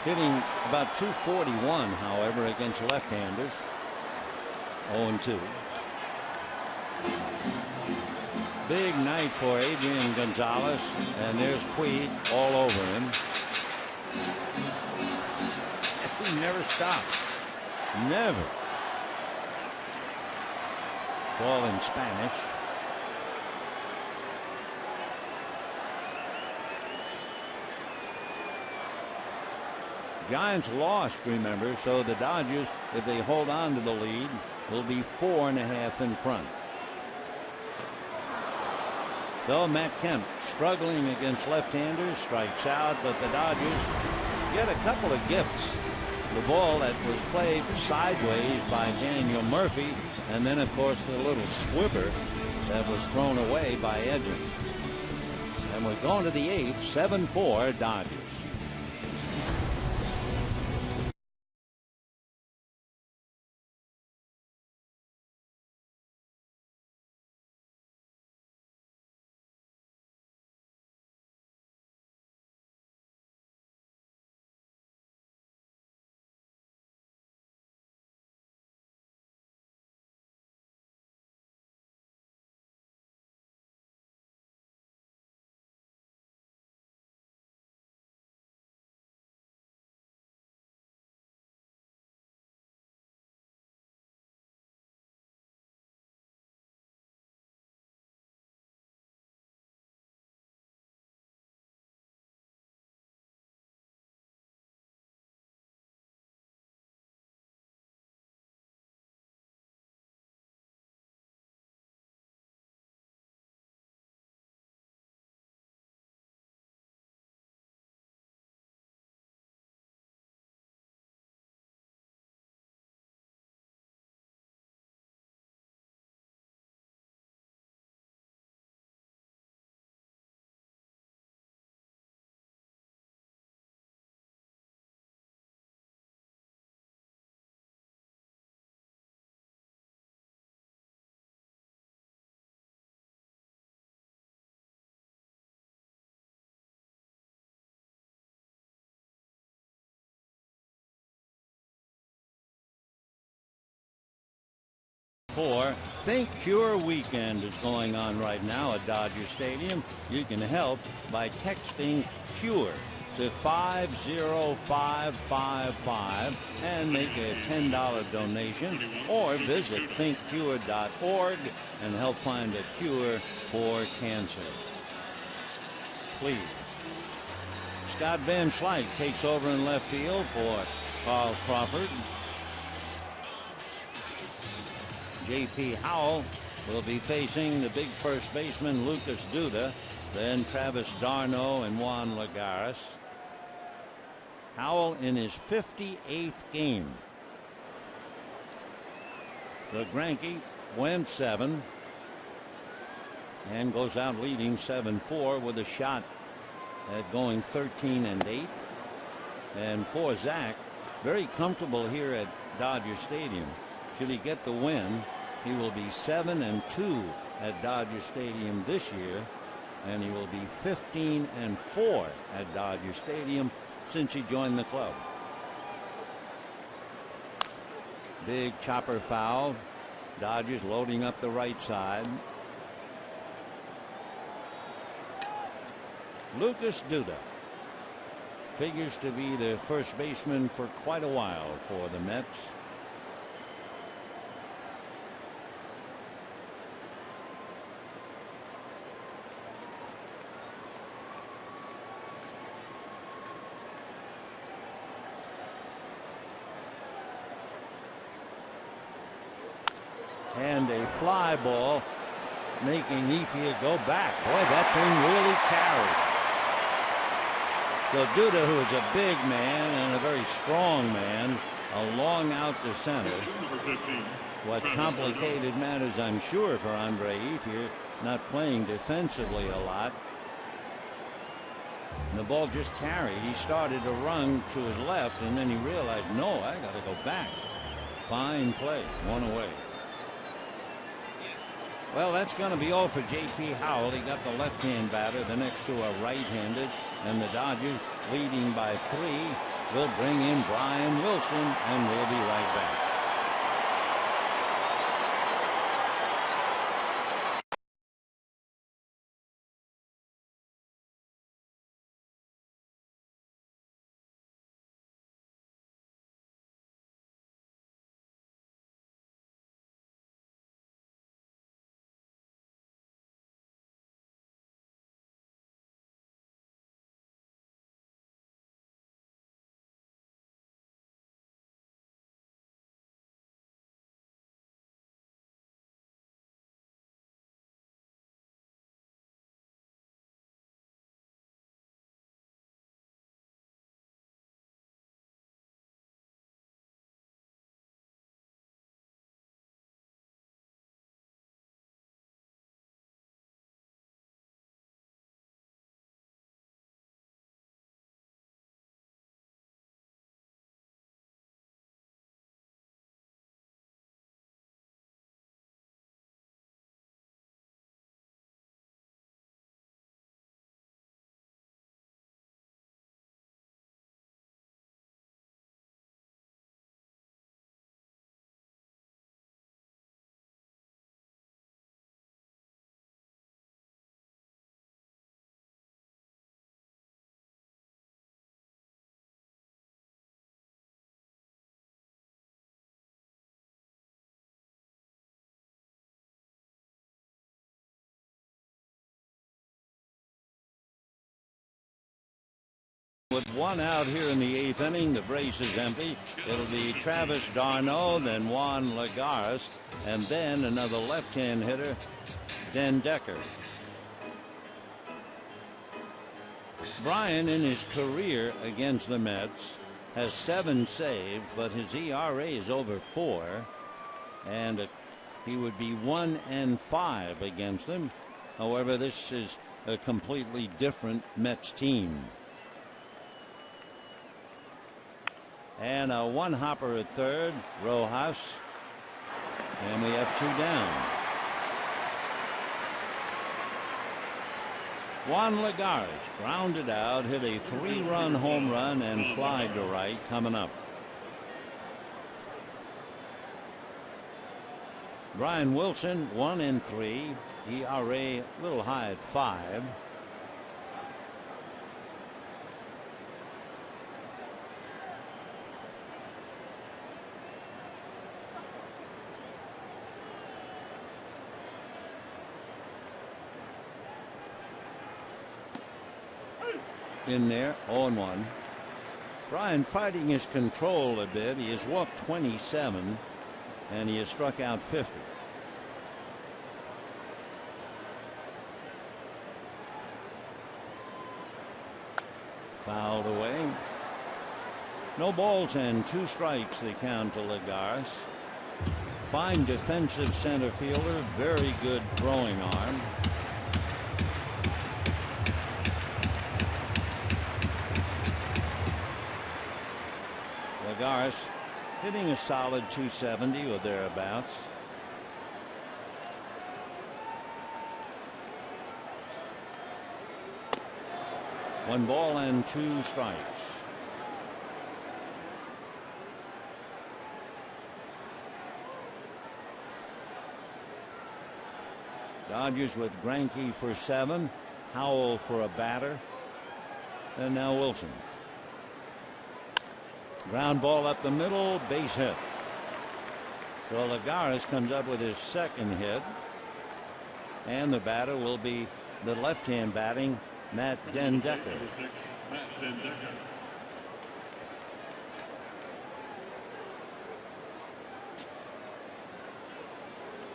Hitting about .241, however, against left-handers. 0-2. Big night for Adrian Gonzalez, and there's Puig all over him. He never stops. Never. It's all in Spanish. Giants lost, remember, so the Dodgers, if they hold on to the lead, will be 4.5 in front. Though Matt Kemp struggling against left-handers, strikes out, but the Dodgers get a couple of gifts. The ball that was played sideways by Daniel Murphy, and then, of course, the little squibber that was thrown away by Edgin. And we're going to the 8th, 7-4 Dodgers. 4. Think Cure Weekend is going on right now at Dodger Stadium. You can help by texting CURE to 50555 and make a $10 donation, or visit thinkcure.org and help find a cure for cancer. Please. Scott Van Slyke takes over in left field for Carl Crawford. J.P. Howell will be facing the big first baseman Lucas Duda, then Travis d'Arnaud and Juan Lagares. Howell in his 58th game. The Greinke went 7 and goes out leading 7-4 with a shot at going 13-8. And for Zach, very comfortable here at Dodger Stadium. Should he get the win, he will be 7-2 at Dodger Stadium this year, and he will be 15-4 at Dodger Stadium since he joined the club. Big chopper foul. Dodgers loading up the right side. Lucas Duda figures to be the first baseman for quite a while for the Mets. And a fly ball making Ethier go back. Boy, that thing really carried. So Duda, who is a big man and a very strong man, a long out to center. What complicated matters, I'm sure, for Andre Ethier, not playing defensively a lot. And the ball just carried. He started to run to his left, and then he realized, no, I got to go back. Fine play, one away. Well, that's going to be all for J.P. Howell. He got the left-hand batter. The next two are right-handed. And the Dodgers, leading by 3, will bring in Brian Wilson, and we'll be right back. With 1 out here in the 8th inning, the brace is empty. It'll be Travis d'Arnaud, then Juan Lagares, and then another left-hand hitter, Den Decker. Brian, in his career against the Mets, has 7 saves, but his ERA is over 4, and he would be 1-5 against them. However, this is a completely different Mets team. And a one-hopper at third, Rojas. And we have 2 down. Juan Lagares grounded out, hit a 3-run home run and fly to right coming up. Brian Wilson 1-3. ERA a little high at 5. In there, 0-1. Brian fighting his control a bit. He has walked 27 and he has struck out 50. Fouled away. No balls and 2 strikes the count to Lagares. Fine defensive center fielder. Very good throwing arm. Lagares hitting a solid 270 or thereabouts. One ball and 2 strikes. Dodgers with Greinke for 7, Howell for a batter, and now Wilson. Ground ball up the middle, base hit. So Lagares comes up with his 2nd hit, and the batter will be the left-hand batting Matt Den Dekker.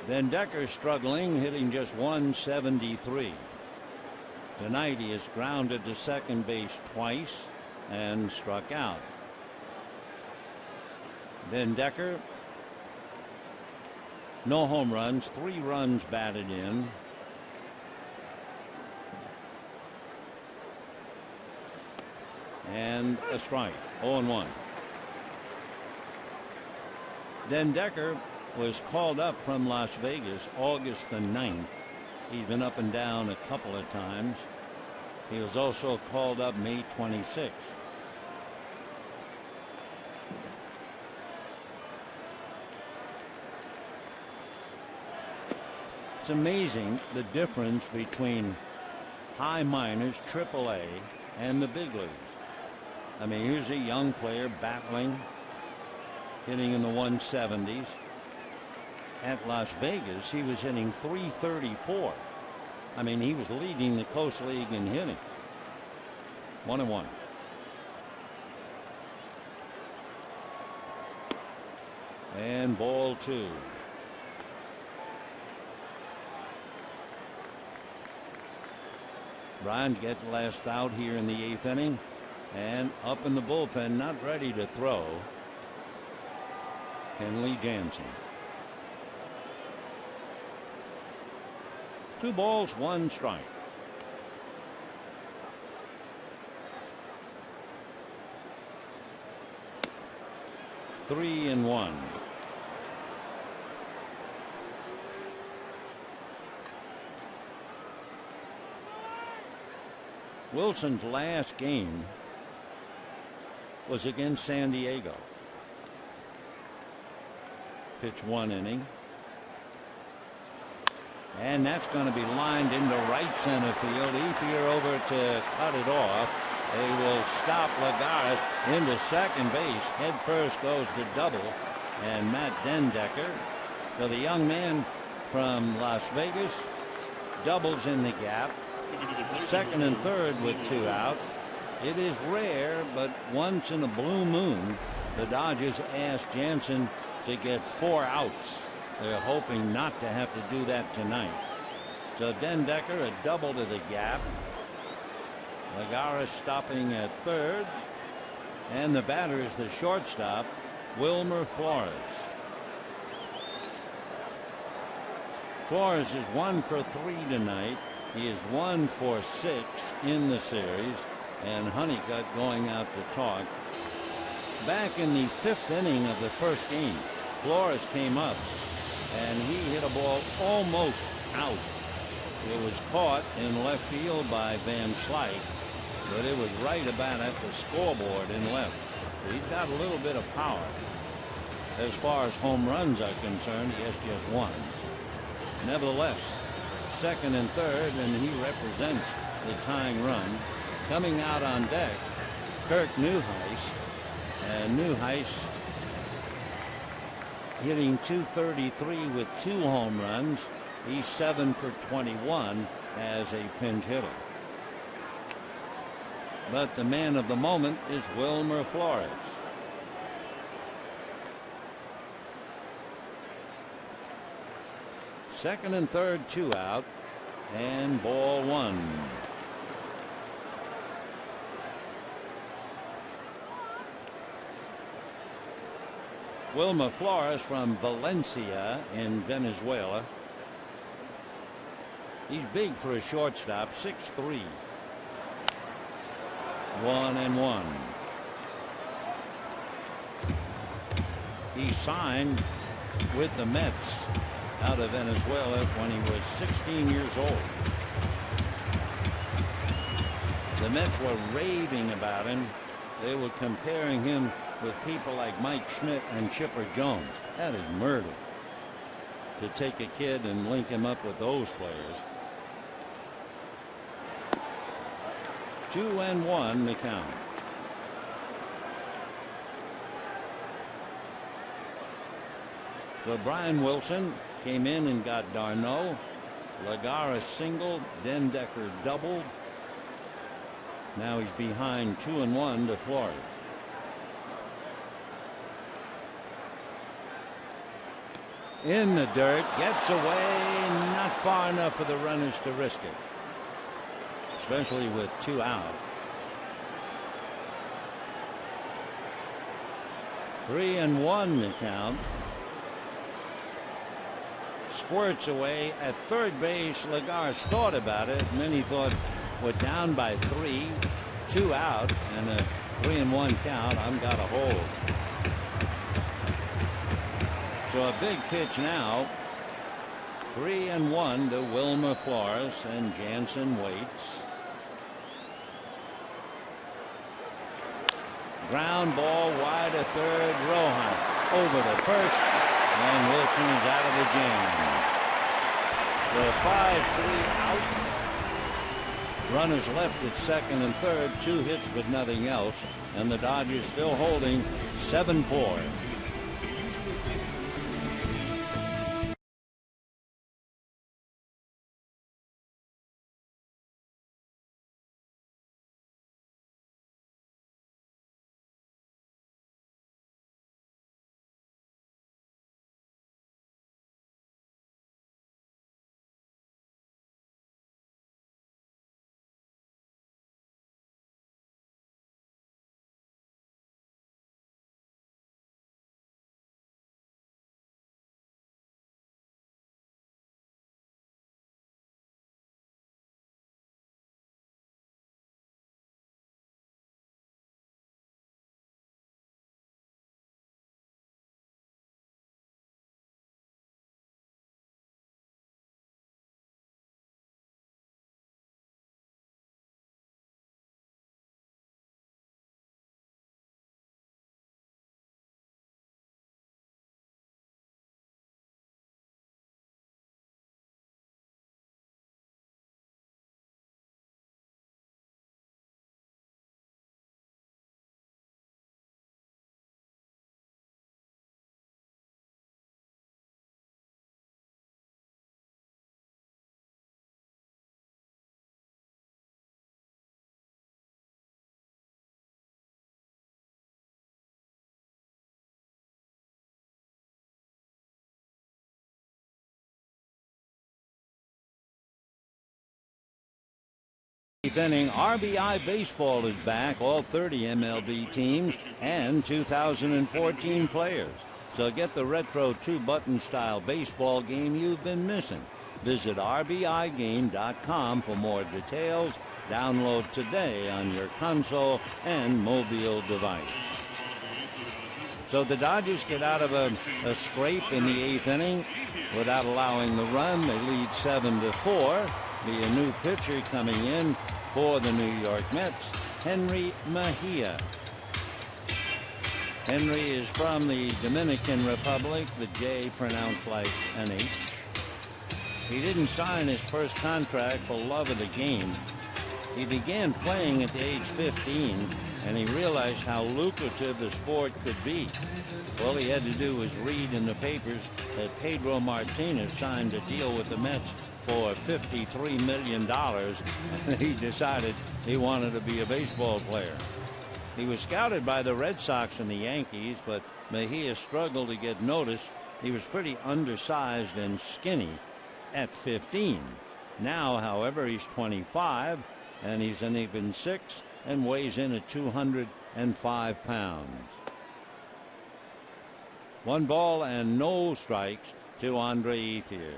Den Dekker struggling, hitting just 173. Tonight he has grounded to second base twice and struck out. Den Dekker, no home runs, 3 runs batted in. And a strike, 0-1. Den Dekker was called up from Las Vegas August the 9th. He's been up and down a couple of times. He was also called up May 26th. It's amazing the difference between high minors, AAA, and the big leagues. I mean, here's a young player battling, hitting in the 170s. At Las Vegas, he was hitting 334. I mean, he was leading the Coast League in hitting. 1-1. And ball 2. Brian gets last out here in the 8th inning, and up in the bullpen, not ready to throw, Kenley Jansen. 2 balls, 1 strike. Three and 1. Wilson's last game was against San Diego. Pitch 1 inning. And that's going to be lined into right center field. Ethier over to cut it off. They will stop Lagares into second base. Head first goes the double. And Matt Den Dekker. So the young man from Las Vegas doubles in the gap. Second and third with 2 outs. It is rare, but once in a blue moon, the Dodgers asked Jansen to get 4 outs. They're hoping not to have to do that tonight. So Den Dekker a double to the gap. Lagares stopping at third. And the batter is the shortstop, Wilmer Flores. Flores is 1 for 3 tonight. He is 1 for 6 in the series. And Honeycutt going out to talk. Back in the 5th inning of the first game, Flores came up and he hit a ball almost out. It was caught in left field by Van Slyke, but it was right about at the scoreboard in left. So he's got a little bit of power. As far as home runs are concerned, he has just one. Nevertheless, second and third, and he represents the tying run. Coming out on deck, Kirk Neuheis. And Neuheis hitting .233 with 2 home runs. He's 7 for 21 as a pinch hitter. But the man of the moment is Wilmer Flores. Second and third, 2 out, and ball 1. Wilmer Flores from Valencia in Venezuela. He's big for a shortstop, 6'3". 1-1. He signed with the Mets out of Venezuela when he was 16 years old. The Mets were raving about him. They were comparing him with people like Mike Schmidt and Chipper Jones. That is murder, to take a kid and link him up with those players. 2-1 the count. So Brian Wilson came in and got d'Arnaud. Lagares singled. Dendecker doubled. Now he's behind 2-1 to Flores. In the dirt, gets away, not far enough for the runners to risk it, especially with 2 out. 3-1 the count. Squirts away at third base. Lagares thought about it, and then he thought, we're down by 3, 2 out, and a 3-1 count. I'm got a hold. So a big pitch now. 3-1 to Wilmer Flores, and Jansen waits. Ground ball wide to third. Rohan over to first, and Wilson is out of the jam. The 5-3 out. Runners left at second and third. 2 hits but nothing else, and the Dodgers still holding 7-4. Inning. RBI baseball is back, all 30 MLB teams and 2014 players. So get the retro 2-button style baseball game you've been missing. Visit RBIGame.com for more details. Download today on your console and mobile device. So the Dodgers get out of a scrape in the 8th inning without allowing the run. They lead 7-4. Be a new pitcher coming in for the New York Mets, Henry Mejia. Henry is from the Dominican Republic, the J pronounced like an H. He didn't sign his first contract for love of the game. He began playing at the age 15, and he realized how lucrative the sport could be. All he had to do was read in the papers that Pedro Martinez signed a deal with the Mets for $53 million, and he decided he wanted to be a baseball player. He was scouted by the Red Sox and the Yankees, but Mejia struggled to get noticed. He was pretty undersized and skinny at 15. Now, however, he's 25, and he's an even 6 and weighs in at 205 pounds. 1 ball and no strikes to Andre Ethier.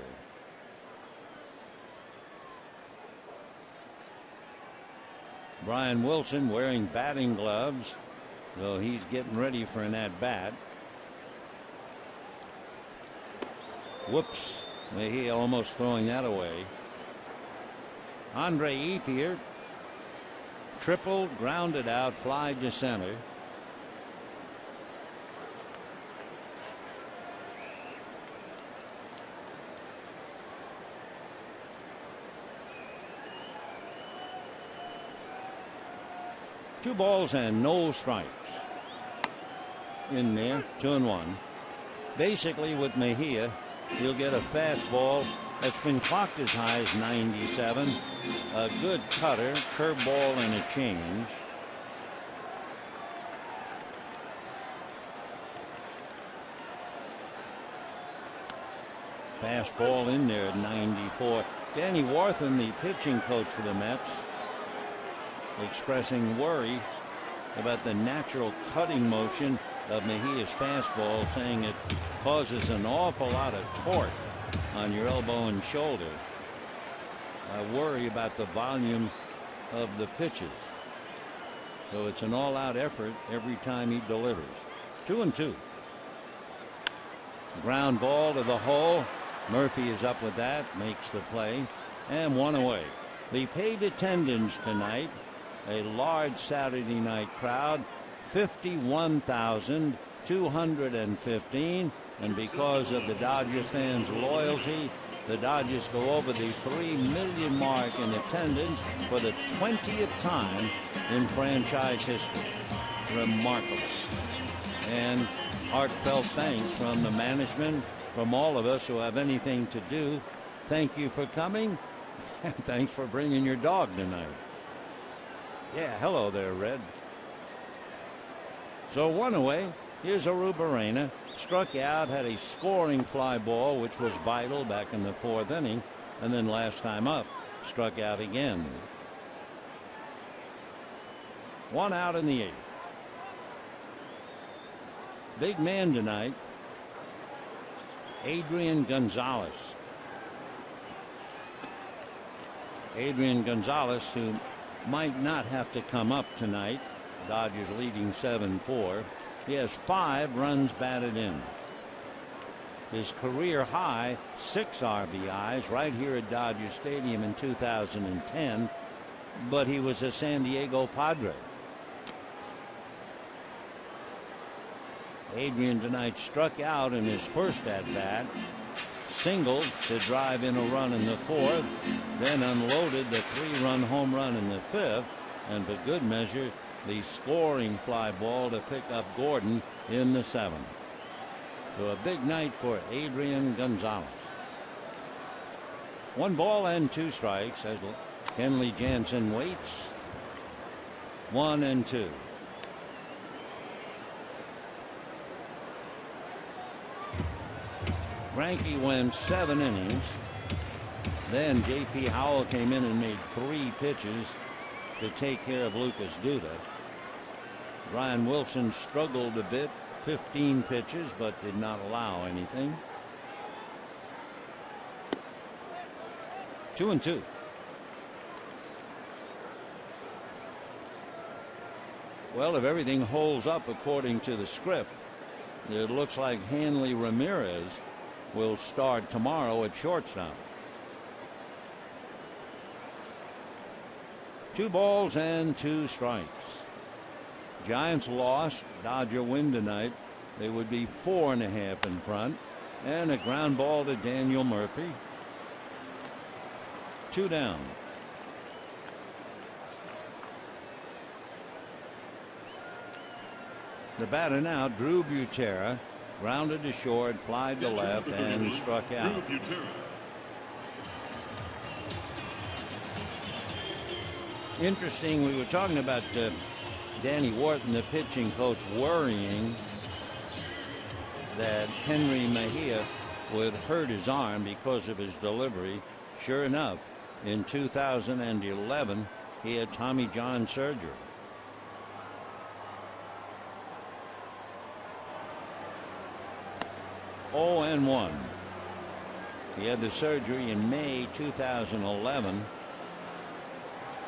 Brian Wilson wearing batting gloves, though he's getting ready for an at-bat. Whoops. Mejia almost throwing that away. Andre Ethier tripled, grounded out, fly to center. Two balls and no strikes. In there, 2-1. Basically, with Mejia, he'll get a fastball that's been clocked as high as 97, a good cutter, curveball, and a change. Fastball in there at 94. Danny Warthen, the pitching coach for the Mets, expressing worry about the natural cutting motion of Mejia's fastball, saying it causes an awful lot of torque on your elbow and shoulder. I worry about the volume of the pitches. So it's an all-out effort every time he delivers. 2-2. Ground ball to the hole. Murphy is up with that, makes the play, and 1 away. The paid attendance tonight, a large Saturday night crowd, 51,215, and because of the Dodger fans' loyalty, the Dodgers go over the 3 million mark in attendance for the 20th time in franchise history. Remarkable. And heartfelt thanks from the management, from all of us who have anything to do. Thank you for coming, and thanks for bringing your dog tonight. Yeah, hello there, Red. So 1 away. Here's Arrubarena. Struck out, had a scoring fly ball, which was vital back in the 4th inning. And then last time up, struck out again. 1 out in the 8th. Big man tonight, Adrian Gonzalez. Adrian Gonzalez, who might not have to come up tonight. Dodgers leading 7-4. He has 5 runs batted in. His career high 6 RBIs right here at Dodger Stadium in 2010, but he was a San Diego Padre. Adrian tonight struck out in his first at bat, singled to drive in a run in the 4th, then unloaded the 3-run home run in the 5th, and for good measure, the scoring fly ball to pick up Gordon in the 7th. So a big night for Adrian Gonzalez. 1 ball and 2 strikes as Kenley Jansen waits. 1-2. Greinke went 7 innings. Then J.P. Howell came in and made 3 pitches to take care of Lucas Duda. Brian Wilson struggled a bit, 15 pitches, but did not allow anything. 2-2. Well, if everything holds up according to the script, it looks like Hanley Ramirez will start tomorrow at shortstop. 2 balls and 2 strikes. Giants lost. Dodger win tonight. They would be 4.5 in front. And a ground ball to Daniel Murphy. 2 down. The batter now, Drew Butera, grounded to short, fly to left, and struck out. Interesting, we were talking about Danny Wharton, the pitching coach, worrying that Henry Mejia would hurt his arm because of his delivery. Sure enough, in 2011, he had Tommy John surgery. Oh, and 1. He had the surgery in May 2011.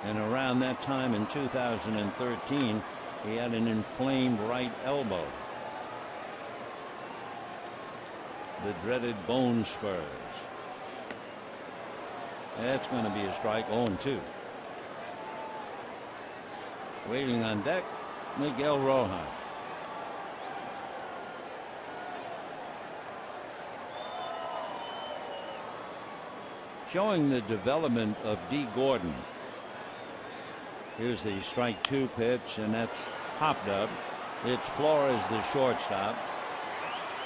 And around that time in 2013, he had an inflamed right elbow. The dreaded bone spurs. That's going to be a strike. 0-2. Waiting on deck, Miguel Rojas. Showing the development of D. Gordon. Here's the strike 2 pitch, and that's hopped up. It's Flores, the shortstop.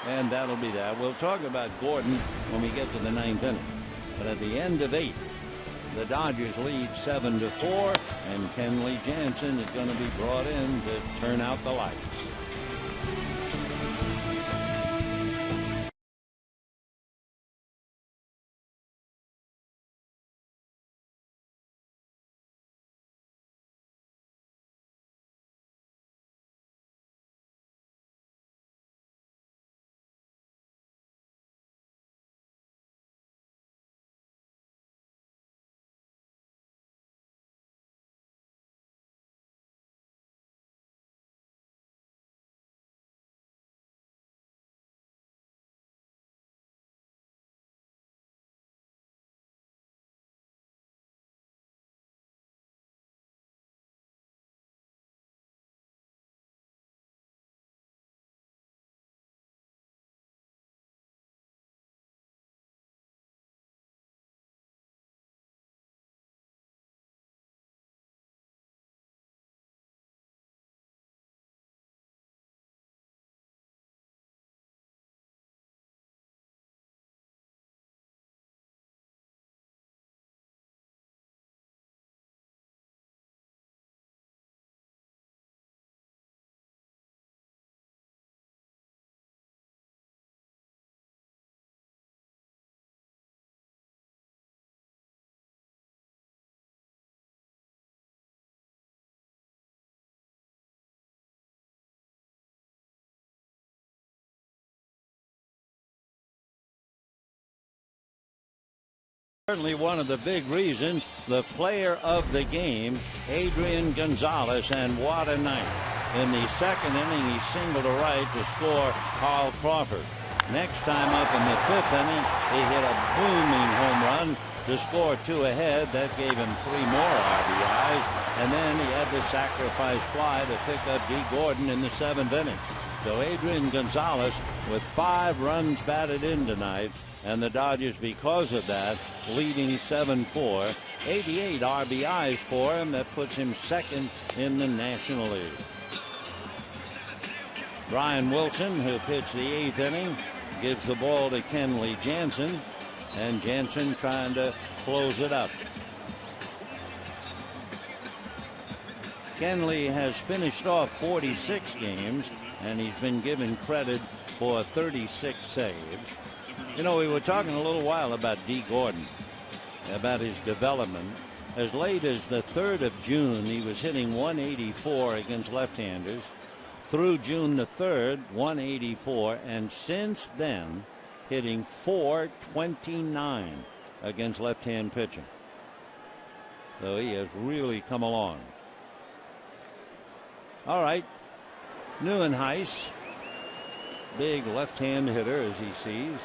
And that'll be that. We'll talk about Gordon when we get to the 9th inning. But at the end of 8, the Dodgers lead 7-4, and Kenley Jansen is going to be brought in to turn out the lights. Certainly one of the big reasons, the player of the game, Adrian Gonzalez, and what a night. In the 2nd inning, he singled to right to score Carl Crawford. Next time up in the 5th inning, he hit a booming home run to score 2 ahead. That gave him 3 more RBIs. And then he had the sacrifice fly to pick up D. Gordon in the 7th inning. So Adrian Gonzalez with 5 runs batted in tonight. And the Dodgers, because of that, leading 7-4. 88 RBIs for him. That puts him 2nd in the National League. Brian Wilson, who pitched the 8th inning, gives the ball to Kenley Jansen. And Jansen trying to close it up. Kenley has finished off 46 games, and he's been given credit for 36 saves. You know, we were talking a little while about D. Gordon, about his development. As late as the 3rd of June, he was hitting 184 against left-handers. Through June the 3rd, 184, and since then, hitting 429 against left-hand pitching. So he has really come along. All right, Neuenhuis, big left-hand hitter as he sees.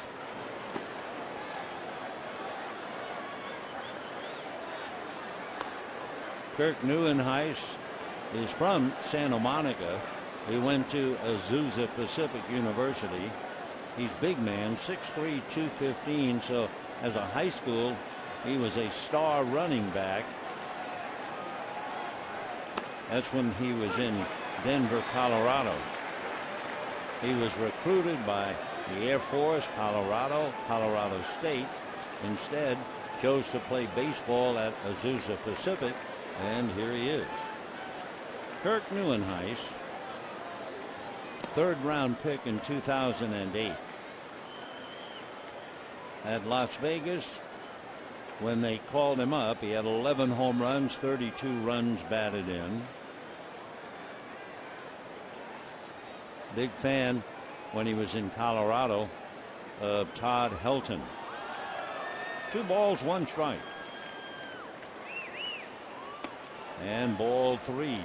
Kirk Neuenhuis is from Santa Monica. He went to Azusa Pacific University. He's big man, 6'3", 215. So as a high school, he was a star running back. That's when he was in Denver, Colorado. He was recruited by the Air Force, Colorado State. Instead, chose to play baseball at Azusa Pacific, and here he is. Kirk Neuenhuis, third-round pick in 2008. At Las Vegas, when they called him up, he had 11 home runs, 32 runs batted in. Big fan when he was in Colorado of Todd Helton. 2 balls, 1 strike. And ball 3.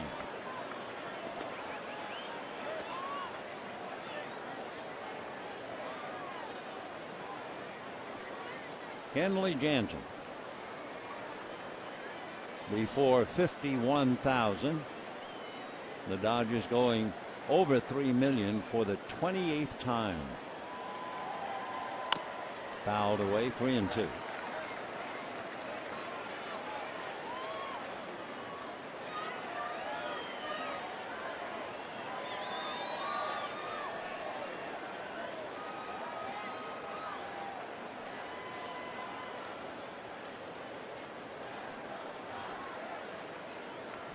Kenley Jansen. Before 51,000. The Dodgers going over $3 million for the 28th time. Fouled away, 3-2.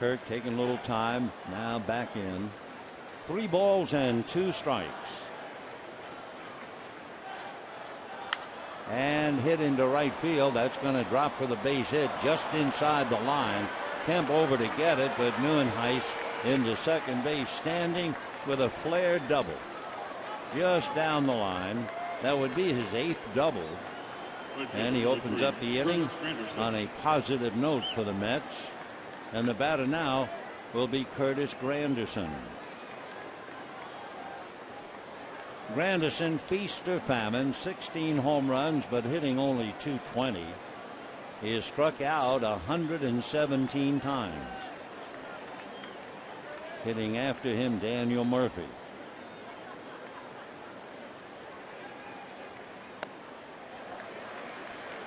Kirk taking a little time, now back in. 3 balls and 2 strikes. And hit into right field. That's going to drop for the base hit just inside the line. Kemp over to get it, but Neuenhuis into second base, standing with a flare double. Just down the line. That would be his 8th double. And he opens up the inning on a positive note for the Mets. And the batter now will be Curtis Granderson. Granderson, feast or famine, 16 home runs, but hitting only .220. He has struck out 117 times. Hitting after him, Daniel Murphy.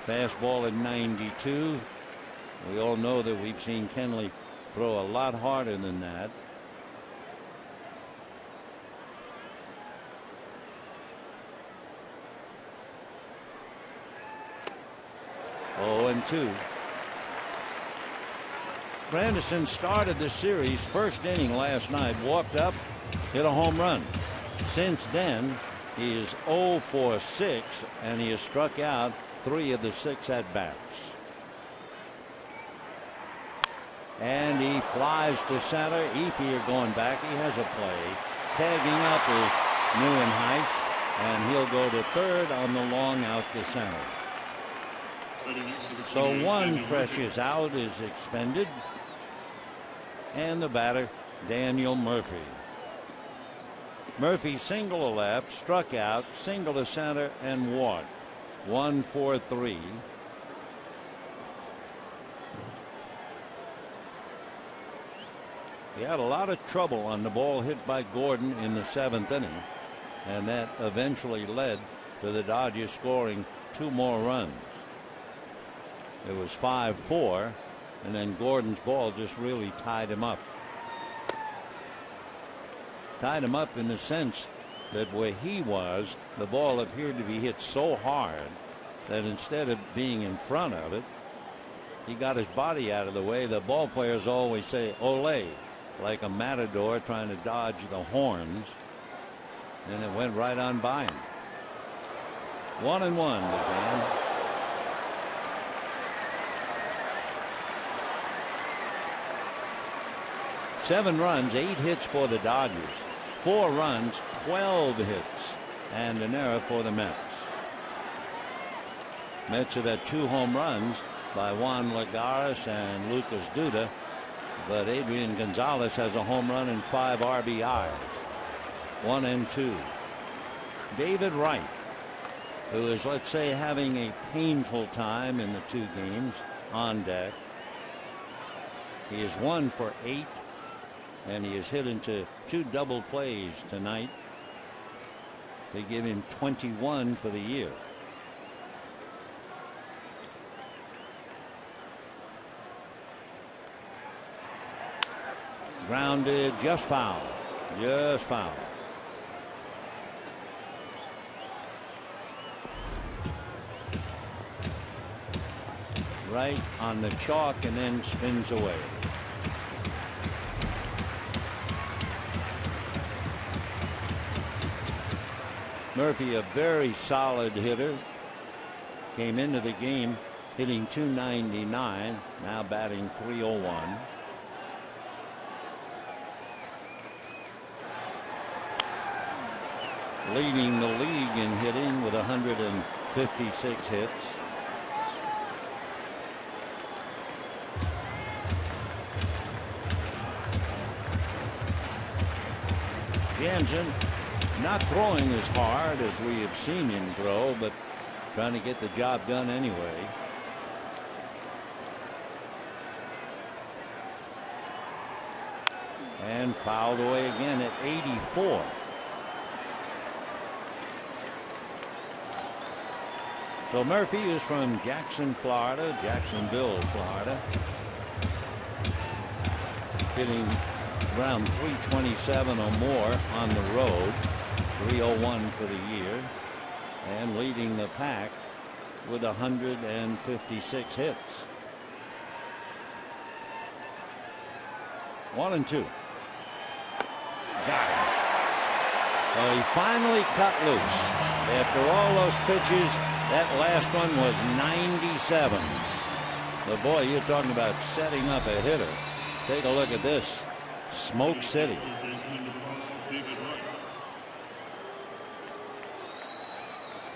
Fastball at 92. We all know that we've seen Kenley throw a lot harder than that. Oh, and 2. Granderson started the series first inning last night, walked up, hit a home run. Since then, he is 0 for 6, and he has struck out 3 of the 6 at bats. And he flies to center. Ethier going back. He has a play. Tagging up is Neuenhuis, and he'll go to third on the long out to center. So 1 precious out is expended. And the batter, Daniel Murphy. Murphy single to left, struck out, single to center, and walked. 1 for 3. He had a lot of trouble on the ball hit by Gordon in the 7th inning, and that eventually led to the Dodgers scoring 2 more runs. It was 5-4, and then Gordon's ball just really tied him up. Tied him up in the sense that where he was, the ball appeared to be hit so hard that instead of being in front of it, he got his body out of the way. The ball players always say, "Ole," like a matador trying to dodge the horns, and it went right on by him. 1-1 the game. Seven runs, 8 hits for the Dodgers. 4 runs, 12 hits, and an error for the Mets. Mets have had 2 home runs by Juan Lagares and Lucas Duda, but Adrian Gonzalez has a home run and 5 RBIs. 1-2. David Wright, who is, let's say, having a painful time in the 2 games, on deck. He is 1 for 8. and he is hit into 2 double plays tonight. They give him 21 for the year. Grounded, just foul. Just foul. Right on the chalk and then spins away. Murphy, a very solid hitter, came into the game hitting .299, now batting .301. Leading the league in hitting with 156 hits. Jansen not throwing as hard as we have seen him throw, but trying to get the job done anyway. And fouled away again at 84. So Murphy is from Jacksonville, Florida. Hitting around .327 or more on the road. .301 for the year. And leading the pack with 156 hits. 1-2. Got it. So he finally cut loose. After all those pitches, that last one was 97. But boy, you're talking about setting up a hitter. Take a look at this. Smoke City.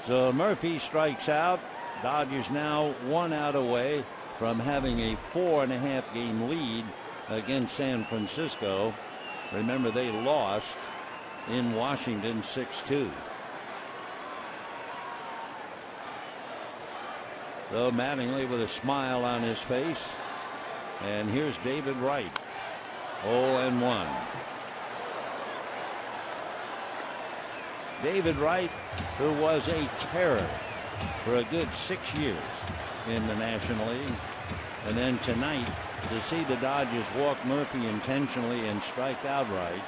So Murphy strikes out. Dodgers now 1 out away from having a 4.5 game lead against San Francisco. Remember, they lost in Washington 6-2. So Mattingly with a smile on his face. And here's David Wright. 0-1. David Wright, who was a terror for a good 6 years in the National League. And then tonight, to see the Dodgers walk Murphy intentionally and strike out Wright,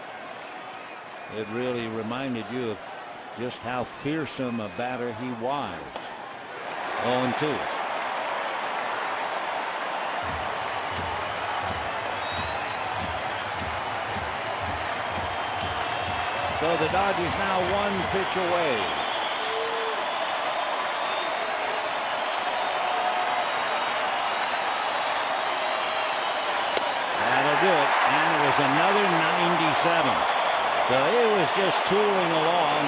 it really reminded you of just how fearsome a batter he was. 0-2. So the Dodgers now 1 pitch away. That'll do it. And it was another 97. So he was just tooling along,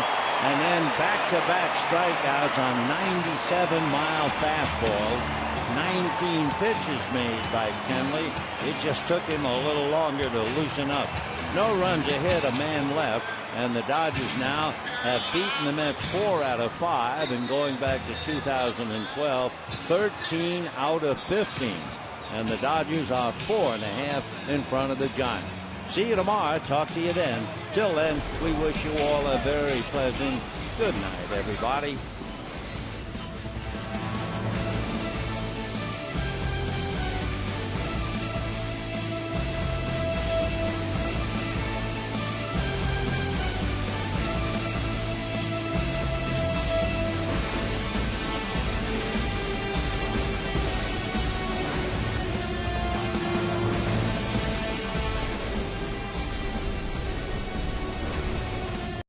and then back-to-back strikeouts on 97-mile fastballs. 19 pitches made by Kenley. It just took him a little longer to loosen up. No runs ahead, a man left, and the Dodgers now have beaten the Mets 4 out of 5, and going back to 2012, 13 out of 15. And the Dodgers are 4.5 in front of the Giants. See you tomorrow. Talk to you then. Till then, we wish you all a very pleasant good night, everybody.